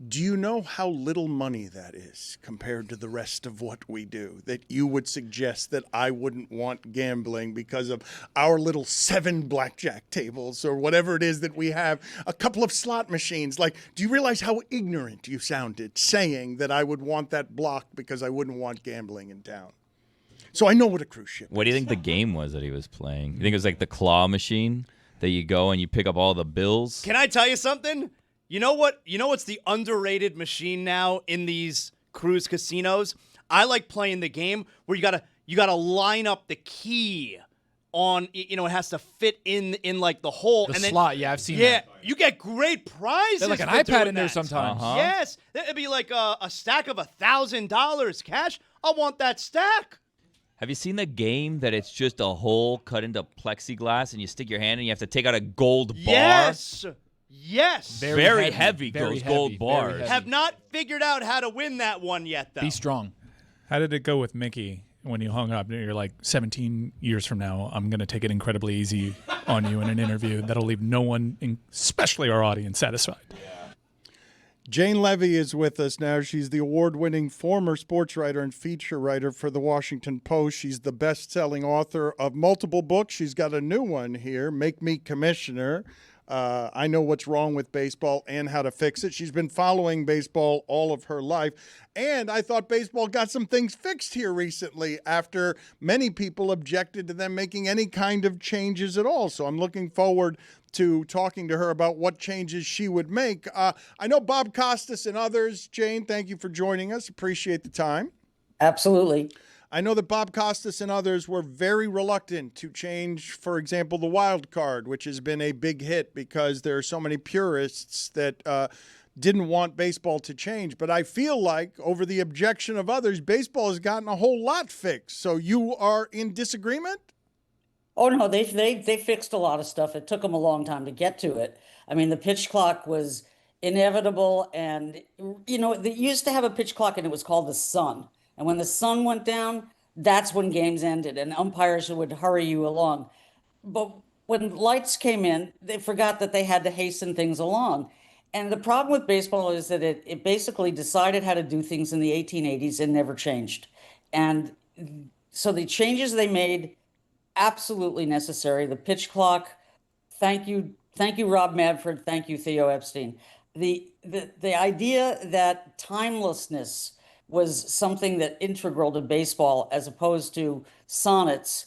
do you know how little money that is compared to the rest of what we do? That you would suggest that I wouldn't want gambling because of our little 7 blackjack tables or whatever it is that we have, a couple of slot machines. Like, do you realize how ignorant you sounded saying that I would want that blocked because I wouldn't want gambling in town? So I know what a cruise ship is. What do you think the game was that he was playing? You think it was like the claw machine that you go and you pick up all the bills? Can I tell you something? You know what? You know what's the underrated machine now in these cruise casinos? I like playing the game where you gotta line up the key on. It has to fit in like the hole. The and then, slot, yeah, I've seen that. Yeah, you get great prizes. There's like an for iPad doing in there that. sometimes. Yes, it'd be like a stack of $1,000 cash. I want that stack. Have you seen the game that it's just a hole cut into plexiglass and you stick your hand and you have to take out a gold bar? Yes. Very heavy, those gold bars. Have not figured out how to win that one yet, though. Be strong. How did it go with Mickey when you hung up? You're like, 17 years from now, I'm going to take it incredibly easy on you in an interview. That'll leave no one, especially our audience, satisfied. Jane Levy is with us now. She's the award-winning former sports writer and feature writer for The Washington Post. She's the best-selling author of multiple books. She's got a new one here, Make Me Commissioner. I Know What's Wrong with Baseball and How to Fix It. She's been following baseball all of her life. And I thought baseball got some things fixed here recently after many people objected to them making any kind of changes at all. So I'm looking forward to talking to her about what changes she would make. I know Bob Costas and others. Jane, thank you for joining us. Appreciate the time. Absolutely. I know that Bob Costas and others were very reluctant to change, for example, the wild card, which has been a big hit because there are so many purists that didn't want baseball to change. But I feel like over the objection of others, baseball has gotten a whole lot fixed. So you are in disagreement? Oh, no, they fixed a lot of stuff. It took them a long time to get to it. I mean, the pitch clock was inevitable. And, they used to have a pitch clock and it was called the sun. And when the sun went down, that's when games ended and umpires would hurry you along. But when lights came in, they forgot that they had to hasten things along. And the problem with baseball is that it basically decided how to do things in the 1880s and never changed. And so the changes they made absolutely necessary. The pitch clock. Thank you, Rob Manfred. Thank you, Theo Epstein. The idea that timelessness was something that integral to baseball as opposed to sonnets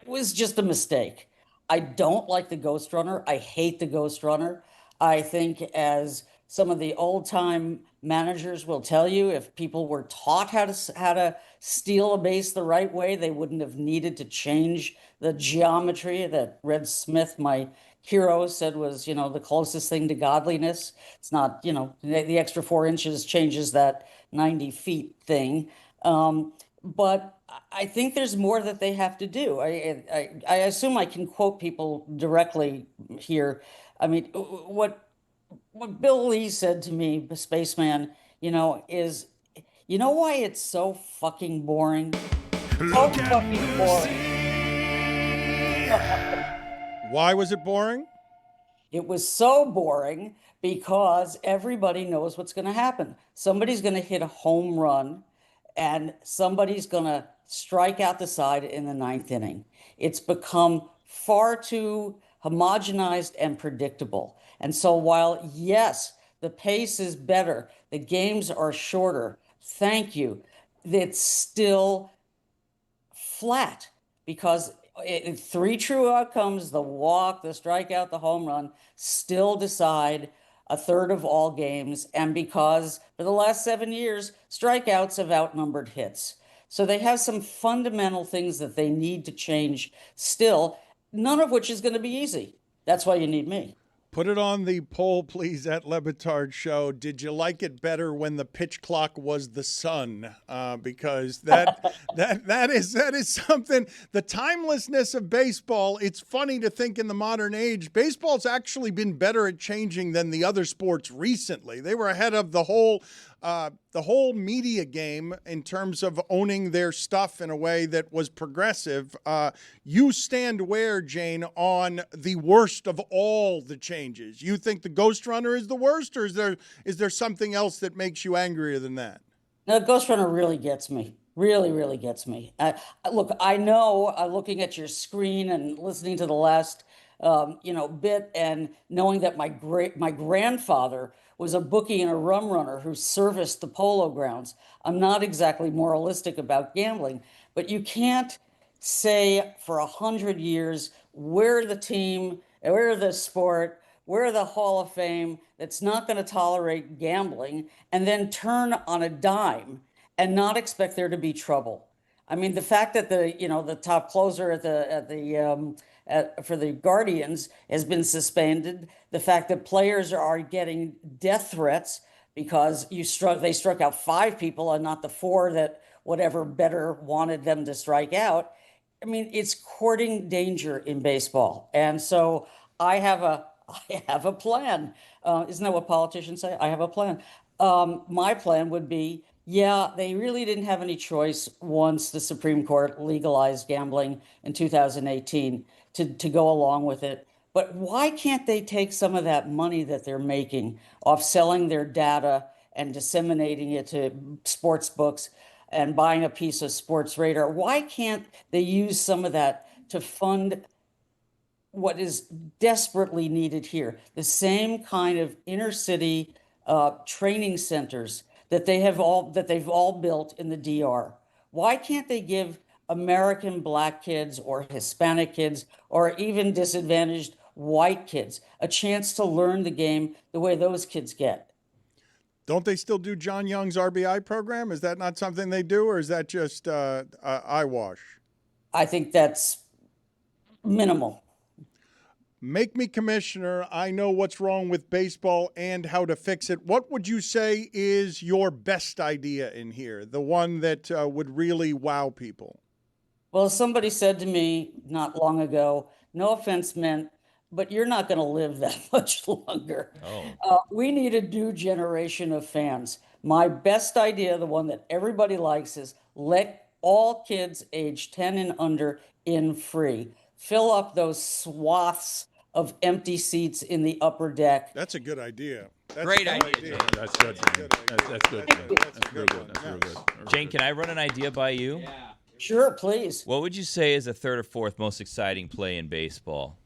was just a mistake. I don't like the Ghost Runner. I hate the Ghost Runner. I think, as some of the old-time managers will tell you, if people were taught how to steal a base the right way, they wouldn't have needed to change the geometry that Red Smith, my hero, said was, the closest thing to godliness. It's not, the extra 4 inches changes that 90 feet thing. But I think there's more that they have to do. I assume I can quote people directly here. I mean, what Bill Lee said to me, Spaceman, is, why it's so fucking boring? So fucking boring. Why was it boring? It was so boring because everybody knows what's going to happen. Somebody's going to hit a home run and somebody's going to strike out the side in the 9th inning. It's become far too homogenized and predictable. And so while, yes, the pace is better, the games are shorter, thank you, it's still flat because 3 true outcomes, the walk, the strikeout, the home run, still decide a third of all games. And because for the last 7 years, strikeouts have outnumbered hits. So they have some fundamental things that they need to change still, none of which is going to be easy. That's why you need me. Put it on the poll, please, at Le Batard Show. Did you like it better when the pitch clock was the sun? Because that is something. The timelessness of baseball. It's funny to think in the modern age, baseball's actually been better at changing than the other sports recently. They were ahead of the whole media game in terms of owning their stuff in a way that was progressive. You stand where, Jane, on the worst of all the changes? You think the Ghost Runner is the worst, or is there something else that makes you angrier than that? No, Ghost Runner really gets me. Really, really gets me. Look, I know, looking at your screen and listening to the last bit, and knowing that my grandfather was a bookie and a rum runner who serviced the polo grounds. I'm not exactly moralistic about gambling, but you can't say for 100 years, we're the team, we're the sport, we're the Hall of Fame that's not going to tolerate gambling, and then turn on a dime and not expect there to be trouble. I mean, the fact that the top closer for the Guardians has been suspended, the fact that players are getting death threats because they struck out 5 people and not the 4 that whatever better wanted them to strike out. I mean, it's courting danger in baseball. And so I have a plan. Isn't that what politicians say? I have a plan. My plan would be, they really didn't have any choice once the Supreme Court legalized gambling in 2018 to go along with it. But why can't they take some of that money that they're making off selling their data and disseminating it to sports books and buying a piece of Sports Radar? Why can't they use some of that to fund what is desperately needed here? The same kind of inner city training centers that they've all built in the DR. Why can't they give American Black kids or Hispanic kids or even disadvantaged white kids a chance to learn the game the way those kids get? Don't they still do John Young's RBI program? Is that not something they do, or is that just eyewash? I think that's minimal. Make me commissioner. I know what's wrong with baseball and how to fix it. What would you say is your best idea in here? The one that would really wow people? Well, somebody said to me not long ago, no offense meant, but you're not going to live that much longer. We need a new generation of fans. My best idea, the one that everybody likes, is let all kids age 10 and under in free. Fill up those swaths of empty seats in the upper deck. That's a good idea. Great idea. That's good. That's good. That's real good. That's real good. Jane, can I run an idea by you? Yeah. Sure, please. What would you say is the third or fourth most exciting play in baseball?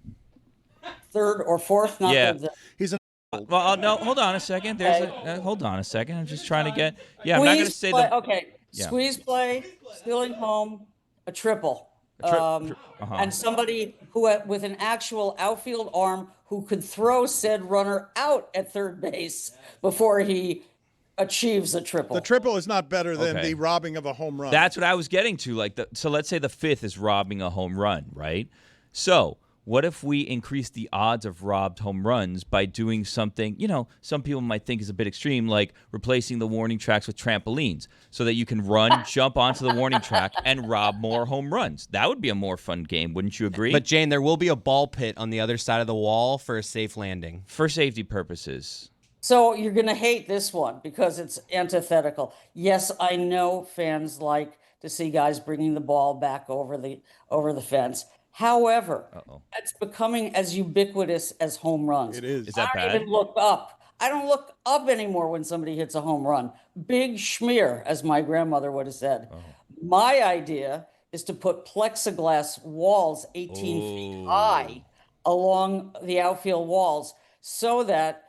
Third or fourth? Not Yeah. He's a. Well, no, hold on a second. Hold on a second. I'm just trying to get. Yeah, I'm not going to say play, the. Okay, Yeah. squeeze play, stealing home, a triple. Uh-huh. And somebody who with an actual outfield arm who could throw said runner out at third base before he achieves a triple. The triple is not better than Okay. the robbing of a home run. That's what I was getting to. So let's say the fifth is robbing a home run, right? So what if we increase the odds of robbed home runs by doing something, some people might think is a bit extreme, like replacing the warning tracks with trampolines so that you can run, jump onto the warning track, and rob more home runs. That would be a more fun game, wouldn't you agree? But, Jane, there will be a ball pit on the other side of the wall for a safe landing. For safety purposes. So you're going to hate this one because it's antithetical. Yes, I know fans like to see guys bringing the ball back over the fence. However, it's becoming as ubiquitous as home runs. It is. Is that I don't bad? even look up. I don't look up anymore when somebody hits a home run. Big schmear, as my grandmother would have said. My idea is to put plexiglass walls 18 feet high along the outfield walls so that,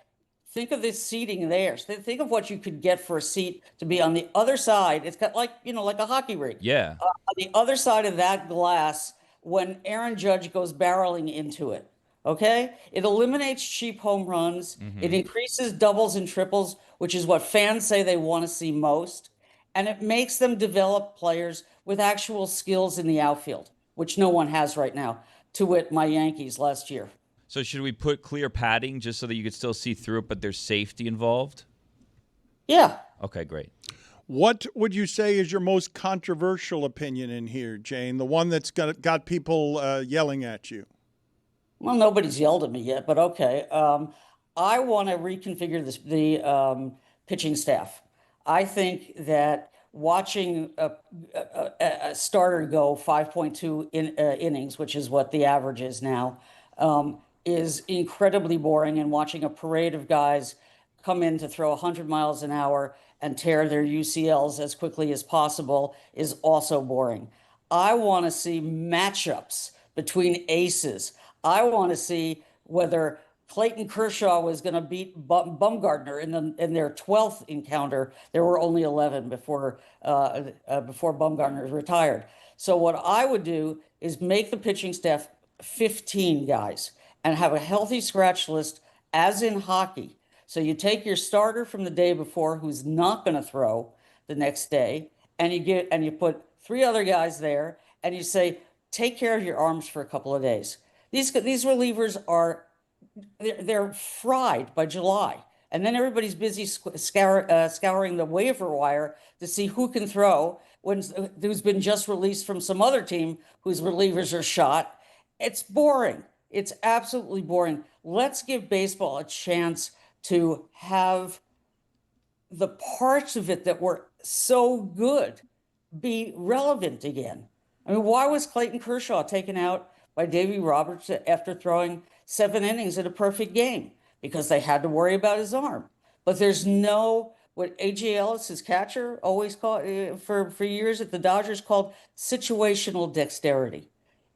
think of this seating there. Think of what you could get for a seat to be on the other side. It's got like a hockey rink. Yeah. On the other side of that glass when Aaron Judge goes barreling into it. Okay? It eliminates cheap home runs. It increases doubles and triples, which is what fans say they want to see most. And it makes them develop players with actual skills in the outfield, which no one has right now, to wit, my Yankees last year. So should we put clear padding just so that you could still see through it, but there's safety involved? Yeah. Okay, great. What would you say is your most controversial opinion in here, Jane? The one that's got people yelling at you? Well, nobody's yelled at me yet, but okay. I want to reconfigure the pitching staff. I think that watching a starter go 5.2 innings, which is what the average is now, is incredibly boring, and watching a parade of guys come in to throw 100 miles an hour and tear their UCLs as quickly as possible is also boring. I want to see matchups between aces. I want to see whether Clayton Kershaw was going to beat Bumgarner in their 12th encounter. There were only 11 before Bumgarner retired. So what I would do is make the pitching staff 15 guys and have a healthy scratch list, as in hockey. So you take your starter from the day before who's not going to throw the next day, and you put 3 other guys there, and you say, take care of your arms for a couple of days. These relievers they're fried by July, and then everybody's busy scouring the waiver wire to see who can throw who's been just released from some other team whose relievers are shot. It's boring. It's absolutely boring. Let's give baseball a chance to have the parts of it that were so good be relevant again. I mean, why was Clayton Kershaw taken out by Davey Roberts after throwing 7 innings in a perfect game? Because they had to worry about his arm. But there's what A.J. Ellis, his catcher, always called for years at the Dodgers, called situational dexterity.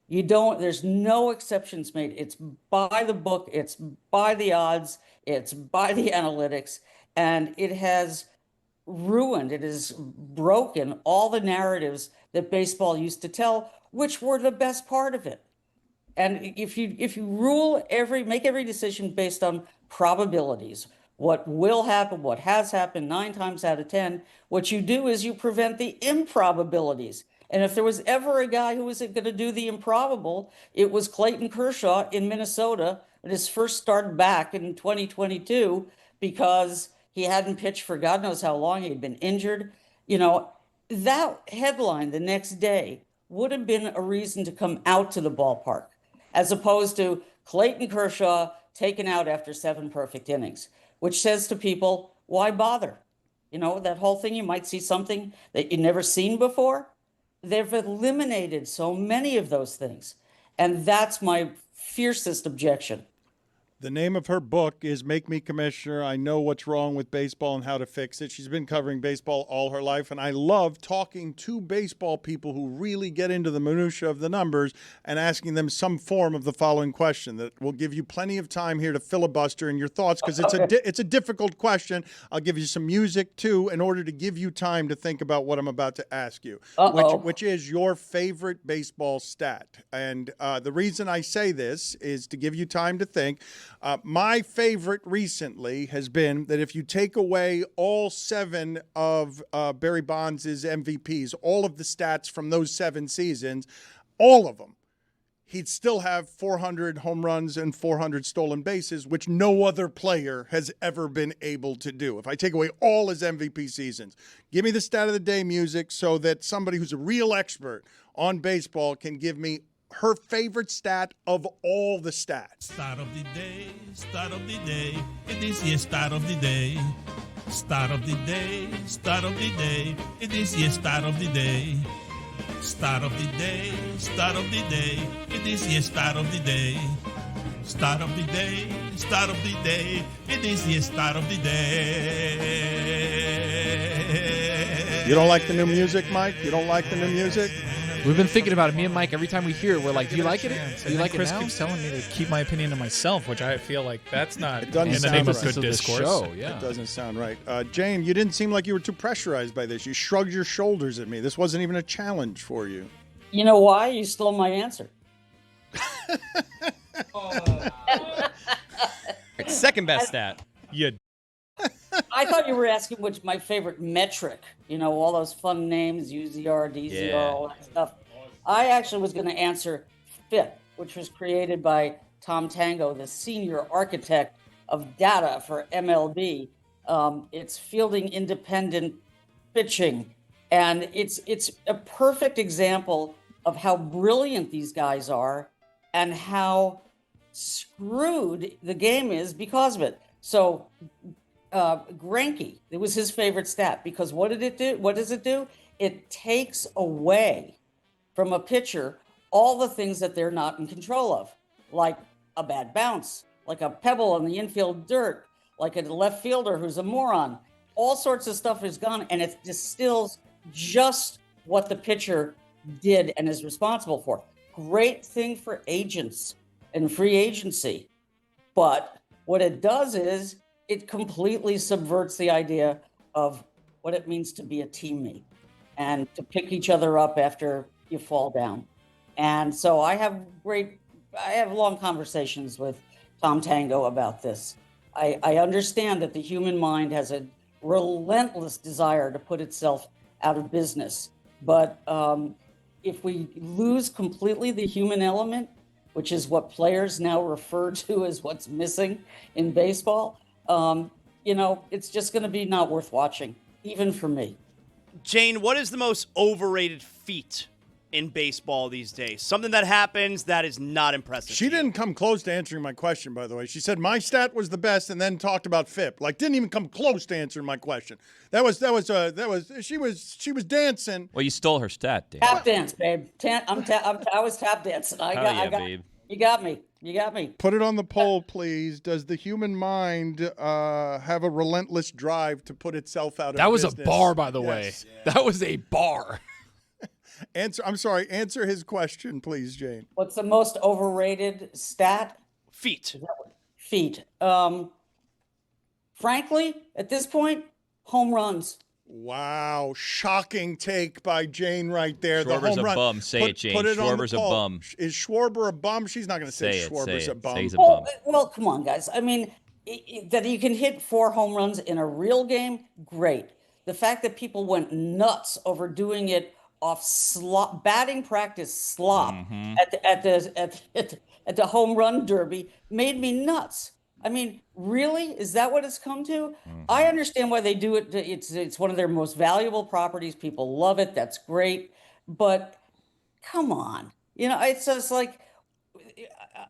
There's no exceptions made. It's by the book, it's by the odds, it's by the analytics, and it has ruined, it has broken all the narratives that baseball used to tell, which were the best part of it. And if you make every decision based on probabilities, what will happen, what has happened 9 times out of 10, what you do is you prevent the improbabilities. And if there was ever a guy who was going to do the improbable, it was Clayton Kershaw in Minnesota at his first start back in 2022, because he hadn't pitched for God knows how long. He'd been injured. That headline the next day would have been a reason to come out to the ballpark, as opposed to Clayton Kershaw taken out after 7 perfect innings, which says to people, why bother? That whole thing, you might see something that you've never seen before. They've eliminated so many of those things. And that's my fiercest objection. The name of her book is Make Me Commissioner. I Know What's Wrong with Baseball and How to Fix It. She's been covering baseball all her life, and I love talking to baseball people who really get into the minutia of the numbers and asking them some form of the following question that will give you plenty of time here to filibuster in your thoughts, because it's a difficult question. I'll give you some music, too, in order to give you time to think about what I'm about to ask you, which is your favorite baseball stat. And the reason I say this is to give you time to think. My favorite recently has been that if you take away all 7 of Barry Bonds' MVPs, all of the stats from those 7 seasons, all of them, he'd still have 400 home runs and 400 stolen bases, which no other player has ever been able to do. If I take away all his MVP seasons, give me the stat of the day music so that somebody who's a real expert on baseball can give me her favorite stat of all the stats. Start of the day, start of the day. It is the start of the day. Start of the day, start of the day. It is the start of the day. Start of the day, start of the day. It is the start of the day. Start of the day, start of the day. It is the start of the day. You don't like the new music, Mike? You don't like the new music? We've been thinking about it. Me and Mike, every time we hear it, we're like, do you like it? Do you like Chris it now? keeps telling me to keep my opinion to myself, which I feel like that's not It doesn't in the sound name of right. good discourse. It doesn't sound right. Jane, you didn't seem like you were too pressurized by this. You shrugged your shoulders at me. This wasn't even a challenge for you. You know why? You stole my answer. Second best stat. Yeah. I thought you were asking which my favorite metric. You know, all those fun names, UZR, DZR, all that stuff. I actually was going to answer FIP, which was created by Tom Tango, the senior architect of data for MLB. It's fielding independent pitching. And it's a perfect example of how brilliant these guys are and how screwed the game is because of it. So Greinke, it was his favorite stat because what did it do? What does it do? It takes away from a pitcher all the things that they're not in control of, like a bad bounce, like a pebble in the infield dirt, like a left fielder who's a moron. All sorts of stuff is gone, and it distills just what the pitcher did and is responsible for. Great thing for agents and free agency. But what it does is it completely subverts the idea of what it means to be a teammate and to pick each other up after you fall down. And so I have long conversations with Tom Tango about this. I understand that the human mind has a relentless desire to put itself out of business. But if we lose completely the human element, which is what players now refer to as what's missing in baseball, it's just going to be not worth watching, even for me. Jane, what is the most overrated feat in baseball these days? Something that happens that is not impressive. She didn't come close to answering my question, by the way. She said my stat was the best and then talked about FIP. Like, didn't even come close to answering my question. She was dancing. Well, you stole her stat, Dan. Tap dance, babe. I was tap dancing. Babe. You got me. You got me. Put it on the poll, please. Does the human mind have a relentless drive to put itself out of That was business? a bar, by the way. That was a bar. Answer his question, please, Jane. What's the most overrated stat? Feet. Feet. Frankly, at this point, home runs. Wow, shocking take by Jane right there. Schwarber's the home a run. bum. Say it, Jane. Schwarber's a bum. Is Schwarber a bum? She's not going to say Schwarber's a bum. Say he's a bum. Well, come on, guys. I mean, that you can hit 4 home runs in a real game, great. The fact that people went nuts over doing it off batting practice slop at the home run derby made me nuts. I mean, really? Is that what it's come to? I understand why they do it. It's one of their most valuable properties. People love it. That's great. But come on. It's just like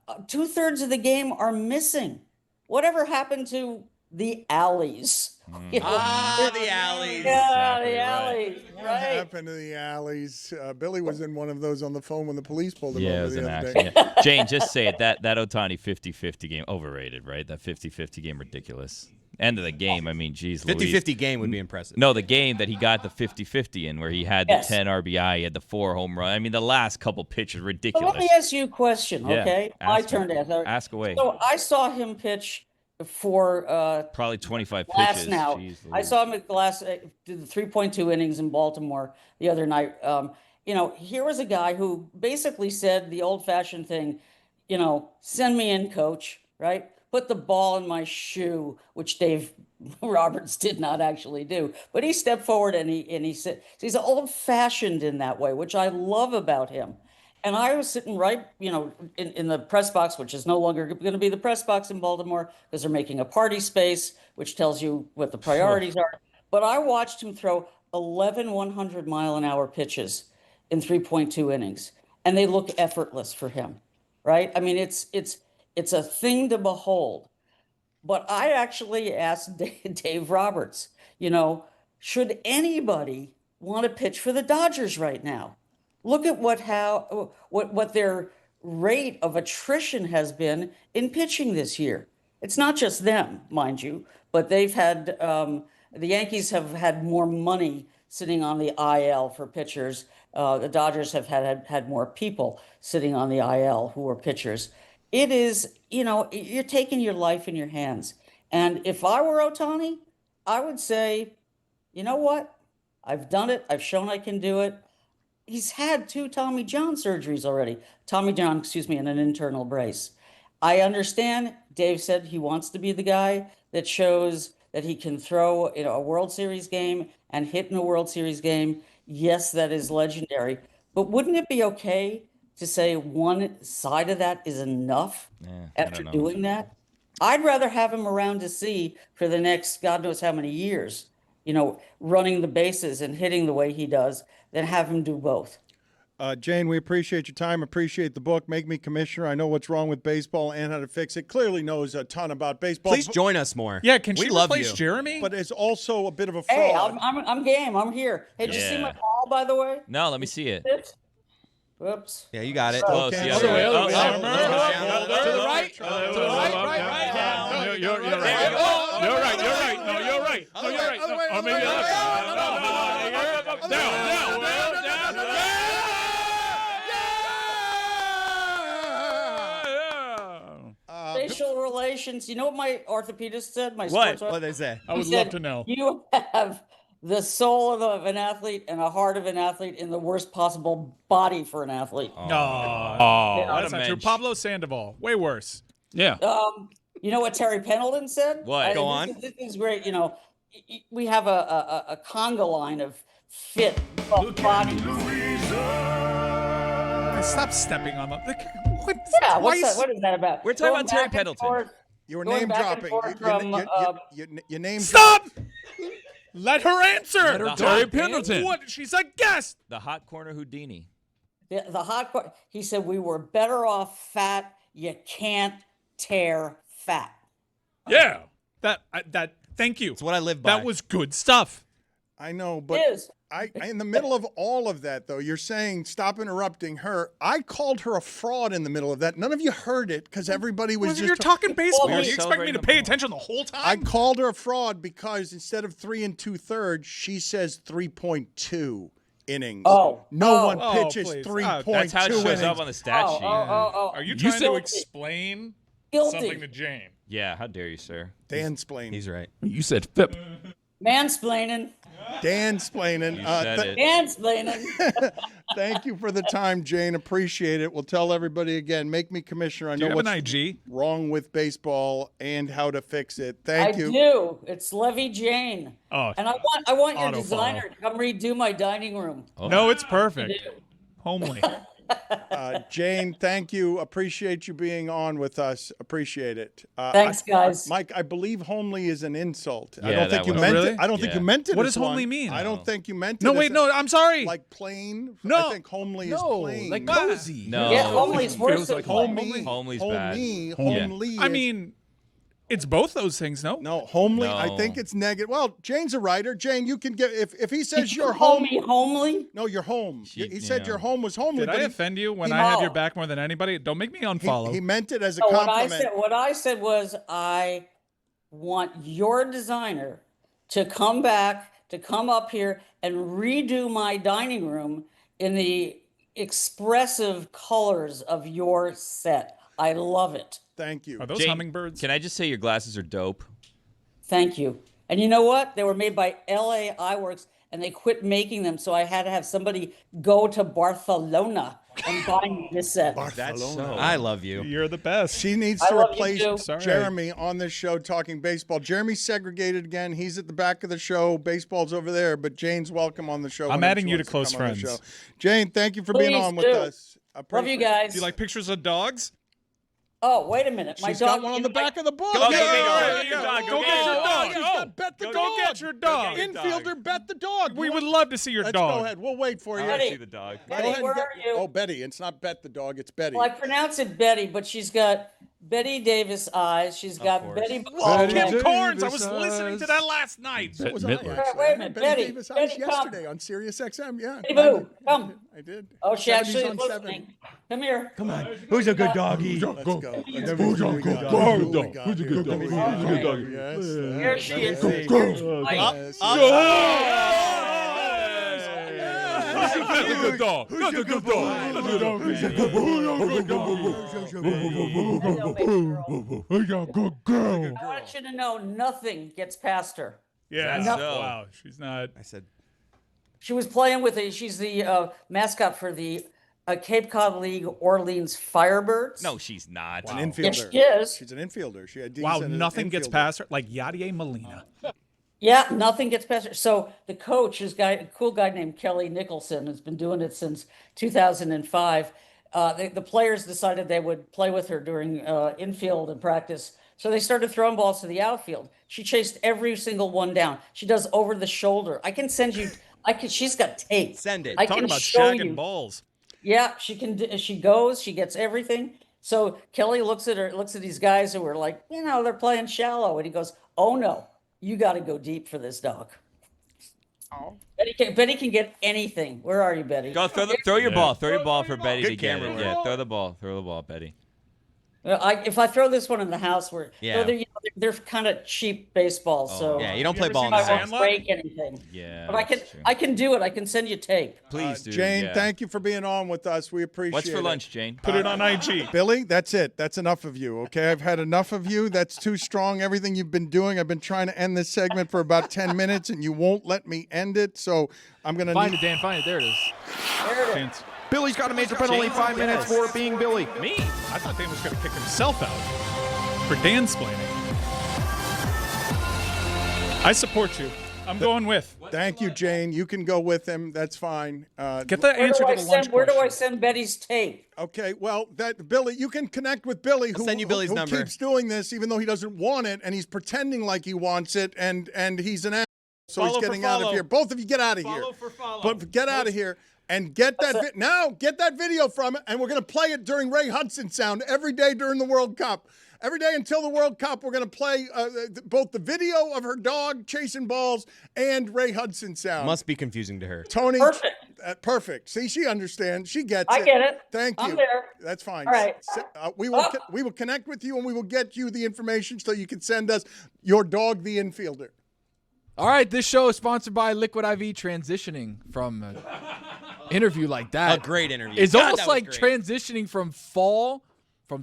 2/3 of the game are missing. Whatever happened to the alleys? You know, the alleys. Yeah, Exactly the right. alleys. What Right. happened to the alleys? Billy was in one of those on the phone when the police pulled him Yeah, it over was an the other accident. day. Jane, just say it. That Ohtani 50-50 game, overrated, right? That 50-50 game, ridiculous. End of the game, I mean, geez, 50-50 game would be impressive. No, the game that he got the 50-50 in, where he had Yes. the 10 RBI, he had the 4 home run. I mean, the last couple pitches, But ridiculous. let me ask you a question, Yeah, okay? My ask turn me. to ask. Ask away. So I saw him pitch for Probably 25 Glass pitches. now. Jeez I Louise. saw him at Glass, did the 3.2 innings in Baltimore the other night. You know, here was a guy who basically said the old-fashioned thing, you know, send me in, coach, right? Put the ball in my shoe, which Dave Roberts did not actually do. But he stepped forward and he said, he's old-fashioned in that way, which I love about him. And I was sitting right, you know, in the press box, which is no longer going to be the press box in Baltimore because they're making a party space, which tells you what the priorities are. But I watched him throw 11 100-mile-an-hour pitches in 3.2 innings, and they look effortless for him, right? I mean, it's a thing to behold. But I actually asked Dave Roberts, you know, should anybody want to pitch for the Dodgers right now? Look at what their rate of attrition has been in pitching this year. It's not just them, mind you, but they've had the Yankees have had more money sitting on the IL for pitchers. The Dodgers have had more people sitting on the IL who are pitchers. It is, you know, you're taking your life in your hands. And if I were Ohtani, I would say, you know what? I've done it. I've shown I can do it. He's had 2 Tommy John surgeries already. Tommy John, in an internal brace. I understand. Dave said he wants to be the guy that shows that he can throw in a World Series game and hit in a World Series game. Yes, that is legendary. But wouldn't it be okay to say one side of that is enough after doing that? I'd rather have him around to see for the next God knows how many years, you know, running the bases and hitting the way he does, than have him do both. Jane, we appreciate your time, appreciate the book. Make Me Commissioner. I know what's wrong with baseball and how to fix it. Clearly knows a ton about baseball. Please join us more. Yeah, can we she love replace you. Jeremy? But it's also a bit of a fraud. Hey, I'm game. I'm here. Hey, did you see my ball, by the way? No, let me see it. Whoops. Yeah, you got it. Close. Okay. The other way. To the right. To the right. You're right. You're right. No, you're right. No, you're right. Or maybe down. Facial relations. You know what my orthopedist said? My What? sports What did they say? I would love to know. You have the soul of an athlete and a heart of an athlete in the worst possible body for an athlete. No, what that's a not true. mensch. Pablo Sandoval, way worse. Yeah. You know what Terry Pendleton said? What? Go on. This is great. You know, we have a conga line of fit bodies. Stop stepping on the. What? Yeah, Why what is that about? We're talking Going about Terry back and Pendleton. forth- You were going name back and dropping. forth from, Your name Stop! Let her answer. Let her Terry talk, Pendleton. What? She's a guest. The hot corner Houdini. The hot part. He said we were better off fat. You can't tear fat. Yeah. That. Thank you. It's what I live by. That was good stuff. I know, but Is. I in the middle of all of that, though, you're saying stop interrupting her. I called her a fraud in the middle of that. None of you heard it because everybody was just. You're talking baseball. Well, You expect me to pay attention the whole time? I called her a fraud because instead of 3 2/3, she says 3.2 innings. Oh. No one Oh, pitches please. 3.2 That's how it shows innings. up on the stat sheet. Are you trying to Guilty. explain Guilty. something to Jane? Yeah, how dare you, sir? Dansplaining. He's right. You said FIP. Mansplaining. Dansplaining. You said it. Mansplaining. Thank you for the time, Jane. Appreciate it. We'll tell everybody again. Make me commissioner. I Do know you have what's an IG? wrong with baseball and how to fix it. Thank you. I do. It's Levy Jane. Oh, And I want your Autofollow. designer to come redo my dining room. no, it's perfect. Homely. Jane, thank you. Appreciate you being on with us. Appreciate it. Thanks, guys. Mike, I believe homely is an insult. I Yeah, don't think that you was- meant really? it. I don't think Yeah. you meant it. What as does homely one. mean? I don't think you meant it. No, as wait, no, I'm sorry. like plain. No. I think homely is No, plain. like cozy. No. Yeah, homely's worse Feels than like plain. homely. Homely's homely. bad. Homely. I is- mean, It's both those things, no? No, homely. No. I think it's negative. Well, Jane's a writer. Jane, you can get if he says Did you're you call home. me homely? No, you're home. He said yeah. your home was homely. Did but I he- offend you when he- I have your back more than anybody? Don't make me unfollow. He meant it as a No, compliment. what I said was I want your designer to come up here and redo my dining room in the expressive colors of your set. I love it. Thank you. Are those Jane, hummingbirds? Can I just say your glasses are dope? Thank you. And you know what? They were made by LA Eyeworks, and they quit making them, so I had to have somebody go to Barcelona and buy me this set. That's I love you. You're the best. She needs I to love you replace too. Sorry. Jeremy on this show talking baseball. Jeremy's segregated again. He's at the back of the show. Baseball's over there, but Jane's welcome on the show. I'm whenever adding she you to wants close come on the friends. show. Jane, thank you for being Please on with do. us. Love you guys. Do you like pictures of dogs? Oh, wait a minute. My She's dog got one on the back of the book. Go get Yeah, your dog. Go get your dog. She's got Bet the Go Dog. get your dog. Infielder Bet the Dog. We would love to see your Let's dog. go ahead. We'll wait for you. Betty. See the dog. Go Betty, ahead and where get- are you? Oh, Betty. It's not Bet the Dog. It's Betty. Well, I pronounce it Betty, but she's got Betty Davis eyes. She's got Betty Ball. Kim Carnes. I was listening to that last night. So was I, Midler. actually. Wait a minute, Betty. Davis Betty, Eyes come. yesterday on Sirius XM. Yeah. Betty Boo, come. I did. Oh, she 70s actually on is 7. listening. Come here. Come on. Who's a good doggy? Let's go. Who's a good dog? Who's a good dog? Who's a good dog? Yes. Here she is. Yes. Who's a good dog? Who's a good dog? Who's a good girl? I want you to know nothing gets past her. Yeah. So- Wow. She's not. I said, She was playing with she's the mascot for the Cape Cod League Orleans Firebirds. No, she's not. An infielder. Yes, she is. She's an infielder. She had D's Wow. and an Nothing gets infielder. past her. Like Yadier Molina. Yeah, nothing gets past her. So the coach is a cool guy named Kelly Nicholson, has been doing it since 2005. The players decided they would play with her during infield and practice. So they started throwing balls to the outfield. She chased every single one down. She does over the shoulder. I can send you. She's got tape. send it. I Talking can about show shagging you. balls. Yeah, she can. She goes. She gets everything. So Kelly looks at these guys who are like, they're playing shallow, and he goes, "Oh no, you got to go deep for this dog." Oh. Betty can get anything. Where are you, Betty? Go throw your ball. Throw your ball for Betty Good to get camera it. work. Yeah, throw the ball. Throw the ball, Betty. If I throw this one in the house, Yeah. they're kind of cheap baseballs. So yeah, you don't play ever ball seen in the I the house. won't Sandlot? break anything. Yeah. But that's true. I can do it. I can send you tape. Please, dude. Jane, yeah. thank you for being on with us. We appreciate What's for it. lunch, Jane? Put it on IG. Billy, that's it. That's enough of you, okay? I've had enough of you. That's too strong. Everything you've been doing. I've been trying to end this segment for about 10 minutes, and you won't let me end it. So I'm going to Find it, Dan. Find it. There it is. There it is. Chance. Billy's got a major penalty, 5 minutes for being Billy. Me? I thought Dan was going to kick himself out for Dan-splaining. I support you. I'm going with. Thank you, Jane. You can go with him. That's fine. Get the answer to the lunch Where do I question. send Betty's tape? Okay, well, Billy, you can connect with Billy, who, send you Billy's who number. keeps doing this, even though he doesn't want it, and he's pretending like he wants it, and he's an ass, so Follow he's for getting out of follow. here. Both of you get out of here. Follow for follow. But get out of here and get that get that video from it, and we're gonna play it during Ray Hudson sound every day during the World Cup. Every day until the World Cup, we're going to play both the video of her dog chasing balls and Ray Hudson sound. Must be confusing to her. Tony, Perfect. Perfect. See, she understands. She gets it. I get it. Thank you. I'm there. That's fine. All right. We will connect with you, and we will get you the information so you can send us your dog, the infielder. All right, this show is sponsored by Liquid IV. Transitioning from an interview like that. A great interview. It's God, almost that was like great. transitioning from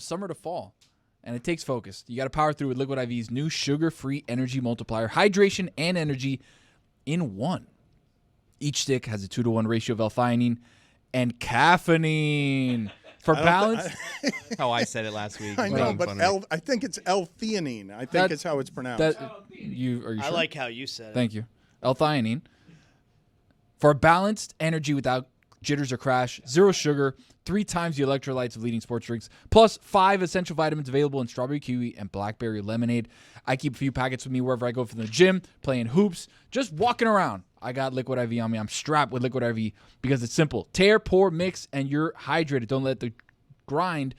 summer to fall. And it takes focus. You got to power through with Liquid IV's new sugar-free energy multiplier, hydration and energy in one. Each stick has a 2-to-1 ratio of L-theanine and caffeine for balance. How I said it last week. I know, but Funny. I think it's L-theanine. I think it's how it's pronounced. Are you I sure? like how you said it. Thank you. L-theanine. For balanced energy without jitters or crash, 0 sugar, 3 times the electrolytes of leading sports drinks, plus 5 essential vitamins available in strawberry kiwi and blackberry lemonade. I keep a few packets with me wherever I go from the gym, playing hoops, just walking around. I got Liquid IV on me. I'm strapped with Liquid IV because it's simple. Tear, pour, mix, and you're hydrated. Don't let the grind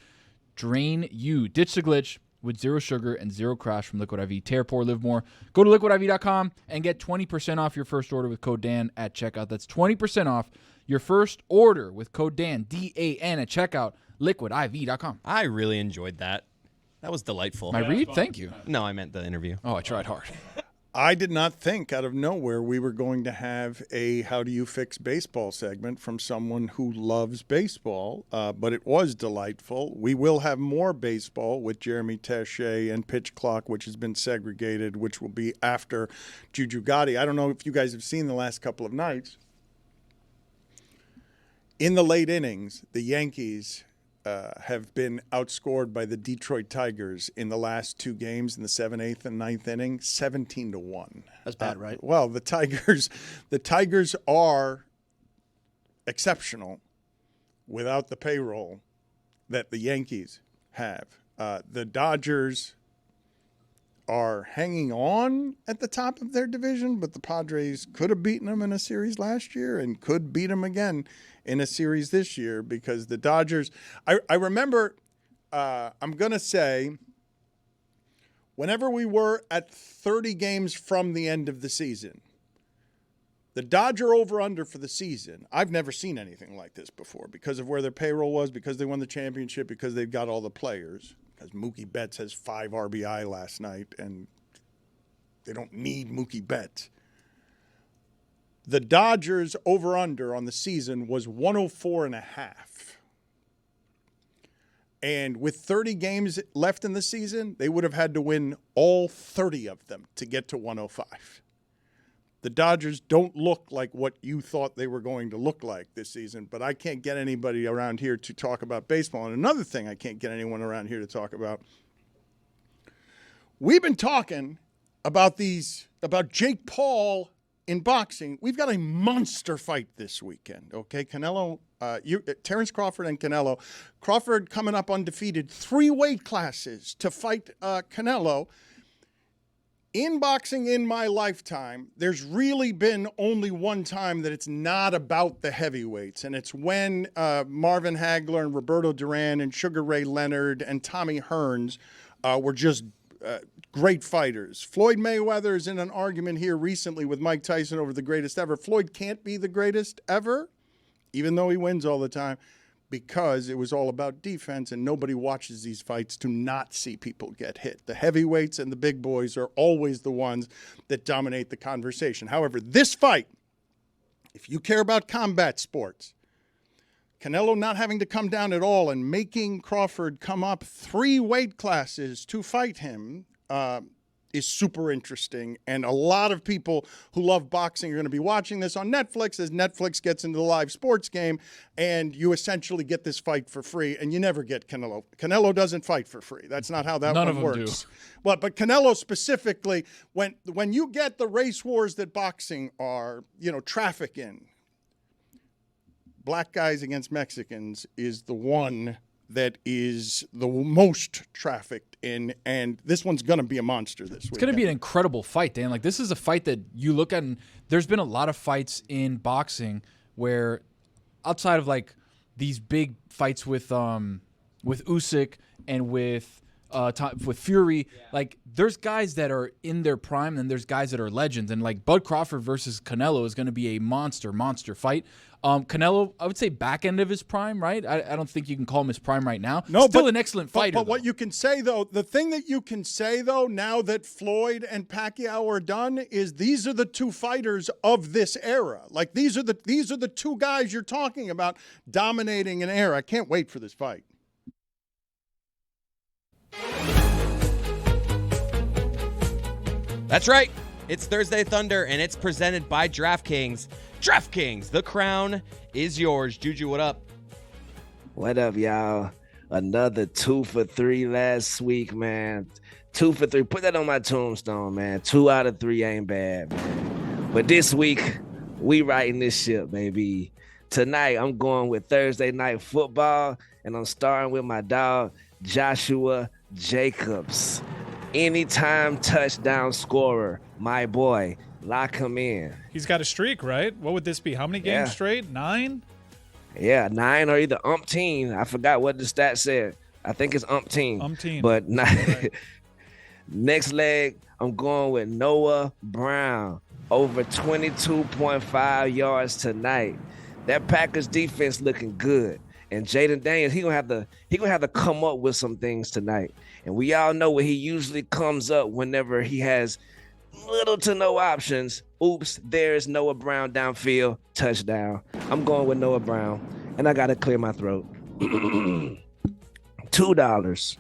drain you. Ditch the glitch. with zero sugar and zero crash from Liquid IV. Tear, pour, live more. Go to liquidiv.com and get 20% off your first order with code Dan at checkout. That's 20% off your first order with code Dan, D-A-N, at checkout, liquidiv.com. I really enjoyed that. That was delightful. My read? Thank you. No, I meant the interview. Oh, I tried hard. I did not think out of nowhere we were going to have a How Do You Fix Baseball segment from someone who loves baseball, but it was delightful. We will have more baseball with Jeremy Taché and Pitch Clock, which has been segregated, which will be after Juju Gotti. I don't know if you guys have seen the last couple of nights. In the late innings, the Yankees have been outscored by the Detroit Tigers in the last two games in the 7th, 8th, and 9th inning, 17-1. That's bad, right? Well, the Tigers are exceptional without the payroll that the Yankees have. The Dodgers are hanging on at the top of their division, but the Padres could have beaten them in a series last year and could beat them again in a series this year because the Dodgers, I remember, I'm going to say, whenever we were at 30 games from the end of the season, the Dodger over-under for the season, I've never seen anything like this before because of where their payroll was, because they won the championship, because they've got all the players, because Mookie Betts has 5 RBI last night, and they don't need Mookie Betts. The Dodgers over-under on the season was 104.5. And with 30 games left in the season, they would have had to win all 30 of them to get to 105. The Dodgers don't look like what you thought they were going to look like this season, but I can't get anybody around here to talk about baseball. And another thing I can't get anyone around here to talk about, we've been talking about Jake Paul in boxing. We've got a monster fight this weekend, okay? Canelo, Terrence Crawford and Canelo. Crawford coming up undefeated, 3 weight classes to fight Canelo. In boxing in my lifetime, there's really been only one time that it's not about the heavyweights, and it's when Marvin Hagler and Roberto Duran and Sugar Ray Leonard and Tommy Hearns were just great fighters. Floyd Mayweather is in an argument here recently with Mike Tyson over the greatest ever. Floyd can't be the greatest ever, even though he wins all the time, because it was all about defense, and nobody watches these fights to not see people get hit. The heavyweights and the big boys are always the ones that dominate the conversation. However, this fight, if you care about combat sports, Canelo not having to come down at all and making Crawford come up 3 weight classes to fight him is super interesting. And a lot of people who love boxing are going to be watching this on Netflix as Netflix gets into the live sports game, and you essentially get this fight for free, and you never get Canelo. Canelo doesn't fight for free. That's not how that one works. But Canelo specifically, when you get the race wars that boxing are, traffic in, black guys against Mexicans is the one that is the most trafficked in, and this one's going to be a monster this week. It's going to be an incredible fight, Dan. Like, this is a fight that you look at, and there's been a lot of fights in boxing where, outside of like these big fights with Usyk and with Fury, like there's guys that are in their prime and there's guys that are legends, and like Bud Crawford versus Canelo is going to be a monster fight. Canelo, I would say back end of his prime, right? I don't think you can call him his prime right now. No, still an excellent fighter. But what you can say though, the thing that you can say though, now that Floyd and Pacquiao are done, is these are the 2 fighters of this era. Like these are the 2 guys you're talking about dominating an era. I can't wait for this fight. That's right. It's Thursday Thunder, and it's presented by DraftKings. DraftKings, the crown is yours. Juju, what up? What up, y'all? Another 2 for 3 last week, man. 2 for 3. Put that on my tombstone, man. 2 out of 3 ain't bad, man. But this week, we riding this ship, baby. Tonight, I'm going with Thursday Night Football, and I'm starting with my dog, Joshua Jacobs. Anytime touchdown scorer, my boy. Lock him in. He's got a streak, right? What would this be? How many games straight? 9? Yeah, 9 or either umpteen. I forgot what the stat said. I think it's umpteen. Umpteen. But not next leg, I'm going with Noah Brown over 22.5 yards tonight. That Packers defense looking good. And Jaden Daniels, he gonna have to come up with some things tonight. And we all know what he usually comes up whenever he has little to no options. Oops, there's Noah Brown downfield, touchdown. I'm going with Noah Brown, and I gotta clear my throat. $2.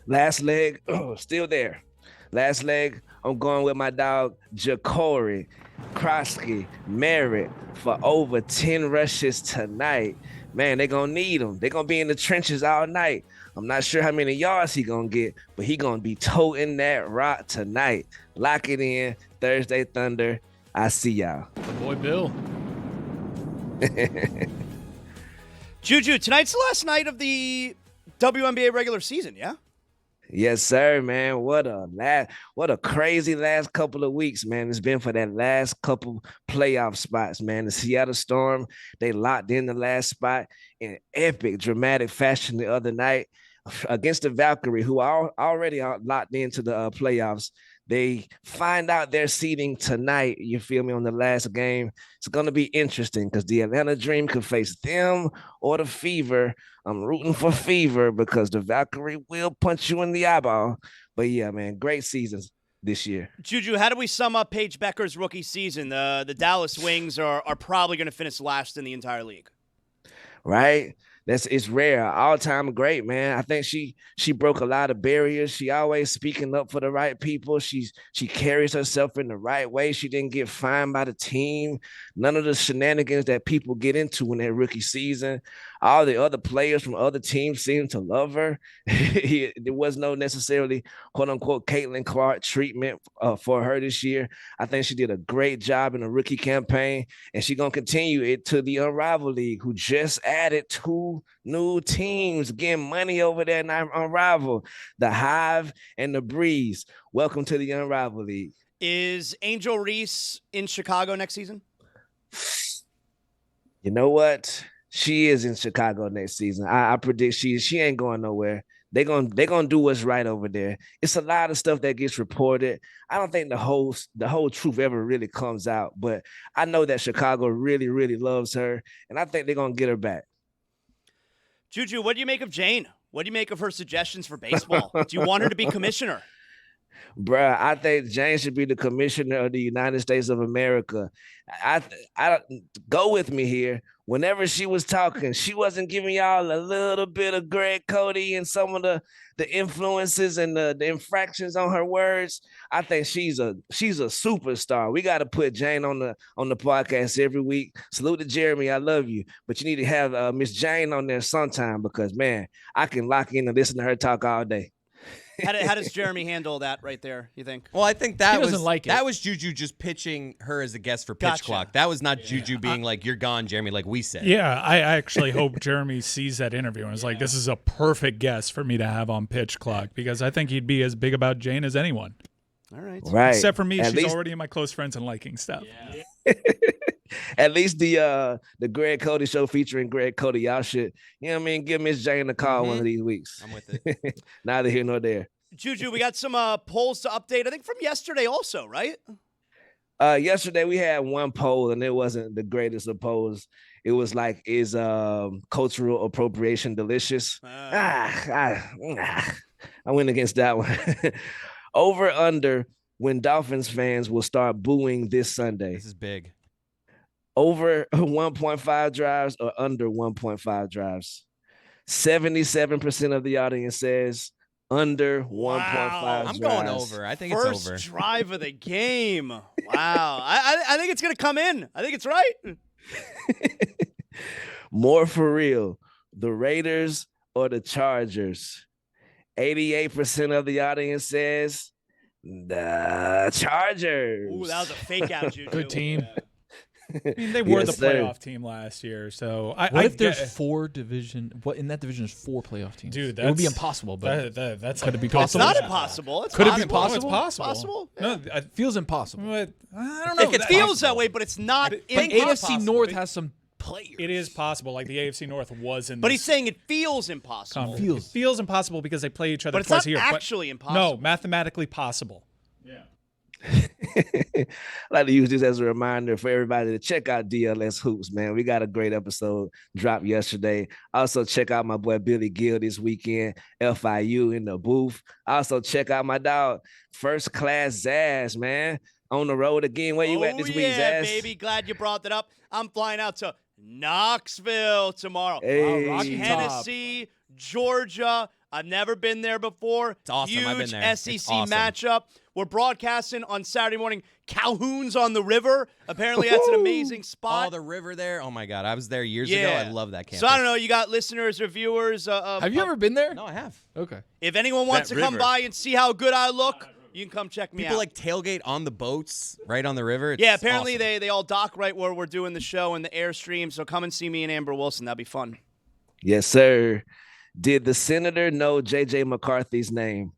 Last leg, still there. Last leg, I'm going with my dog Jacory Krosky Merritt for over 10 rushes tonight. Man, they're going to need him. They're going to be in the trenches all night. I'm not sure how many yards he going to get, but he going to be toting that rock tonight. Lock it in. Thursday Thunder. I see y'all. The boy Bill. Juju, tonight's the last night of the WNBA regular season, yeah? Yes, sir, man. What a crazy last couple of weeks, man. It's been for that last couple playoff spots, man. The Seattle Storm, they locked in the last spot in epic, dramatic fashion the other night against the Valkyrie, who are already locked into the playoffs. They find out their seeding tonight, you feel me, on the last game. It's going to be interesting because the Atlanta Dream could face them or the Fever. I'm rooting for Fever because the Valkyrie will punch you in the eyeball. But, yeah, man, great seasons this year. Juju, how do we sum up Paige Becker's rookie season? The Dallas Wings are probably going to finish last in the entire league. Right? It's rare. All-time great, man. I think she broke a lot of barriers. She always speaking up for the right people. She carries herself in the right way. She didn't get fined by the team. None of the shenanigans that people get into in their rookie season. All the other players from other teams seem to love her. There was no necessarily quote-unquote Caitlin Clark treatment for her this year. I think she did a great job in the rookie campaign, and she's going to continue it to the Unrivaled League, who just added 2 new teams getting money over there in Unrivaled, the Hive and the Breeze. Welcome to the Unrivaled League. Is Angel Reese in Chicago next season? You know what? She is in Chicago next season. I predict she ain't going nowhere. They're gonna do what's right over there. It's a lot of stuff that gets reported. I don't think the whole truth ever really comes out, but I know that Chicago really, really loves her, and I think they're gonna get her back. Juju, what do you make of Jane? What do you make of her suggestions for baseball? Do you want her to be commissioner? Bruh, I think Jane should be the commissioner of the United States of America. I go with me here. Whenever she was talking, she wasn't giving y'all a little bit of Greg Cody and some of the influences and the infractions on her words. I think she's a superstar. We got to put Jane on the podcast every week. Salute to Jeremy, I love you, but you need to have Miss Jane on there sometime because man, I can lock in and listen to her talk all day. How does Jeremy handle that right there, you think? Well, I think that doesn't like it. That was Juju just pitching her as a guest for Pitch Gotcha. Clock. That was not Juju being like, you're gone, Jeremy, like we said. Yeah, I actually hope Jeremy sees that interview and is like, this is a perfect guest for me to have on Pitch Clock because I think he'd be as big about Jane as anyone. All right. Right. Except for me, At she's least- already in my close friends and liking stuff. Yeah. At least the Greg Cody show featuring Greg Cody, y'all should, you know what I mean, give Miss Jane a call one of these weeks. I'm with it. Neither here nor there. Juju, we got some polls to update, I think from yesterday also, right? Yesterday we had one poll and it wasn't the greatest of polls. It was like, is cultural appropriation delicious? I went against that one. Over under when Dolphins fans will start booing this Sunday. This is big. Over 1.5 drives or under 1.5 drives. 77% of the audience says under 1.5 drives. I'm going over. I think it's over. First drive of the game. Wow. I think it's going to come in. I think it's right. More for real, the Raiders or the Chargers? 88% of the audience says the Chargers. Ooh, that was a fake out, Juju. Good team. I mean, they were Yes, the sir. playoff team last year, so What if there's 4 division? What in that division is 4 playoff teams? Dude, it would be impossible. But that's could it be It's possible? not impossible. It's Could it possible. be possible? It's possible. No, it feels impossible. But I don't know. It feels that way, but it's not But impossible. AFC North has some players. It is possible. Like the AFC North was in. But he's saying it feels impossible. It feels impossible because they play each other But it's twice not a year. actually impossible. No, mathematically possible. I'd like to use this as a reminder for everybody to check out DLS Hoops, man. We got a great episode dropped yesterday. Also, check out my boy Billy Gill this weekend, FIU in the booth. Also, check out my dog, First Class Zaz, man. On the road again. Where you at this week, Zaz? Yeah, baby. Glad you brought that up. I'm flying out to Knoxville tomorrow. Hey. Rocky Tennessee, Georgia. I've never been there before. It's awesome. Huge I've been there. SEC It's awesome. matchup. We're broadcasting on Saturday morning. Calhoun's on the river. Apparently, that's an amazing spot. Oh, the river there. Oh, my God. I was there years ago. I love that campus. So, I don't know. You got listeners or viewers. Have you ever been there? No, I have. Okay. If anyone wants to come by and see how good I look, you can come check me out. People like tailgate on the boats right on the river. It's apparently awesome. they all dock right where we're doing the show and the Airstream. So come and see me and Amber Wilson. That'd be fun. Yes, sir. Did the senator know J.J. McCarthy's name?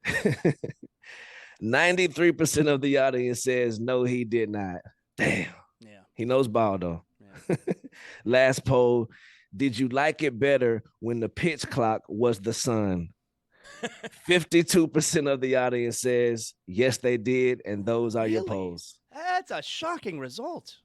93% of the audience says no, he did not. Damn. Yeah. He knows ball, though. Yeah. Last poll. Did you like it better when the pitch clock was the sun? 52% of the audience says yes, they did, and those are your polls. That's a shocking result.